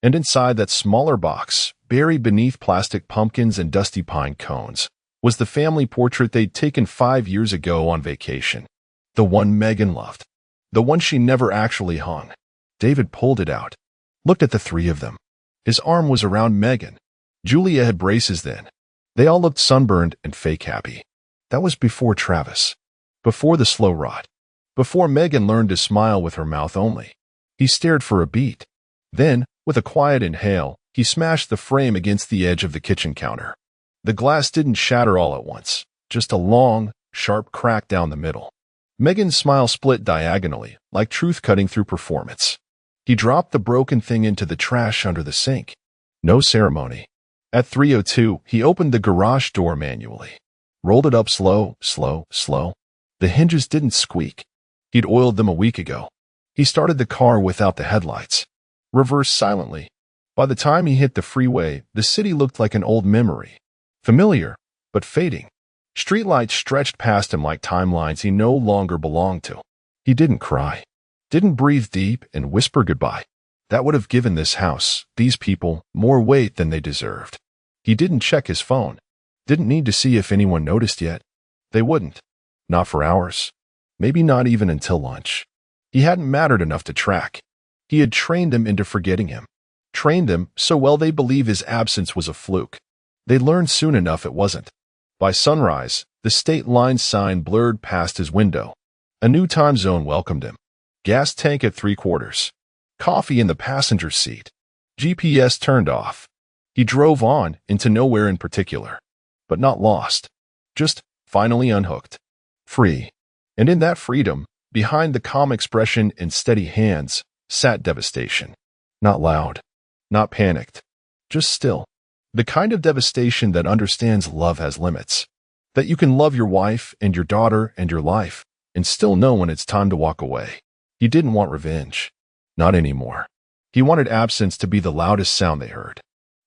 And inside that smaller box, buried beneath plastic pumpkins and dusty pine cones, was the family portrait they'd taken 5 years ago on vacation. The one Megan loved. The one she never actually hung. David pulled it out. Looked at the three of them. His arm was around Megan. Julia had braces then. They all looked sunburned and fake happy. That was before Travis. Before the slow rot. Before Megan learned to smile with her mouth only. He stared for a beat. Then, with a quiet inhale, he smashed the frame against the edge of the kitchen counter. The glass didn't shatter all at once, just a long, sharp crack down the middle. Megan's smile split diagonally, like truth cutting through performance. He dropped the broken thing into the trash under the sink. No ceremony. At 3:02, he opened the garage door manually. Rolled it up slow. The hinges didn't squeak. He'd oiled them a week ago. He started the car without the headlights. Reversed silently. By the time he hit the freeway, the city looked like an old memory. Familiar, but fading. Streetlights stretched past him like timelines he no longer belonged to. He didn't cry. Didn't breathe deep and whisper goodbye. That would have given this house, these people, more weight than they deserved. He didn't check his phone. Didn't need to see if anyone noticed yet. They wouldn't. Not for hours. Maybe not even until lunch. He hadn't mattered enough to track. He had trained them into forgetting him. Trained them so well they believe his absence was a fluke. They learned soon enough it wasn't. By sunrise, the state line sign blurred past his window. A new time zone welcomed him. Gas tank at 3/4. Coffee in the passenger seat. GPS turned off. He drove on into nowhere in particular. But not lost. Just finally unhooked. Free. And in that freedom, behind the calm expression and steady hands, sat devastation. Not loud. Not panicked. Just still. The kind of devastation that understands love has limits. That you can love your wife and your daughter and your life and still know when it's time to walk away. He didn't want revenge. Not anymore. He wanted absence to be the loudest sound they heard.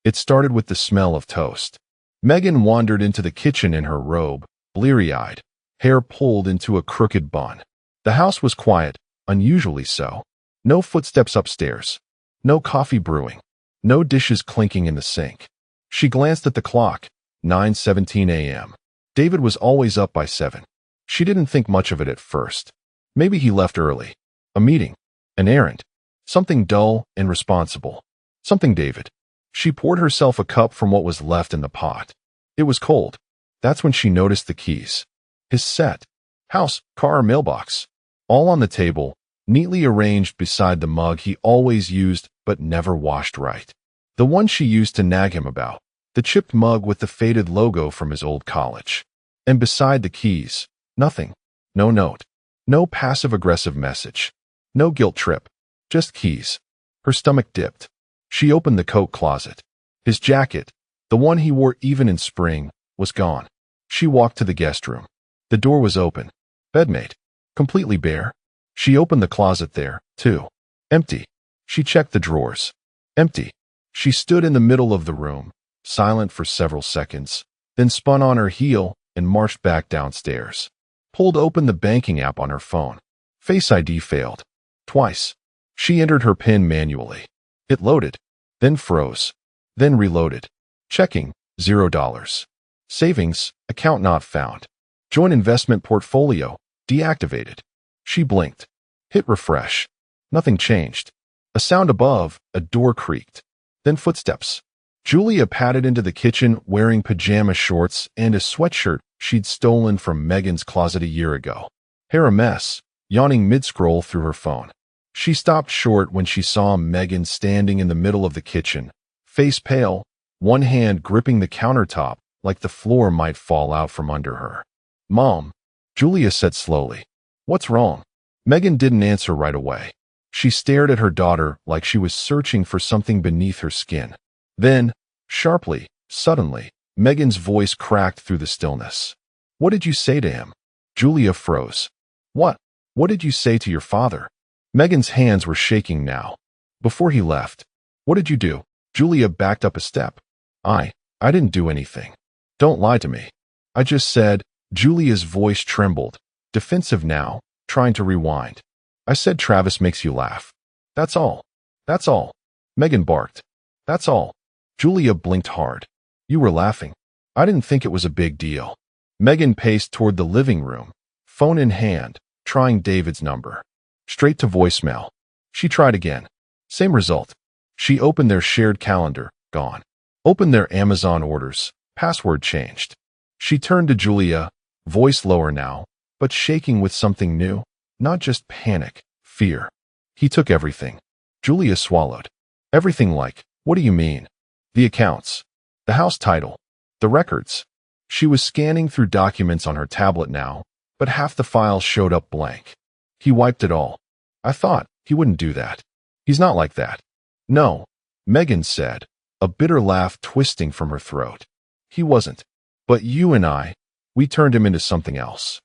It started with the smell of toast. Megan wandered into the kitchen in her robe, bleary-eyed, hair pulled into a crooked bun. The house was quiet, unusually so. No footsteps upstairs. No coffee brewing. No dishes clinking in the sink. She glanced at the clock, 9:17 a.m. David was always up by 7. She didn't think much of it at first. Maybe he left early. A meeting. An errand. Something dull and responsible. Something David. She poured herself a cup from what was left in the pot. It was cold. That's when she noticed the keys. His set. House, car, mailbox. All on the table, neatly arranged beside the mug he always used but never washed right. The one she used to nag him about. The chipped mug with the faded logo from his old college. And beside the keys, nothing. No note. No passive-aggressive message. No guilt trip. Just keys. Her stomach dipped. She opened the coat closet. His jacket, the one he wore even in spring, was gone. She walked to the guest room. The door was open. Bedmate. Completely bare. She opened the closet there, too. Empty. She checked the drawers. Empty. She stood in the middle of the room, silent for several seconds, then spun on her heel and marched back downstairs. Pulled open the banking app on her phone. Face ID failed. Twice. She entered her PIN manually. It loaded, then froze, then reloaded. Checking, $0. Savings, account not found. Join investment portfolio, deactivated. She blinked. Hit refresh. Nothing changed. A sound above, a door creaked. Then footsteps. Julia padded into the kitchen wearing pajama shorts and a sweatshirt she'd stolen from Megan's closet a year ago. Hair a mess, yawning mid-scroll through her phone. She stopped short when she saw Megan standing in the middle of the kitchen, face pale, one hand gripping the countertop like the floor might fall out from under her. "Mom," Julia said slowly. "What's wrong?" Megan didn't answer right away. She stared at her daughter like she was searching for something beneath her skin. Then, sharply, suddenly, Megan's voice cracked through the stillness. "What did you say to him?" Julia froze. "What? What did you say to your father?" Megan's hands were shaking now. "Before he left." "What did you do?" Julia backed up a step. I didn't do anything. Don't lie to me." "I just said," Julia's voice trembled, defensive now, trying to rewind. "I said Travis makes you laugh. That's all. That's all." Megan barked. "That's all." Julia blinked hard. "You were laughing. I didn't think it was a big deal." Megan paced toward the living room, phone in hand, trying David's number. Straight to voicemail. She tried again. Same result. She opened their shared calendar. Gone. Opened their Amazon orders. Password changed. She turned to Julia, voice lower now, but shaking with something new. Not just panic, fear. "He took everything." Julia swallowed. "Everything like, what do you mean?" "The accounts. The house title. The records." She was scanning through documents on her tablet now, but half the files showed up blank. "He wiped it all." "I thought he wouldn't do that. He's not like that." "No," Megan said, a bitter laugh twisting from her throat. "He wasn't. But you and we turned him into something else."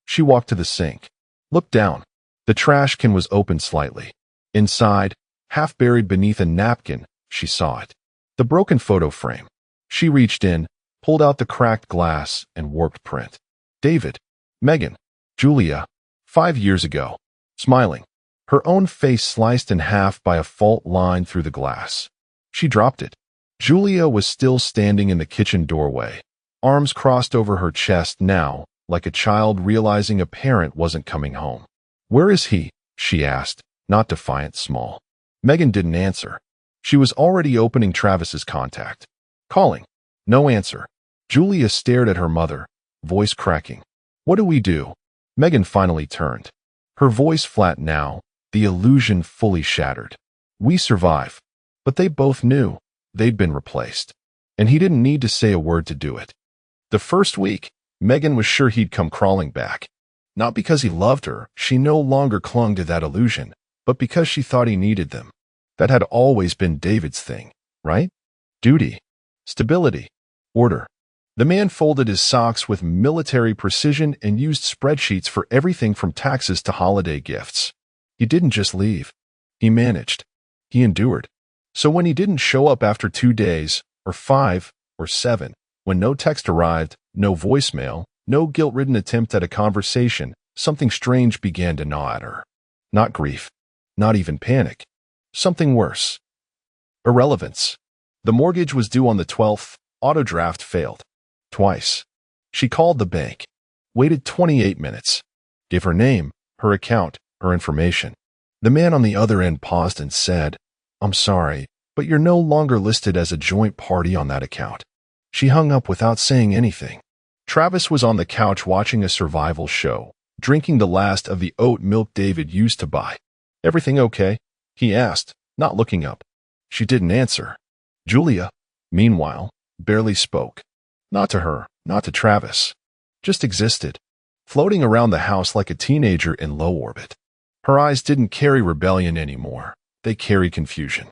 She walked to the sink. Looked down. The trash can was open slightly. Inside, half buried beneath a napkin, she saw it. The broken photo frame. She reached in, pulled out the cracked glass and warped print. David. Megan. Julia. 5 years ago. Smiling. Her own face sliced in half by a fault line through the glass. She dropped it. Julia was still standing in the kitchen doorway, arms crossed over her chest now, like a child realizing a parent wasn't coming home. "Where is he?" she asked, not defiant, small. Megan didn't answer. She was already opening Travis's contact. Calling. No answer. Julia stared at her mother, voice cracking. "What do we do?" Megan finally turned. Her voice flat now, the illusion fully shattered. "We survive." But they both knew they'd been replaced. And he didn't need to say a word to do it. The first week, Megan was sure he'd come crawling back. Not because he loved her, she no longer clung to that illusion, but because she thought he needed them. That had always been David's thing, right? Duty. Stability. Order. The man folded his socks with military precision and used spreadsheets for everything from taxes to holiday gifts. He didn't just leave. He managed. He endured. So when he didn't show up after 2 days, or 5, or 7, when no text arrived, no voicemail, no guilt-ridden attempt at a conversation, something strange began to gnaw at her. Not grief. Not even panic. Something worse. Irrelevance. The mortgage was due on the 12th. Auto draft failed. Twice. She called the bank. Waited 28 minutes. Gave her name, her account, her information. The man on the other end paused and said, "I'm sorry, but you're no longer listed as a joint party on that account." She hung up without saying anything. Travis was on the couch watching a survival show, drinking the last of the oat milk David used to buy. "Everything okay?" he asked, not looking up. She didn't answer. Julia, meanwhile, barely spoke. Not to her, not to Travis. Just existed, floating around the house like a teenager in low orbit. Her eyes didn't carry rebellion anymore. They carried confusion.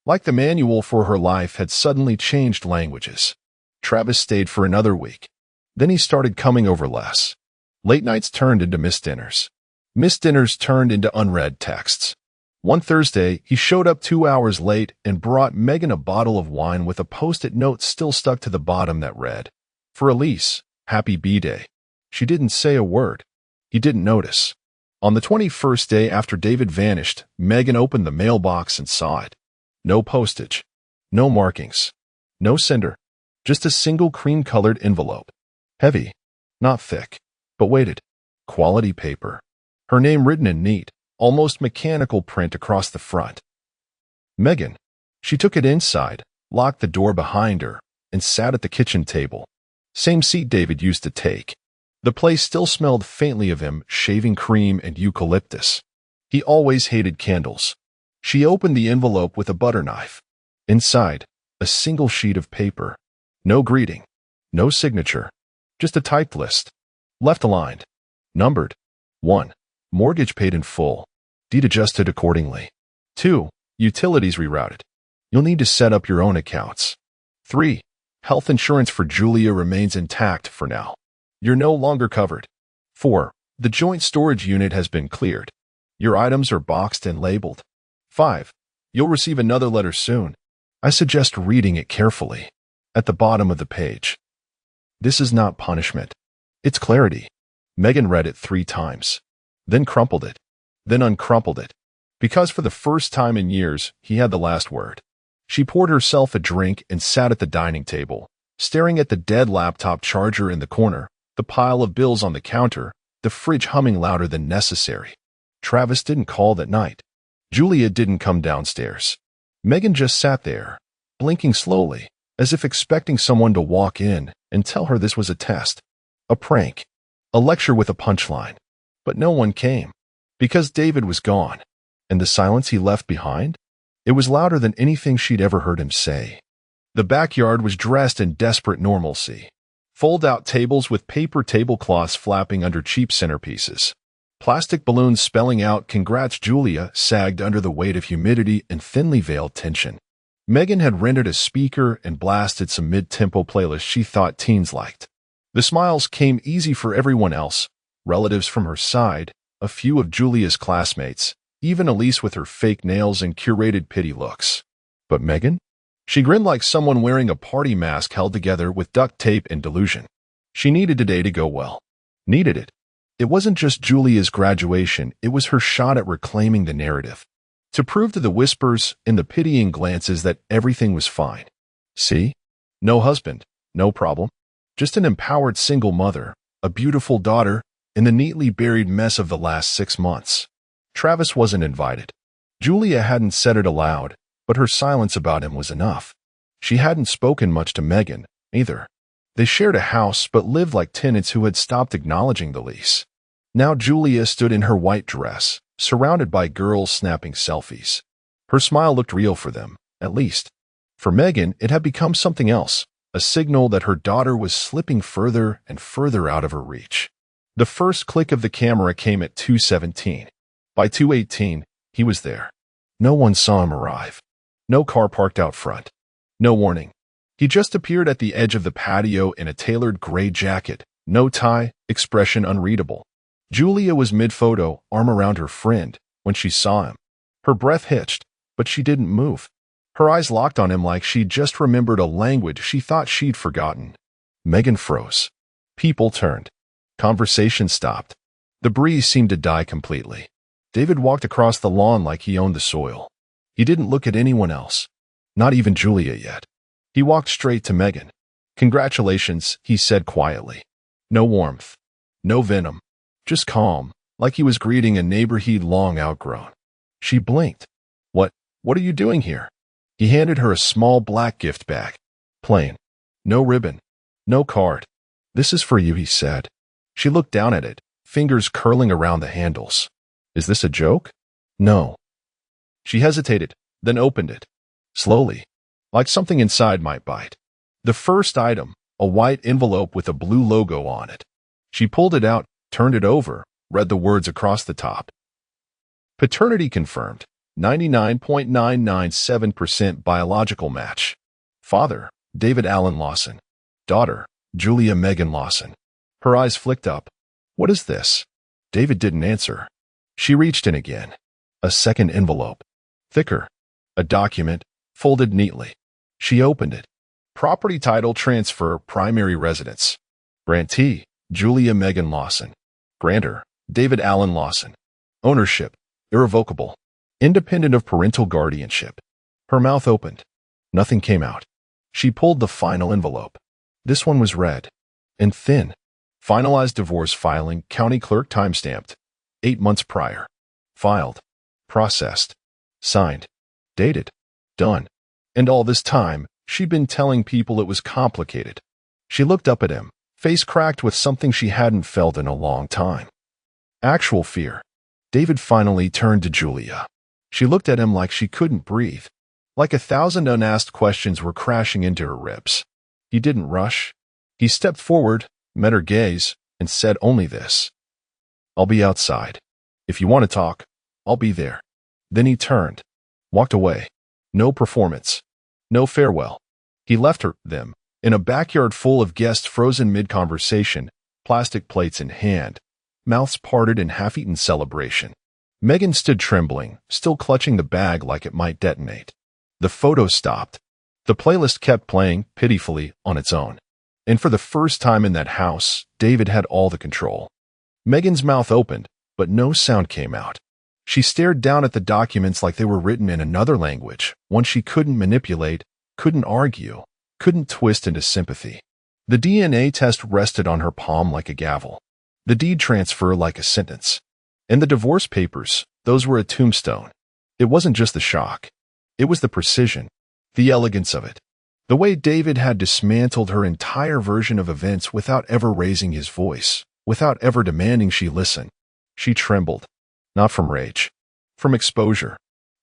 Like the manual for her life had suddenly changed languages. Travis stayed for another week. Then he started coming over less. Late nights turned into missed dinners. Missed dinners turned into unread texts. One Thursday, he showed up 2 hours late and brought Megan a bottle of wine with a post-it note still stuck to the bottom that read, "For Elise, happy B-Day." She didn't say a word. He didn't notice. On the 21st day after David vanished, Megan opened the mailbox and saw it. No postage. No markings. No sender. Just a single cream-colored envelope. Heavy. Not thick. But weighted. Quality paper. Her name written in neat, almost mechanical print across the front. Megan. She took it inside, locked the door behind her, and sat at the kitchen table. Same seat David used to take. The place still smelled faintly of him, shaving cream and eucalyptus. He always hated candles. She opened the envelope with a butter knife. Inside, a single sheet of paper. No greeting. No signature. Just a typed list. Left aligned. Numbered. 1. Mortgage paid in full. Deed adjusted accordingly. 2. Utilities rerouted. You'll need to set up your own accounts. 3. Health insurance for Julia remains intact for now. You're no longer covered. 4. The joint storage unit has been cleared. Your items are boxed and labeled. 5. You'll receive another letter soon. I suggest reading it carefully. At the bottom of the page. This is not punishment. It's clarity. Megan read it 3 times. Then crumpled it. Then uncrumpled it. Because for the first time in years, he had the last word. She poured herself a drink and sat at the dining table, staring at the dead laptop charger in the corner, the pile of bills on the counter, the fridge humming louder than necessary. Travis didn't call that night. Julia didn't come downstairs. Megan just sat there, blinking slowly, as if expecting someone to walk in and tell her this was a test, a prank, a lecture with a punchline. But no one came, because David was gone, and the silence he left behind? It was louder than anything she'd ever heard him say. The backyard was dressed in desperate normalcy. Fold-out tables with paper tablecloths flapping under cheap centerpieces. Plastic balloons spelling out "Congrats Julia" sagged under the weight of humidity and thinly veiled tension. Megan had rented a speaker and blasted some mid-tempo playlists she thought teens liked. The smiles came easy for everyone else, relatives from her side, a few of Julia's classmates, even Elise with her fake nails and curated pity looks. But Megan? She grinned like someone wearing a party mask held together with duct tape and delusion. She needed today to go well. Needed it. It wasn't just Julia's graduation, it was her shot at reclaiming the narrative. To prove to the whispers and the pitying glances that everything was fine. See? No husband, no problem. Just an empowered single mother, a beautiful daughter, and the neatly buried mess of the last 6 months. Travis wasn't invited. Julia hadn't said it aloud, but her silence about him was enough. She hadn't spoken much to Megan, either. They shared a house but lived like tenants who had stopped acknowledging the lease. Now Julia stood in her white dress, surrounded by girls snapping selfies. Her smile looked real for them, at least. For Megan, it had become something else, a signal that her daughter was slipping further and further out of her reach. The first click of the camera came at 2:17. By 2:18, he was there. No one saw him arrive. No car parked out front. No warning. He just appeared at the edge of the patio in a tailored gray jacket, no tie, expression unreadable. Julia was mid-photo, arm around her friend, when she saw him. Her breath hitched, but she didn't move. Her eyes locked on him like she'd just remembered a language she thought she'd forgotten. Megan froze. People turned. Conversation stopped. The breeze seemed to die completely. David walked across the lawn like he owned the soil. He didn't look at anyone else. Not even Julia yet. He walked straight to Megan. "Congratulations," he said quietly. No warmth. No venom. Just calm, like he was greeting a neighbor he'd long outgrown. She blinked. What are you doing here?" He handed her a small black gift bag. Plain. No ribbon. No card. "This is for you," he said. She looked down at it, fingers curling around the handles. Is this a joke? No. She hesitated, then opened it. Slowly, like something inside might bite. The first item, a white envelope with a blue logo on it. She pulled it out, turned it over, read the words across the top. Paternity confirmed. 99.997% biological match. Father, David Allen Lawson. Daughter, Julia Megan Lawson. Her eyes flicked up. What is this? David didn't answer. She reached in again. A second envelope. Thicker. A document, folded neatly. She opened it. Property title transfer, primary residence. Grantee, Julia Megan Lawson. Grantor, David Allen Lawson. Ownership, irrevocable. Independent of parental guardianship. Her mouth opened. Nothing came out. She pulled the final envelope. This one was red and thin. Finalized divorce filing, county clerk timestamped. 8 months prior. Filed. Processed. Signed. Dated. Done. And all this time, she'd been telling people it was complicated. She looked up at him, face cracked with something she hadn't felt in a long time. Actual fear. David finally turned to Julia. She looked at him like she couldn't breathe, like 1,000 unasked questions were crashing into her ribs. He didn't rush. He stepped forward, met her gaze, and said only this. I'll be outside. If you want to talk, I'll be there. Then he turned, walked away. No performance. No farewell. He left them, in a backyard full of guests frozen mid-conversation, plastic plates in hand, mouths parted in half-eaten celebration. Megan stood trembling, still clutching the bag like it might detonate. The photo stopped. The playlist kept playing, pitifully, on its own. And for the first time in that house, David had all the control. Megan's mouth opened, but no sound came out. She stared down at the documents like they were written in another language, one she couldn't manipulate, couldn't argue, couldn't twist into sympathy. The DNA test rested on her palm like a gavel. The deed transfer like a sentence. And the divorce papers, those were a tombstone. It wasn't just the shock. It was the precision, the elegance of it. The way David had dismantled her entire version of events without ever raising his voice, without ever demanding she listen. She trembled. Not from rage. From exposure.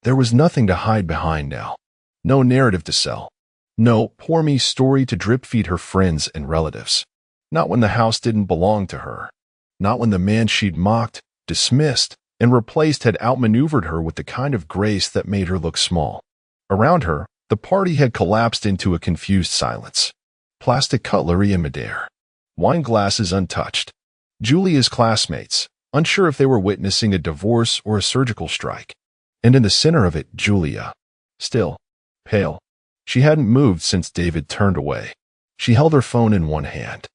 There was nothing to hide behind now. No narrative to sell. No poor me story to drip-feed her friends and relatives. Not when the house didn't belong to her. Not when the man she'd mocked, dismissed, and replaced had outmaneuvered her with the kind of grace that made her look small. Around her, the party had collapsed into a confused silence. Plastic cutlery in midair. Wine glasses untouched. Julia's classmates, unsure if they were witnessing a divorce or a surgical strike. And in the center of it, Julia. Still. Pale. She hadn't moved since David turned away. She held her phone in one hand.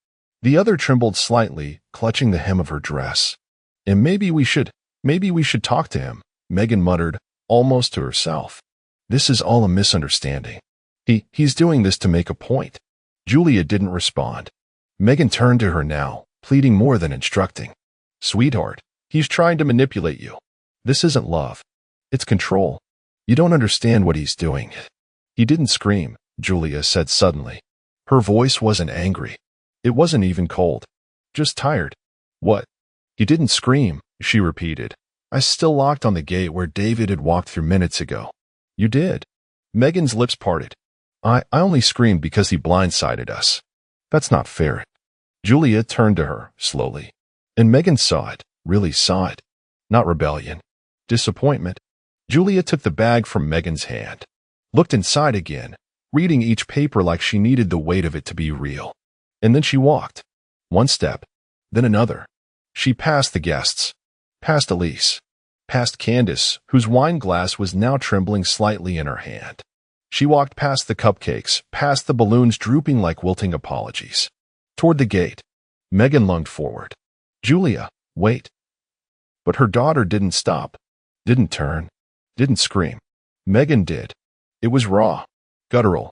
The other trembled slightly, clutching the hem of her dress. And maybe we should talk to him, Megan muttered, almost to herself. This is all a misunderstanding. He's doing this to make a point. Julia didn't respond. Megan turned to her now, pleading more than instructing. Sweetheart, he's trying to manipulate you. This isn't love. It's control. You don't understand what he's doing. He didn't scream, Julia said suddenly. Her voice wasn't angry. It wasn't even cold. Just tired. What? He didn't scream, she repeated. I still locked on the gate where David had walked through minutes ago. You did. Megan's lips parted. I only screamed because he blindsided us. That's not fair. Julia turned to her, slowly. And Megan saw it, really saw it. Not rebellion. Disappointment. Julia took the bag from Megan's hand. Looked inside again, reading each paper like she needed the weight of it to be real. And then she walked. One step. Then another. She passed the guests. Past Elise. Past Candace, whose wine glass was now trembling slightly in her hand. She walked past the cupcakes, past the balloons drooping like wilting apologies. Toward the gate. Megan lunged forward. Julia, wait. But her daughter didn't stop. Didn't turn. Didn't scream. Megan did. It was raw. Guttural.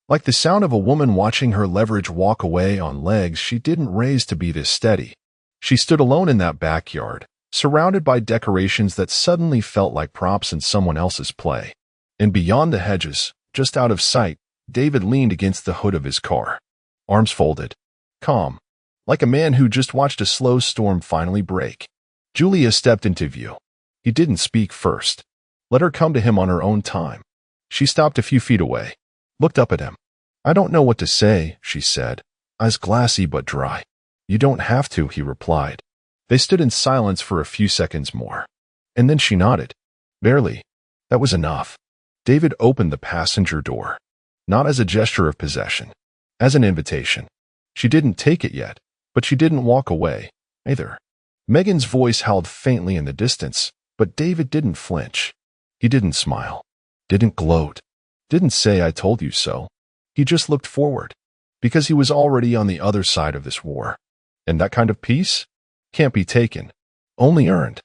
Like the sound of a woman watching her leverage walk away on legs she didn't raise to be this steady. She stood alone in that backyard, surrounded by decorations that suddenly felt like props in someone else's play. And beyond the hedges, just out of sight, David leaned against the hood of his car. Arms folded. Calm. like a man who just watched a slow storm finally break. Julia stepped into view. He didn't speak first. Let her come to him on her own time. She stopped a few feet away, looked up at him. "I don't know what to say," she said, eyes glassy but dry. "You don't have to," he replied. They stood in silence for a few seconds more. And then she nodded. Barely. That was enough. David opened the passenger door. Not as a gesture of possession. As an invitation. She didn't take it yet, but she didn't walk away, either. Megan's voice howled faintly in the distance, but David didn't flinch. He didn't smile. Didn't gloat. Didn't say, "I told you so." He just looked forward. Because he was already on the other side of this war. And that kind of peace? Can't be taken. Only earned.